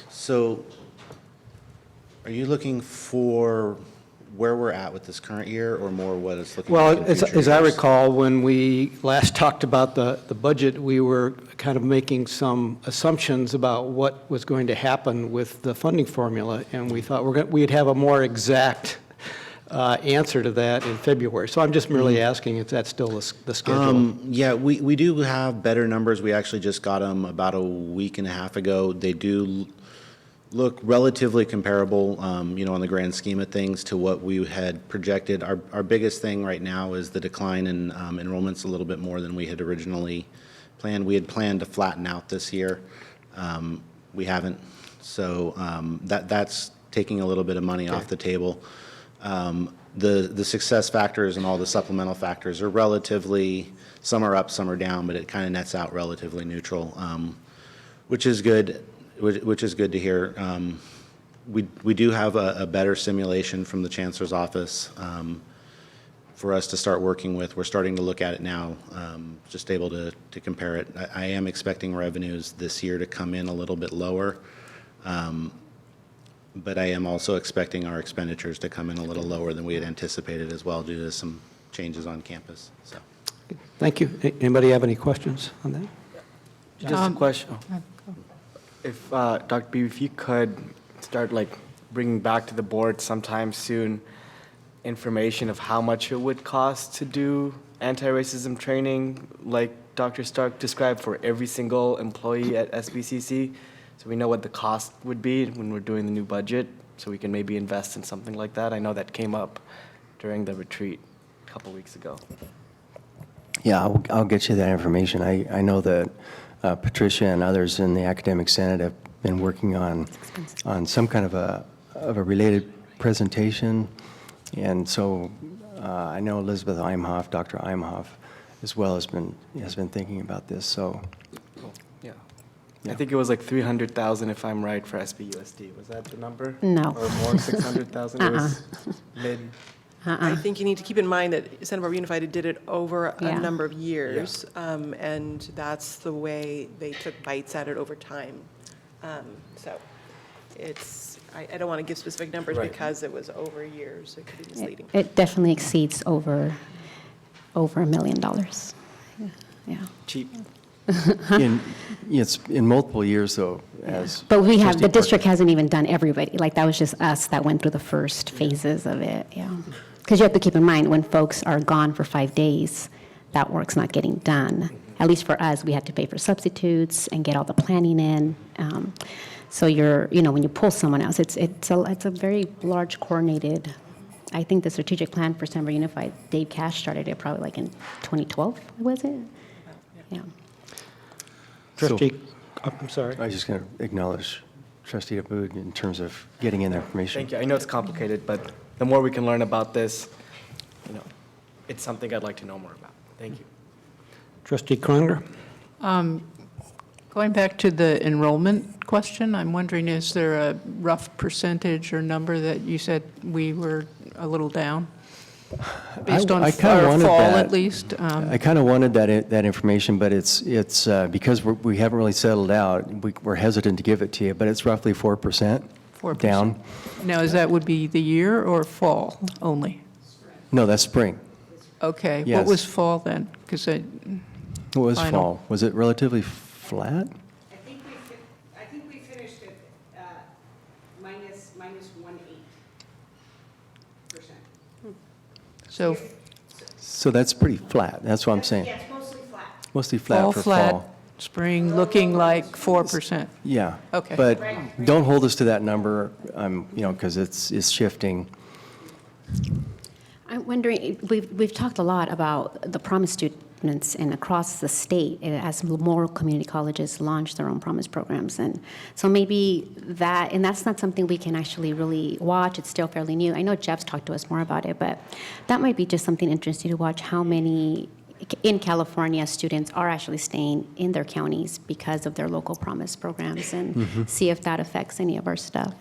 So are you looking for where we're at with this current year, or more what it's looking like in future as I years? recall, when we last talked about the budget, we were kind of making some assumptions about what was going to happen with the funding formula, and we thought we'd have a more exact answer to that in February. So I'm just merely asking if that's still the schedule. Yeah, we do have better numbers. We actually just got them about a week and a half ago. They do look relatively comparable, on the grand scheme of things to what we had projected. Our biggest thing right now is the decline in enrollments a little bit more than we had originally planned. We had planned to flatten out this year. We haven't. So that's taking a little bit of money off the table. The success factors and all the supplemental factors are relatively, some are up, some are down, but it kind of nets out relatively neutral, which is good. Which is good to hear. We do have a better simulation from the Chancellor's office for us to start working with. We're starting to look at it now, just able to compare it. I am expecting revenues this year to come in a little bit lower But I am also expecting our expenditures to come in a little lower than we had anticipated as well due to some changes on campus, so. Thank you. Anybody have any questions on that? Just a question. If, Dr. Beebe, if you could start like bringing back to the board sometime soon information of how much it would cost to do anti-racism training like Dr. Stark described for every single employee at SBCC, so we know what the cost would be when we're doing the new budget, so we can maybe invest in something like that. I know that came up during the retreat a couple weeks ago. Yeah, I'll get you that information. I know that Patricia and others in the Academic Senate have been working on some kind of a related presentation. And so I know Elizabeth Imhoff, Dr. Imhoff, as well has been thinking about this. So, Yeah. I think it was like 300,000 if I'm right for SBUSD. Was that the number? No. Or more, 600,000? It was mid. I think you need to keep in mind that Santa Barbara Unified did it over Yeah. a number of years, and that's the way they took bites at it over time. So it's, I don't want to give specific numbers because it was over years. It could be misleading. It definitely exceeds over $1 million. Yeah. Cheap. It's in multiple years, though, as. But we have, Trustee the Parker- district hasn't even done everybody. Like, that was just us that went through the first phases of it, yeah. Because you have to keep in mind, when folks are gone for 5 days, that work's not getting done. At least for us, we had to pay for substitutes and get all the planning in. So when you pull someone else, it's a very large coordinated. I think the strategic plan for Santa Barbara Unified, Dave Cash started it probably like in 2012, was it? Yeah. Trustee, I'm sorry. I was just going to acknowledge Trustee Aboud in terms of getting in the information. Thank you. I know it's complicated, but the more we can learn about this, it's something I'd like to know more about. Thank you. Trustee Croninger? Going back to the enrollment question, I'm wondering, is there a rough percentage or number that you said we were a little down? Based on I kinda our wanted fall, that. at least? I kind of wanted that information, but it's because we haven't really settled out, we're hesitant to give it to you, but it's roughly 4% 4%. down. Now, would be the year or fall only? No, that's spring. Okay. Yes. What was fall then? Because What was Final. fall? Was it relatively flat? I think we finished at minus 1.8%. So So that's pretty flat, that's what I'm saying. Yeah, it's mostly flat. Mostly flat fall for flat, fall. spring looking like 4%. Yeah. Okay. But don't hold us to that number, because it's shifting. I'm wondering, we've talked a lot about the Promise students and across the state as more community colleges launch their own Promise programs. And so maybe that's not something we can actually really watch. It's still fairly new. I know Jeff's talked to us more about it, but that might be just something interesting to watch, how many in California students are actually staying in their counties because of their local Promise programs, and see if that affects any of our stuff.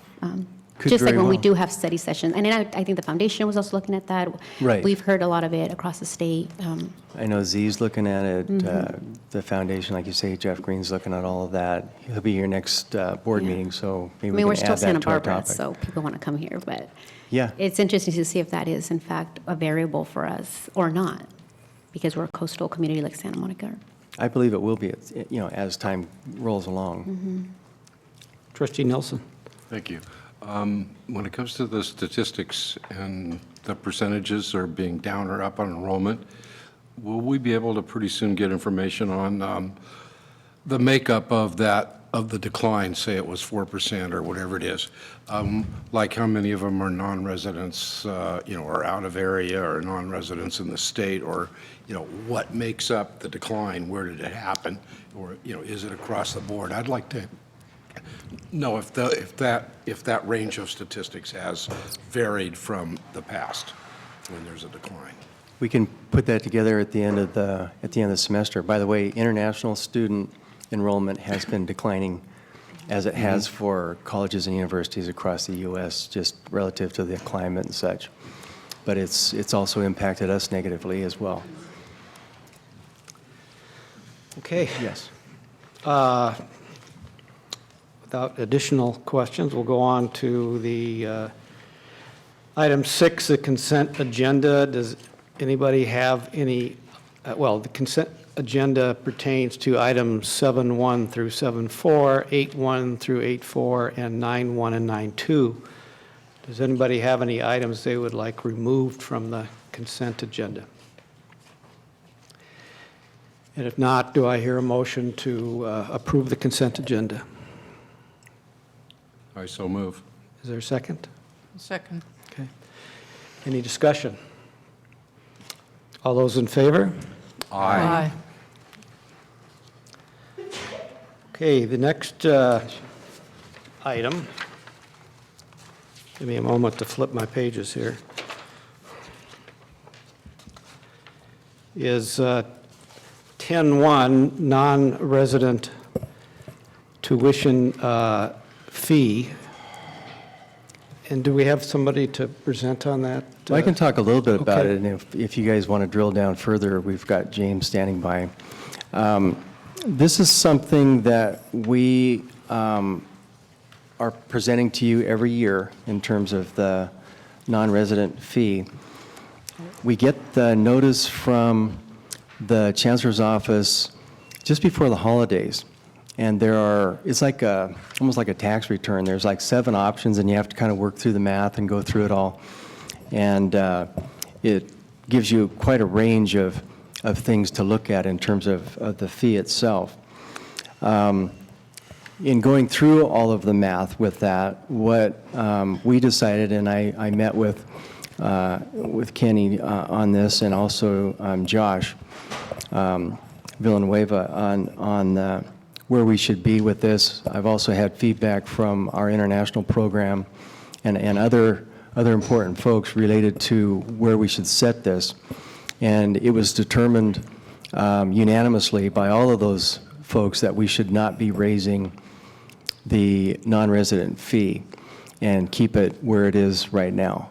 Could Just like very when we well. do have study sessions. And then I think the foundation was also looking at that. Right. We've heard a lot of it across the state. I know Z's looking at it, the foundation, like you say, Jeff Green's looking at all of that. He'll be here next board meeting, so I maybe mean, we we're can still add Santa that to our Barbara, topic. so people want to come here. But Yeah. it's interesting to see if that is, in fact, a variable for us or not, because we're a coastal community like Santa Monica. I believe it will be, as time rolls along. Trustee Nelson? Thank you. When it comes to the statistics and the percentages are being down or up on enrollment, will we be able to pretty soon get information on the makeup of the decline, say it was 4% or whatever it is? Like how many of them are non-residents, or out of area, or non-residents in the state, or, what makes up the decline? Where did it happen? Or, is it across the board? I'd like to know if that range of statistics has varied from the past when there's a decline. We can put that together at the end of the semester. By the way, international student enrollment has been declining, as it has for colleges and universities across the U.S., just relative to the climate and such. But it's also impacted us negatively as well. Okay. Yes. Without additional questions, we'll go on to the item 6, the consent agenda. Does anybody have any, well, the consent agenda pertains to items 7.1 through 7.4, 8.1 through 8.4, and 9.1 and 9.2. Does anybody have any items they would like removed from the consent agenda? And if not, do I hear a motion to approve the consent agenda? I so move. Is there a second? Second. Okay. Any discussion? All those in favor? Aye. Okay, the next item, give me a moment to flip my pages here, is 10.1, non-resident tuition fee. And do we have somebody to present on that? Well, I can talk a little bit about Okay. it, and if you guys want to drill down further, we've got James standing by. This is something that we are presenting to you every year in terms of the non-resident fee. We get the notice from the Chancellor's office just before the holidays. And there are, it's like almost like a tax return. There's like 7 options, and you have to kind of work through the math and go through it all. And it gives you quite a range of things to look at in terms of the fee itself. In going through all of the math with that, what we decided, and I met with Kenny on this, and also Josh Villanueva on where we should be with this. I've also had feedback from our international program and other important folks related to where we should set this. And it was determined unanimously by all of those folks that we should not be raising the non-resident fee and keep it where it is right now.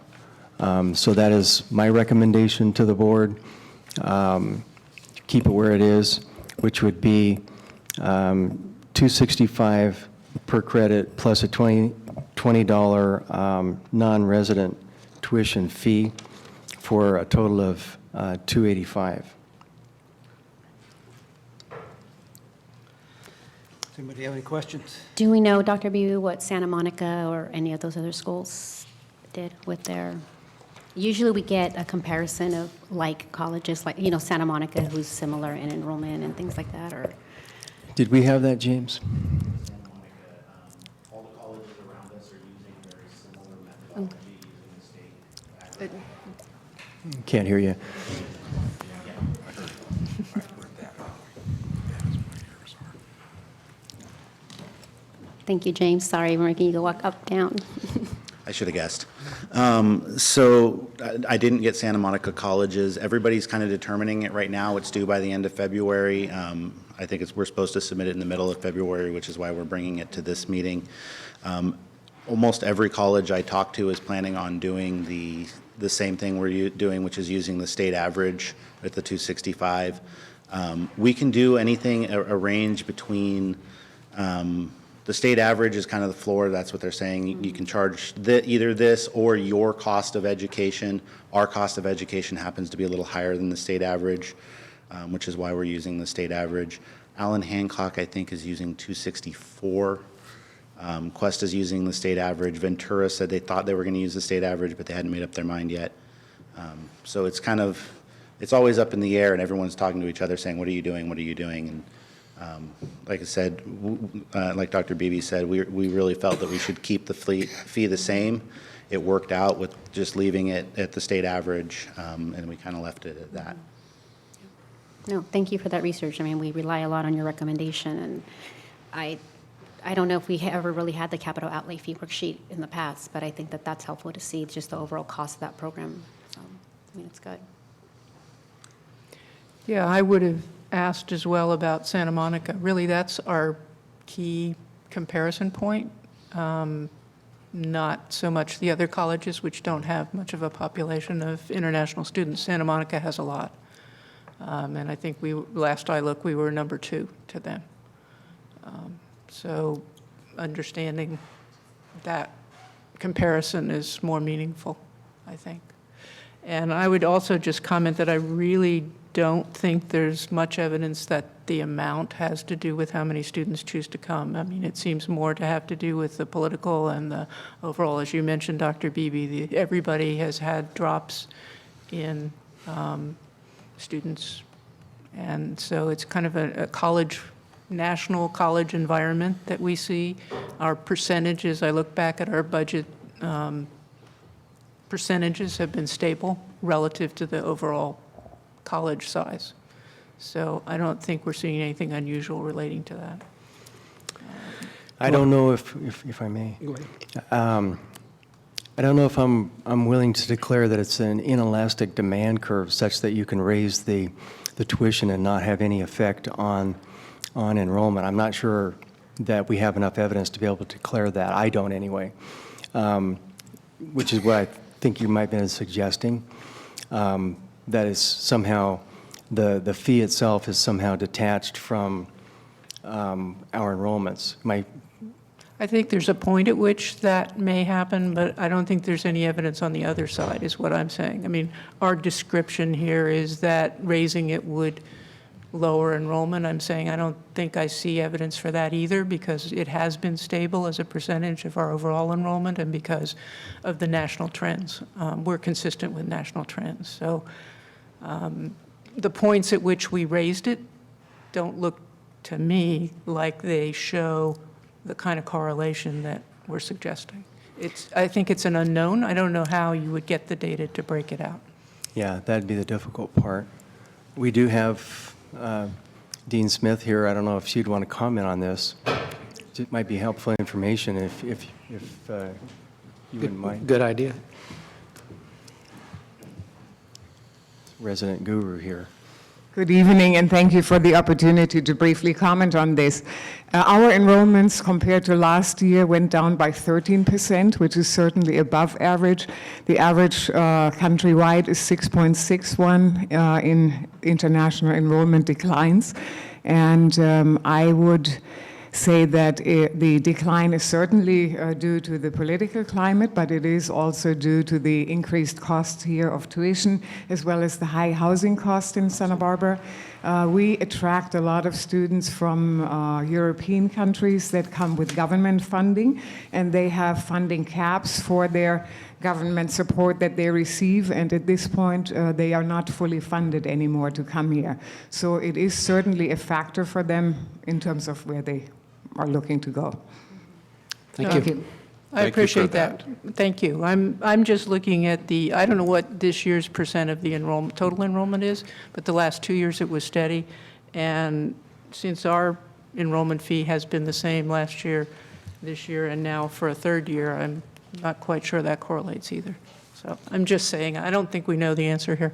So that is my recommendation to the board. Keep it where it is, which would be $265 per credit plus a $20 non-resident tuition fee for a total of $285. Does anybody have any questions? Do we know, Dr. Beebe, what Santa Monica or any of those other schools did with their? Usually we get a comparison of like colleges, like, Santa Monica, who's similar in enrollment and things like that, or? Did we have that, James? All the colleges around us are using very similar methodology using the state average. Can't hear you. Thank you, James. Sorry, we're making you go walk up, down. I should have guessed. So I didn't get Santa Monica colleges. Everybody's kind of determining it right now. It's due by the end of February. I think we're supposed to submit it in the middle of February, which is why we're bringing it to this meeting. Almost every college I talk to is planning on doing the same thing we're doing, which is using the state average at the 265. We can do anything, a range between the state average is kind of the floor. That's what they're saying. You can charge either this or your cost of education. Our cost of education happens to be a little higher than the state average, which is why we're using the state average. Allen Hancock, I think, is using 264. Quest is using the state average. Ventura said they thought they were going to use the state average, but they hadn't made up their mind yet. So it's kind of, it's always up in the air, and everyone's talking to each other saying, what are you doing? What are you doing? And like I said, like Dr. Beebe said, we really felt that we should keep the fee the same. It worked out with just leaving it at the state average, and we kind of left it at that. No, thank you for that research. I mean, we rely a lot on your recommendation, and I don't know if we ever really had the capital outlay fee worksheet in the past, but I think that that's helpful to see just the overall cost of that program. So, I mean, it's good. Yeah, I would have asked as well about Santa Monica. Really, that's our key comparison point, not so much the other colleges, which don't have much of a population of international students. Santa Monica has a lot. And I think last I looked, we were number 2 to them. So understanding that comparison is more meaningful, I think. And I would also just comment that I really don't think there's much evidence that the amount has to do with how many students choose to come. I mean, it seems more to have to do with the political and the overall, as you mentioned, Dr. Beebe, everybody has had drops in students. And so it's kind of a national college environment that we see. Our percentages, I look back at our budget, percentages have been stable relative to the overall college size. So I don't think we're seeing anything unusual relating to that. I don't know if I may. Go ahead. I don't know if I'm willing to declare that it's an inelastic demand curve such that you can raise the tuition and not have any effect on enrollment. I'm not sure that we have enough evidence to be able to declare that. I don't anyway, which is what I think you might have been suggesting. That is somehow the fee itself is somehow detached from our enrollments. I think there's a point at which that may happen, but I don't think there's any evidence on the other side, is what I'm saying. I mean, our description here is that raising it would lower enrollment. I'm saying I don't think I see evidence for that either, because it has been stable as a percentage of our overall enrollment and because of the national trends. We're consistent with national trends. So the points at which we raised it don't look to me like they show the kind of correlation that we're suggesting. I think it's an unknown. I don't know how you would get the data to break it out. Yeah, that'd be the difficult part. We do have Dean Smith here. I don't know if she'd want to comment on this. It might be helpful information if you wouldn't mind. Good idea. Resident guru here. Good evening, and thank you for the opportunity to briefly comment on this. Our enrollments compared to last year went down by 13%, which is certainly above average. The average countrywide is 6.61 in international enrollment declines. And I would say that the decline is certainly due to the political climate, but it is also due to the increased cost here of tuition, as well as the high housing cost in Santa Barbara. We attract a lot of students from European countries that come with government funding, and they have funding caps for their government support that they receive, and at this point they are not fully funded anymore to come here. So it is certainly a factor for them in terms of where they are looking to go. Thank you. I appreciate that. Thank you. I'm just looking at I don't know what this year's percent of the total enrollment is, but the last 2 years it was steady. And since our enrollment fee has been the same last year, this year, and now for a third year, I'm not quite sure that correlates either. So I'm just saying, I don't think we know the answer here.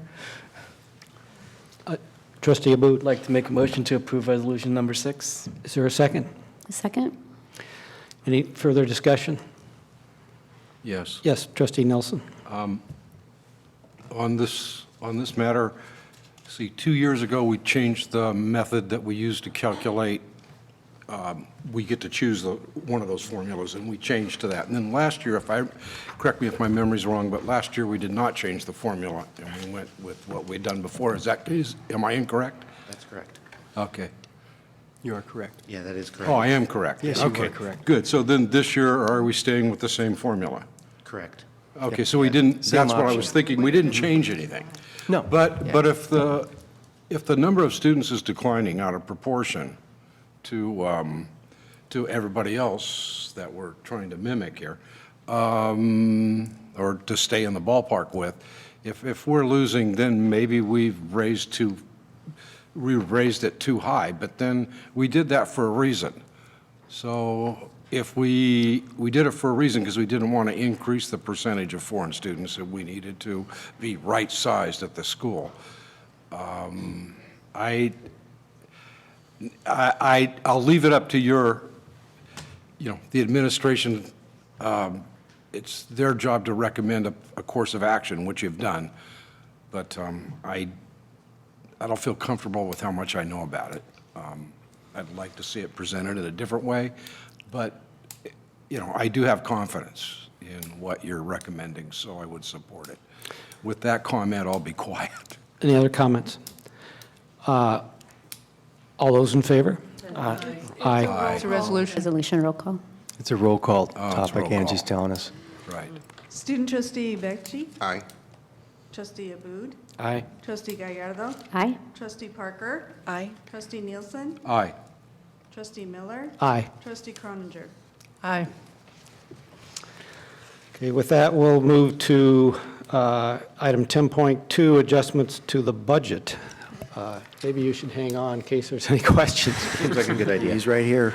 Trustee Abboud. I'd like to make a motion to approve resolution number 6. Is there a second? A second? Any further discussion? Yes. Yes, Trustee Nelson. On this matter, see, 2 years ago, we changed the method that we use to calculate. We get to choose one of those formulas, and we changed to that. And then last year, correct me if my memory's wrong, but last year we did not change the formula, and we went with what we'd done before. Am I incorrect? That's correct. Okay. You are correct. Yeah, that is correct. Oh, I am correct. Yes, you Okay, are correct. Good. So then this year, are we staying with the same formula? Correct. Okay, so we didn't, Same that's what I was option. thinking, we didn't change anything. No. But if the number of students is declining out of proportion to everybody else that we're trying to mimic here, or to stay in the ballpark with, if we're losing, then maybe we've raised it too high, but then we did that for a reason. So if we did it for a reason because we didn't want to increase the percentage of foreign students, and we needed to be right-sized at the school. I'll leave it up to the administration. It's their job to recommend a course of action, which you've done. But I don't feel comfortable with how much I know about it. I'd like to see it presented in a different way, but I do have confidence in what you're recommending, so I would support it. With that comment, I'll be quiet. Any other comments? All those in favor? Aye. It's a resolution. Resolution roll call. It's a roll call it's topic, roll Angie's call. telling us. Right. Student trustee Becci, Aye. trustee Abud, Aye. trustee Gallardo, Aye. trustee Parker, Aye. trustee Nielsen, Aye. trustee Miller, Aye. trustee Croninger. Aye. Okay, with that, we'll move to item 10.2, adjustments to the budget. Maybe you should hang on in case there's any questions. Seems like a good idea. He's right here.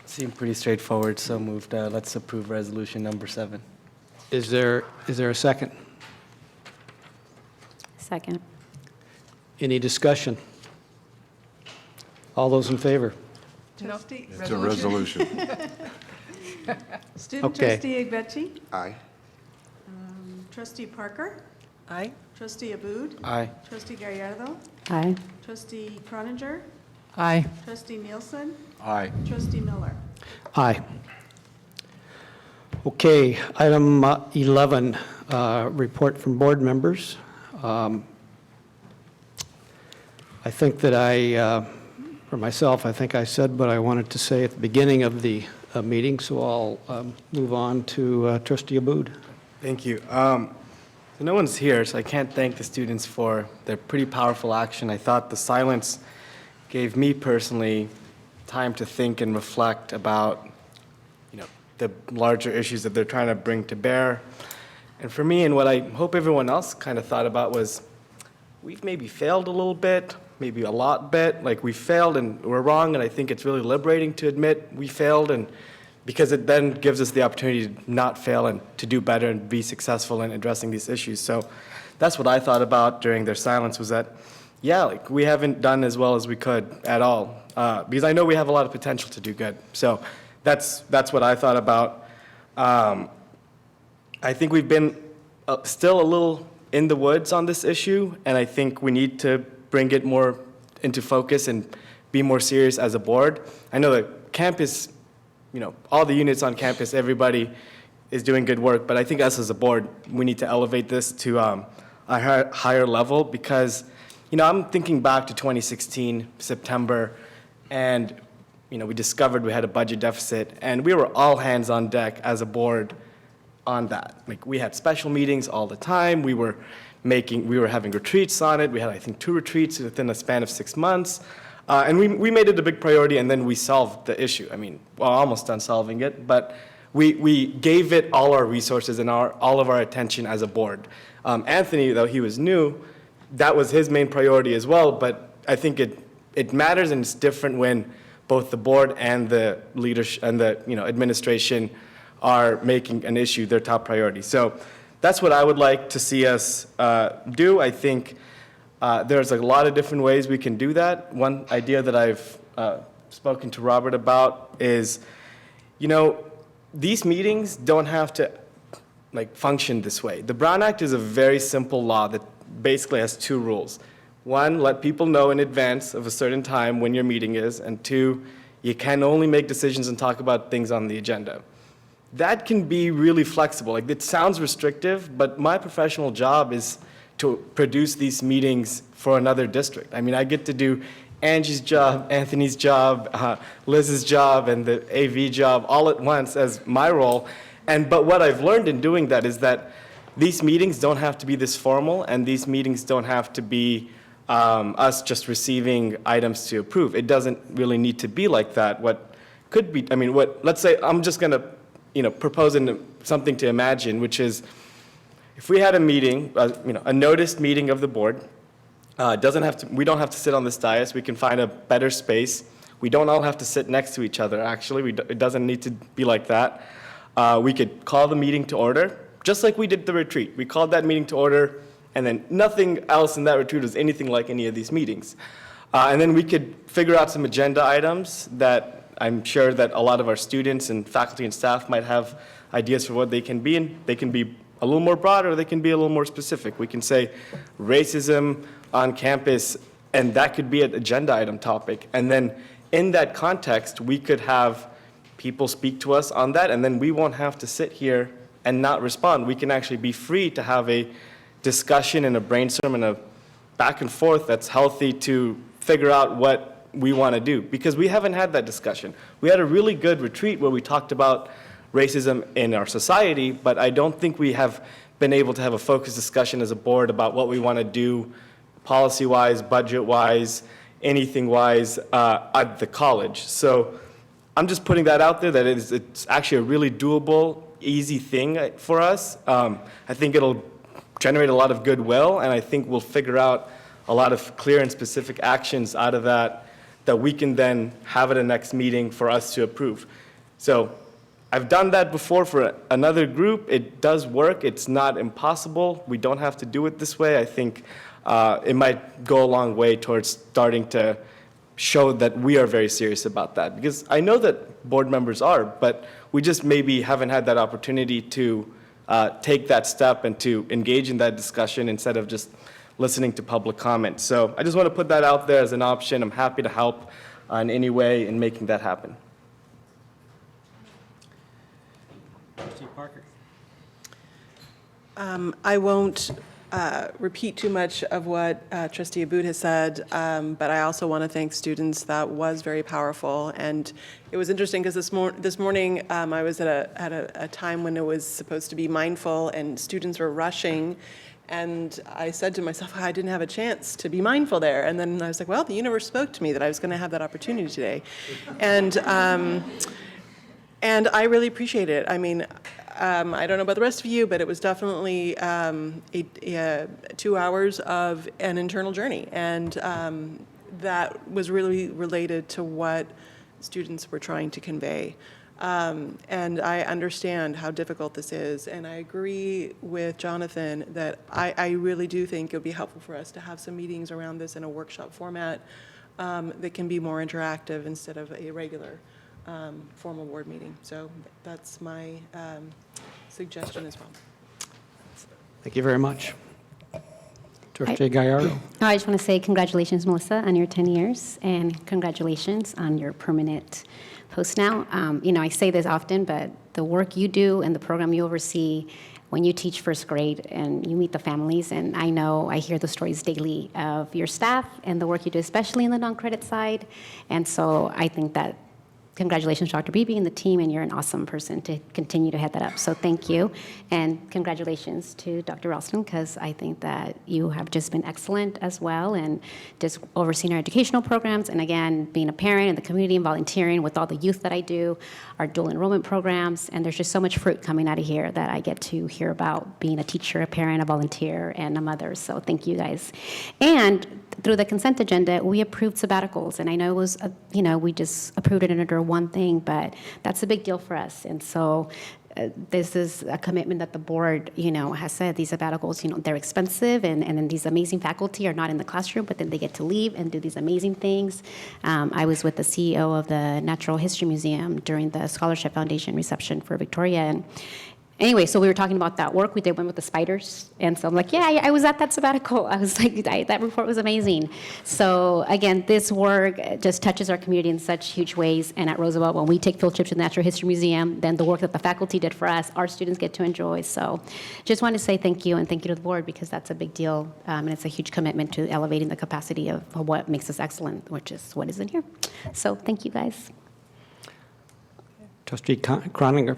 Seemed pretty straightforward, so moved. Let's approve resolution number 7. Is there a second? Second. Any discussion? All those in favor? Trustee. It's a resolution. Student Okay. trustee Becci, Aye. trustee Parker, Aye. trustee Abud, Aye. trustee Gallardo, Aye. trustee Croninger, Aye. trustee Nielsen, Aye. trustee Miller. Aye. Okay, item 11, report from board members. I think that for myself, I think I said what I wanted to say at the beginning of the meeting, so I'll move on to trustee Abud. Thank you. So no one's here, so I can't thank the students for their pretty powerful action. I thought the silence gave me personally time to think and reflect about, the larger issues that they're trying to bring to bear. And for me, and what I hope everyone else kind of thought about was, we've maybe failed a little bit, maybe a lot bit. Like we failed and we're wrong, and I think it's really liberating to admit we failed, and because it then gives us the opportunity to not fail and to do better and be successful in addressing these issues. So that's what I thought about during their silence, was that, like we haven't done as well as we could at all, because I know we have a lot of potential to do good. So that's what I thought about. I think we've been still a little in the woods on this issue, and I think we need to bring it more into focus and be more serious as a board. I know that campus, all the units on campus, everybody is doing good work, but I think us as a board, we need to elevate this to a higher level, because, I'm thinking back to 2016, September, and, we discovered we had a budget deficit, and we were all hands on deck as a board on that. Like, we had special meetings all the time. We were having retreats on it. We had, I think, 2 retreats within a span of 6 months. And we made it a big priority, and then we solved the issue. I mean, well, almost done solving it, but we gave it all our resources and all of our attention as a board. Anthony, though he was new, that was his main priority as well, but I think it matters, and it's different when both the board and the leadership and the administration are making an issue their top priority. So that's what I would like to see us do. I think there's a lot of different ways we can do that. One idea that I've spoken to Robert about is, these meetings don't have to function this way. The Brown Act is a very simple law that basically has 2 rules. 1, let people know in advance of a certain time when your meeting is, and 2, you can only make decisions and talk about things on the agenda. That can be really flexible. It sounds restrictive, but my professional job is to produce these meetings for another district. I mean, I get to do Angie's job, Anthony's job, Liz's job, and the AV job all at once as my role. But what I've learned in doing that is that these meetings don't have to be this formal, and these meetings don't have to be us just receiving items to approve. It doesn't really need to be like that. What could be, let's say I'm just going to propose something to imagine, which is if we had a meeting, a noticed meeting of the board, we don't have to sit on this dais. We can find a better space. We don't all have to sit next to each other, actually. It doesn't need to be like that. We could call the meeting to order, just like we did the retreat. We called that meeting to order, and then nothing else in that retreat was anything like any of these meetings. And then we could figure out some agenda items that I'm sure that a lot of our students and faculty and staff might have ideas for what they can be, and they can be a little more broad or they can be a little more specific. We can say racism on campus, and that could be an agenda item topic. And then in that context, we could have people speak to us on that, and then we won't have to sit here and not respond. We can actually be free to have a discussion and a brainstorm and a back and forth that's healthy to figure out what we want to do, because we haven't had that discussion. We had a really good retreat where we talked about racism in our society, but I don't think we have been able to have a focused discussion as a board about what we want to do policy-wise, budget-wise, anything-wise at the college. So I'm just putting that out there, that it's actually a really doable, easy thing for us. I think it'll generate a lot of goodwill, and I think we'll figure out a lot of clear and specific actions out of that we can then have at a next meeting for us to approve. So I've done that before for another group. It does work. It's not impossible. We don't have to do it this way. I think it might go a long way towards starting to show that we are very serious about that. Because I know that board members are, but we just maybe haven't had that opportunity to take that step and to engage in that discussion instead of just listening to public comment. So I just want to put that out there as an option. I'm happy to help in any way in making that happen. Trustee Parker. I won't repeat too much of what Trustee Abboud has said, but I also want to thank students. That was very powerful, and it was interesting because this morning I was at a time when it was supposed to be mindful, and students were rushing, and I said to myself, I didn't have a chance to be mindful there, and then I was like, well, the universe spoke to me that I was going to have that opportunity today, and I really appreciate it. I mean, I don't know about the rest of you, but it was definitely 2 hours of an internal journey, and that was really related to what students were trying to convey. And I understand how difficult this is, and I agree with Jonathan that I really do think it would be helpful for us to have some meetings around this in a workshop format that can be more interactive instead of a regular formal board meeting. So that's my suggestion as well. Thank you very much. Trustee Gallardo. I just want to say congratulations, Melissa, on your 10 years, and congratulations on your permanent post now. I say this often, but the work you do and the program you oversee when you teach first grade and you meet the families, and I hear the stories daily of your staff and the work you do, especially in the non-credit side. And so I think that congratulations, Dr. Beebe and the team, and you're an awesome person to continue to head that up. So thank you, and congratulations to Dr. Ralston, because I think that you have just been excellent as well, and just overseeing our educational programs, and again, being a parent in the community and volunteering with all the youth that I do, our dual enrollment programs, and there's just so much fruit coming out of here that I get to hear about being a teacher, a parent, a volunteer, and a mother. So thank you guys. And through the consent agenda, we approved sabbaticals, and I know it was, we just approved it under one thing, but that's a big deal for us. And so this is a commitment that the board, has said these sabbaticals, they're expensive, and then these amazing faculty are not in the classroom, but then they get to leave and do these amazing things. I was with the CEO of the Natural History Museum during the Scholarship Foundation reception for Victoria, and anyway, so we were talking about that work we did, went with the spiders, and so I'm like, yeah, I was at that sabbatical. I was like, that report was amazing. So again, this work just touches our community in such huge ways, and at Roosevelt, when we take field trips to the Natural History Museum, then the work that the faculty did for us, our students get to enjoy. So just want to say thank you, and thank you to the board, because that's a big deal, and it's a huge commitment to elevating the capacity of what makes us excellent, which is what is in here. So thank you, guys. Trustee Croninger.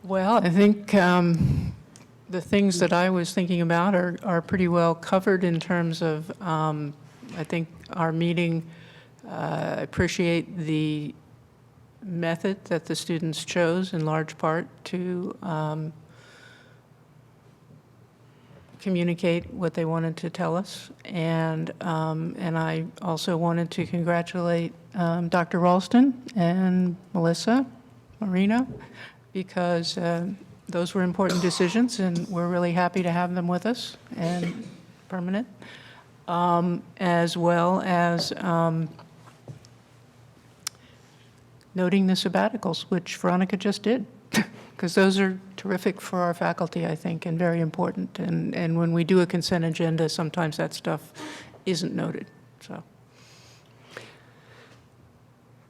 Well, I think the things that I was thinking about are pretty well covered in terms of, I think our meeting, I appreciate the method that the students chose in large part to communicate what they wanted to tell us. And I also wanted to congratulate Dr. Ralston and Melissa Marino, because those were important decisions, and we're really happy to have them with us and permanent, as well as noting the sabbaticals, which Veronica just did, because those are terrific for our faculty, I think, and very important. And when we do a consent agenda, sometimes that stuff isn't noted. So,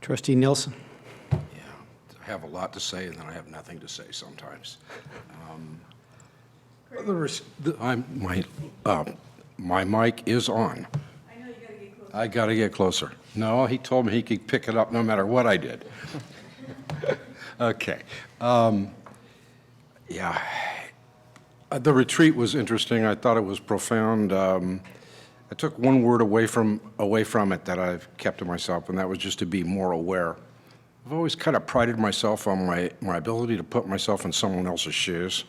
Trustee Nielsen. have a lot to say, and then I have nothing to say sometimes. My mic is on. I know you gotta get close. I got to get closer. No, he told me he could pick it up no matter what I did. Okay. Yeah. The retreat was interesting. I thought it was profound. I took one word away from it that I've kept to myself, and that was just to be more aware. I've always kind of prided myself on my ability to put myself in someone else's shoes.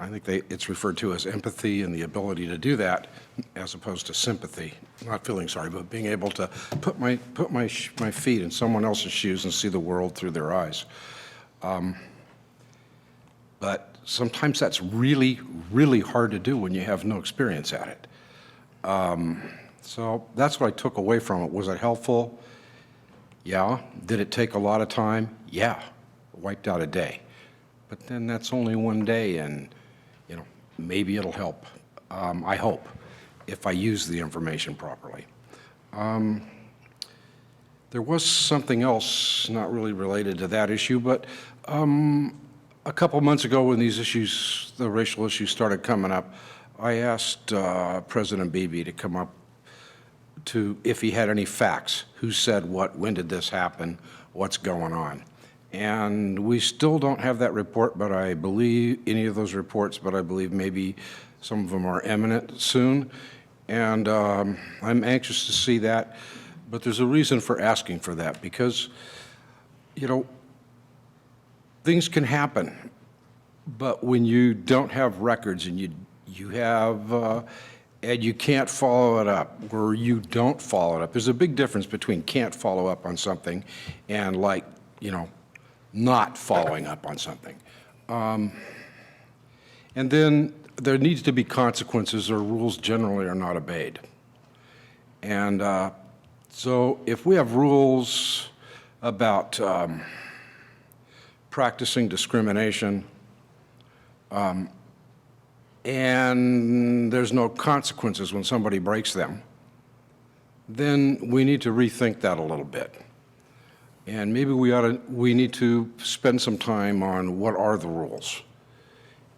I think it's referred to as empathy and the ability to do that as opposed to sympathy. Not feeling sorry, but being able to put my feet in someone else's shoes and see the world through their eyes. But sometimes that's really, really hard to do when you have no experience at it. So that's what I took away from it. Was it helpful? Yeah. Did it take a lot of time? Yeah. Wiped out a day. But then that's only one day, and maybe it'll help. I hope, if I use the information properly. There was something else, not really related to that issue, but a couple months ago when these issues, the racial issues started coming up, I asked President Beebe to come up to, if he had any facts, who said what, when did this happen, what's going on. And we still don't have that report, but I believe any of those reports, but I believe maybe some of them are imminent soon. And I'm anxious to see that. But there's a reason for asking for that, because, things can happen. But when you don't have records and you have, and you can't follow it up, or you don't follow it up, there's a big difference between can't follow up on something and not following up on something. And then there needs to be consequences, or rules generally are not obeyed. And so if we have rules about practicing discrimination, and there's no consequences when somebody breaks them, then we need to rethink that a little bit. And maybe we need to spend some time on what are the rules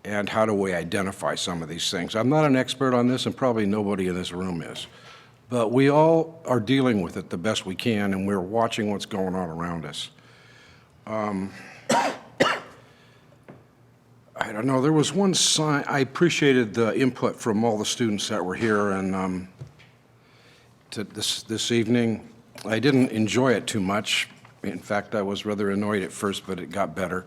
and how do we identify some of these things. I'm not an expert on this, and probably nobody in this room is, but we all are dealing with it the best we can, and we're watching what's going on around us. I don't know, there was one sign, I appreciated the input from all the students that were here and this evening. I didn't enjoy it too much. In fact, I was rather annoyed at first, but it got better.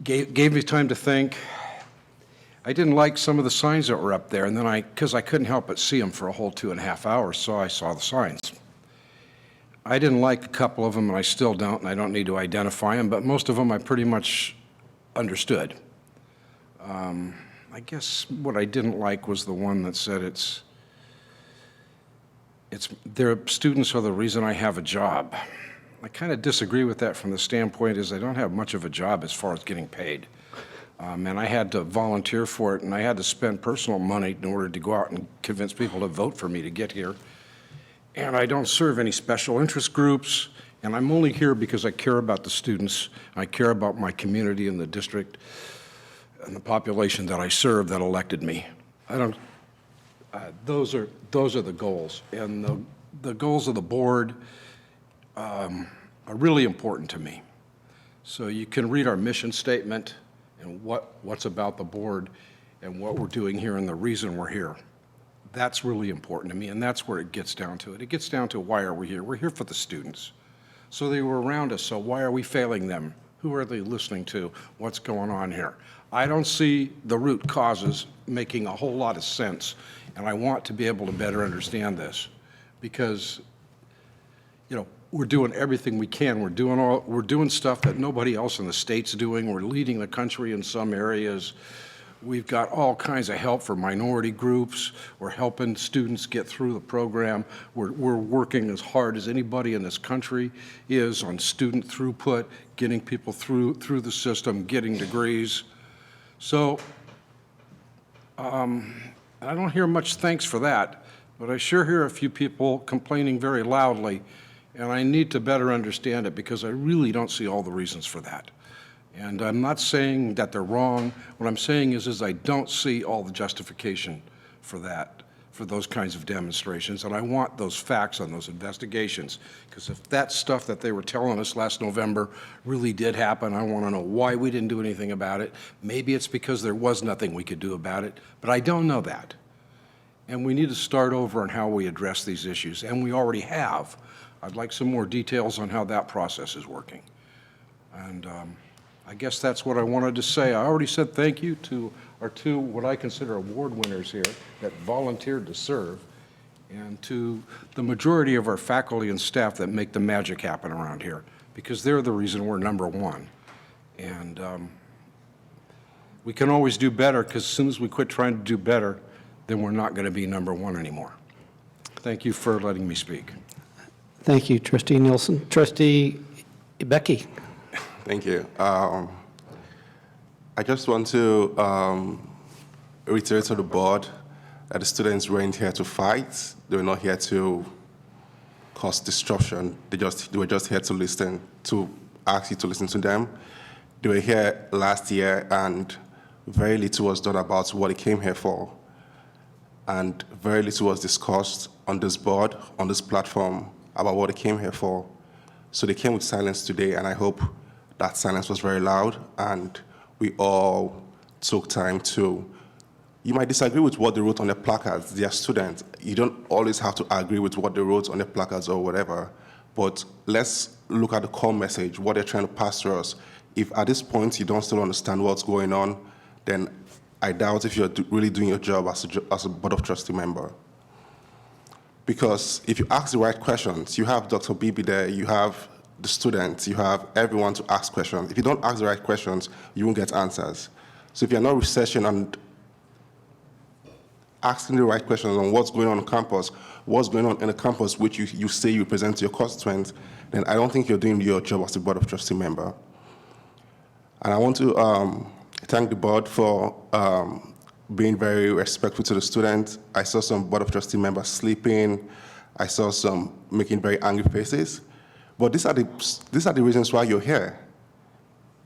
Gave me time to think. I didn't like some of the signs that were up there, and then because I couldn't help but see them for a whole 2.5 hours, so I saw the signs. I didn't like a couple of them, and I still don't, and I don't need to identify them, but most of them I pretty much understood. I guess what I didn't like was the one that said their students are the reason I have a job. I kind of disagree with that from the standpoint is I don't have much of a job as far as getting paid. And I had to volunteer for it, and I had to spend personal money in order to go out and convince people to vote for me to get here. And I don't serve any special interest groups, and I'm only here because I care about the students, I care about my community and the district and the population that I serve that elected me. Those are the goals, and the goals of the board are really important to me. So you can read our mission statement and what's about the board and what we're doing here and the reason we're here. That's really important to me, and that's where it gets down to it. It gets down to why are we here? We're here for the students. So they were around us, so why are we failing them? Who are they listening to? What's going on here? I don't see the root causes making a whole lot of sense, and I want to be able to better understand this because, we're doing everything we can. We're doing stuff that nobody else in the state's doing. We're leading the country in some areas. We've got all kinds of help for minority groups. We're helping students get through the program. We're working as hard as anybody in this country is on student throughput, getting people through the system, getting degrees. So I don't hear much thanks for that, but I sure hear a few people complaining very loudly And I need to better understand it because I really don't see all the reasons for that. And I'm not saying that they're wrong. What I'm saying is I don't see all the justification for that, for those kinds of demonstrations. And I want those facts on those investigations. Because if that stuff that they were telling us last November really did happen, I want to know why we didn't do anything about it. Maybe it's because there was nothing we could do about it, but I don't know that. And we need to start over on how we address these issues, and we already have. I'd like some more details on how that process is working. And I guess that's what I wanted to say. I already said thank you to our two, what I consider award winners here that volunteered to serve, and to the majority of our faculty and staff that make the magic happen around here, because they're the reason we're #1. And we can always do better, because as soon as we quit trying to do better, then we're not going to be #1 anymore. Thank you for letting me speak. Thank you, Trustee Nielsen. Trustee Becky. Thank you. I just want to reiterate to the board that the students weren't here to fight. They were not here to cause disruption. They were just here to listen, to ask you to listen to them. They were here last year, and very little was done about what they came here for. And very little was discussed on this board, on this platform, about what they came here for. So they came with silence today, and I hope that silence was very loud, and we all took time to. You might disagree with what they wrote on their placards. They are students. You don't always have to agree with what they wrote on their placards or whatever, but let's look at the core message, what they're trying to pass to us. If at this point you don't still understand what's going on, then I doubt if you're really doing your job as a Board of Trustee member. Because if you ask the right questions, you have Dr. Bibi there, you have the students, you have everyone to ask questions. If you don't ask the right questions, you won't get answers. So if you're not researching and asking the right questions on what's going on campus, what's going on in the campus which you say you present to your constituents, then I don't think you're doing your job as a Board of Trustee member. And I want to thank the board for being very respectful to the students. I saw some Board of Trustee members sleeping. I saw some making very angry faces. But these are the reasons why you're here.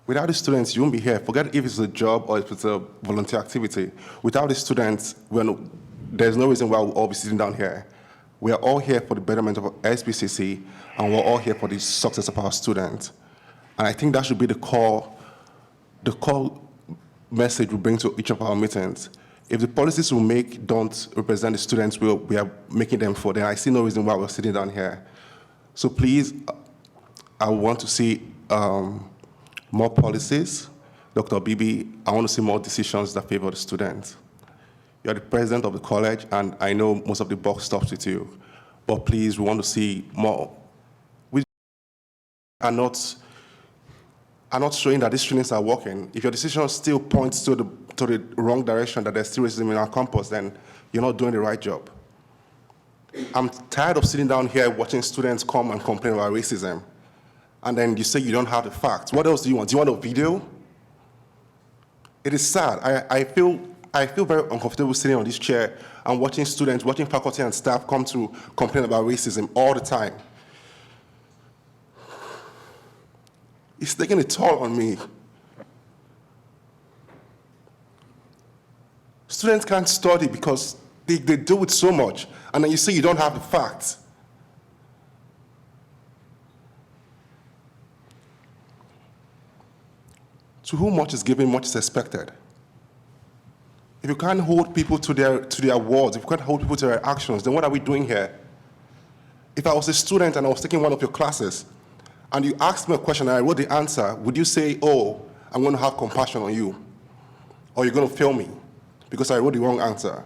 Without the students, you won't be here. Forget if it's a job or if it's a volunteer activity. Without the students, there's no reason why we'll all be sitting down here. We are all here for the betterment of SBCC, and we're all here for the success of our students. And I think that should be the core message we bring to each of our meetings. If the policies we make don't represent the students we are making them for, then I see no reason why we're sitting down here. So please, I want to see more policies. Dr. Bibi, I want to see more decisions that favor the students. You're the president of the college, and I know most of the buck stops with you. But please, we want to see more. We are not showing that these students are working. If your decision still points to the wrong direction, that there's still racism in our campus, then you're not doing the right job. I'm tired of sitting down here watching students come and complain about racism. And then you say you don't have the facts. What else do you want? Do you want a video? It is sad. I feel very uncomfortable sitting on this chair and watching students, watching faculty and staff come to complain about racism all the time. It's taking a toll on me. Students can't study because they deal with so much, and then you say you don't have the facts. To whom much is given, much is expected. If you can't hold people to their words, if you can't hold people to their actions, then what are we doing here? If I was a student and I was taking one of your classes, and you asked me a question and I wrote the answer, would you say, oh, I'm going to have compassion on you? Or you're going to fail me because I wrote the wrong answer?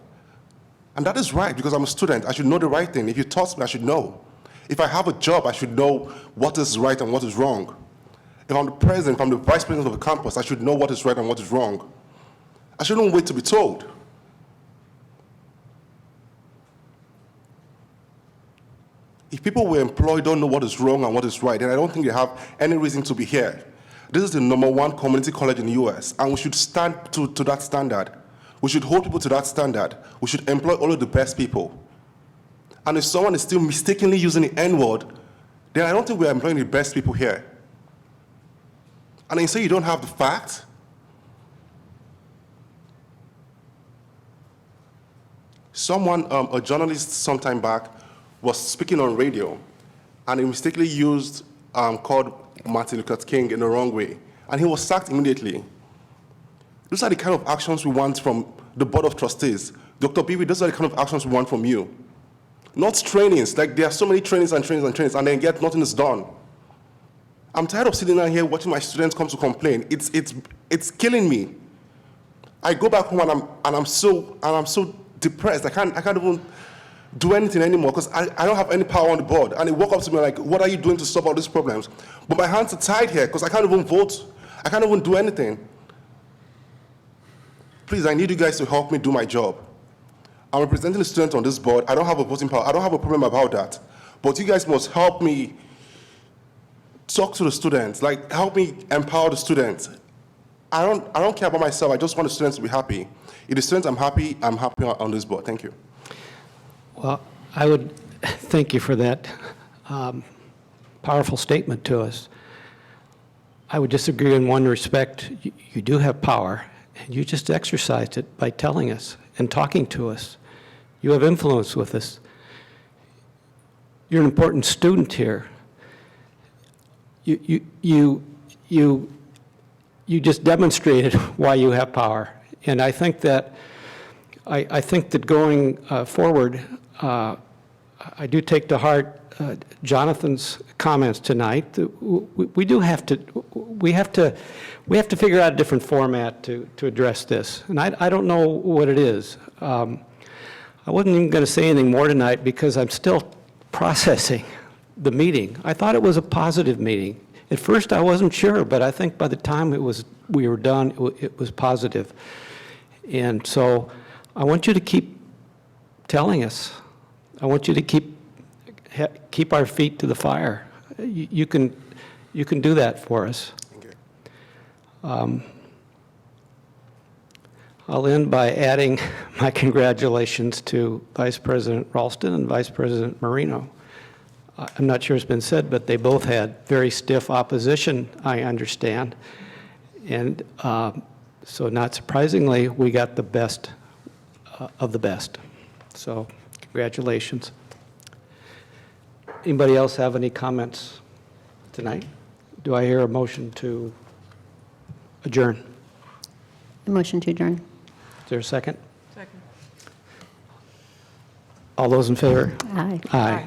And that is right, because I'm a student. I should know the right thing. If you taught me, I should know. If I have a job, I should know what is right and what is wrong. If I'm the president, if I'm the vice president of the campus, I should know what is right and what is wrong. I shouldn't wait to be told. If people we're employed don't know what is wrong and what is right, then I don't think they have any reason to be here. This is the #1 community college in the US, and we should stand to that standard. We should hold people to that standard. We should employ all of the best people. And if someone is still mistakenly using the N-word, then I don't think we're employing the best people here. And then you say you don't have the facts? Someone, a journalist sometime back, was speaking on radio, and he mistakenly used, called Martin Luther King in the wrong way, and he was sacked immediately. Those are the kind of actions we want from the Board of Trustees. Dr. Bibi, those are the kind of actions we want from you. Not trainings, like there are so many trainings and trainings and trainings, and then yet nothing is done. I'm tired of sitting down here watching my students come to complain. It's killing me. I go back home and I'm so depressed. I can't even do anything anymore because I don't have any power on the board. And they walk up to me like, what are you doing to solve all these problems? But my hands are tied here because I can't even vote. I can't even do anything. Please, I need you guys to help me do my job. I'm representing the students on this board. I don't have a voting power. I don't have a problem about that. But you guys must help me talk to the students, like help me empower the students. I don't care about myself. I just want the students to be happy. If the students I'm happy on this board. Thank you. Well, I would thank you for that powerful statement to us. I would disagree in one respect. You do have power, and you just exercised it by telling us and talking to us. You have influence with us. You're an important student here. You just demonstrated why you have power, and I think that going forward, I do take to heart Jonathan's comments tonight. We have to figure out a different format to address this, and I don't know what it is. I wasn't even going to say anything more tonight because I'm still processing the meeting. I thought it was a positive meeting. At first, I wasn't sure, but I think by the time we were done, it was positive. And so I want you to keep telling us. I want you to keep our feet to the fire. You can do that for us. I'll end by adding my congratulations to Vice President Ralston and Vice President Marino. I'm not sure it's been said, but they both had very stiff opposition, I understand. And so not surprisingly, we got the best of the best. So congratulations. Anybody else have any comments tonight? Do I hear a motion to adjourn? A motion to adjourn. Is there a second? Second. All those in favor? Aye. Aye.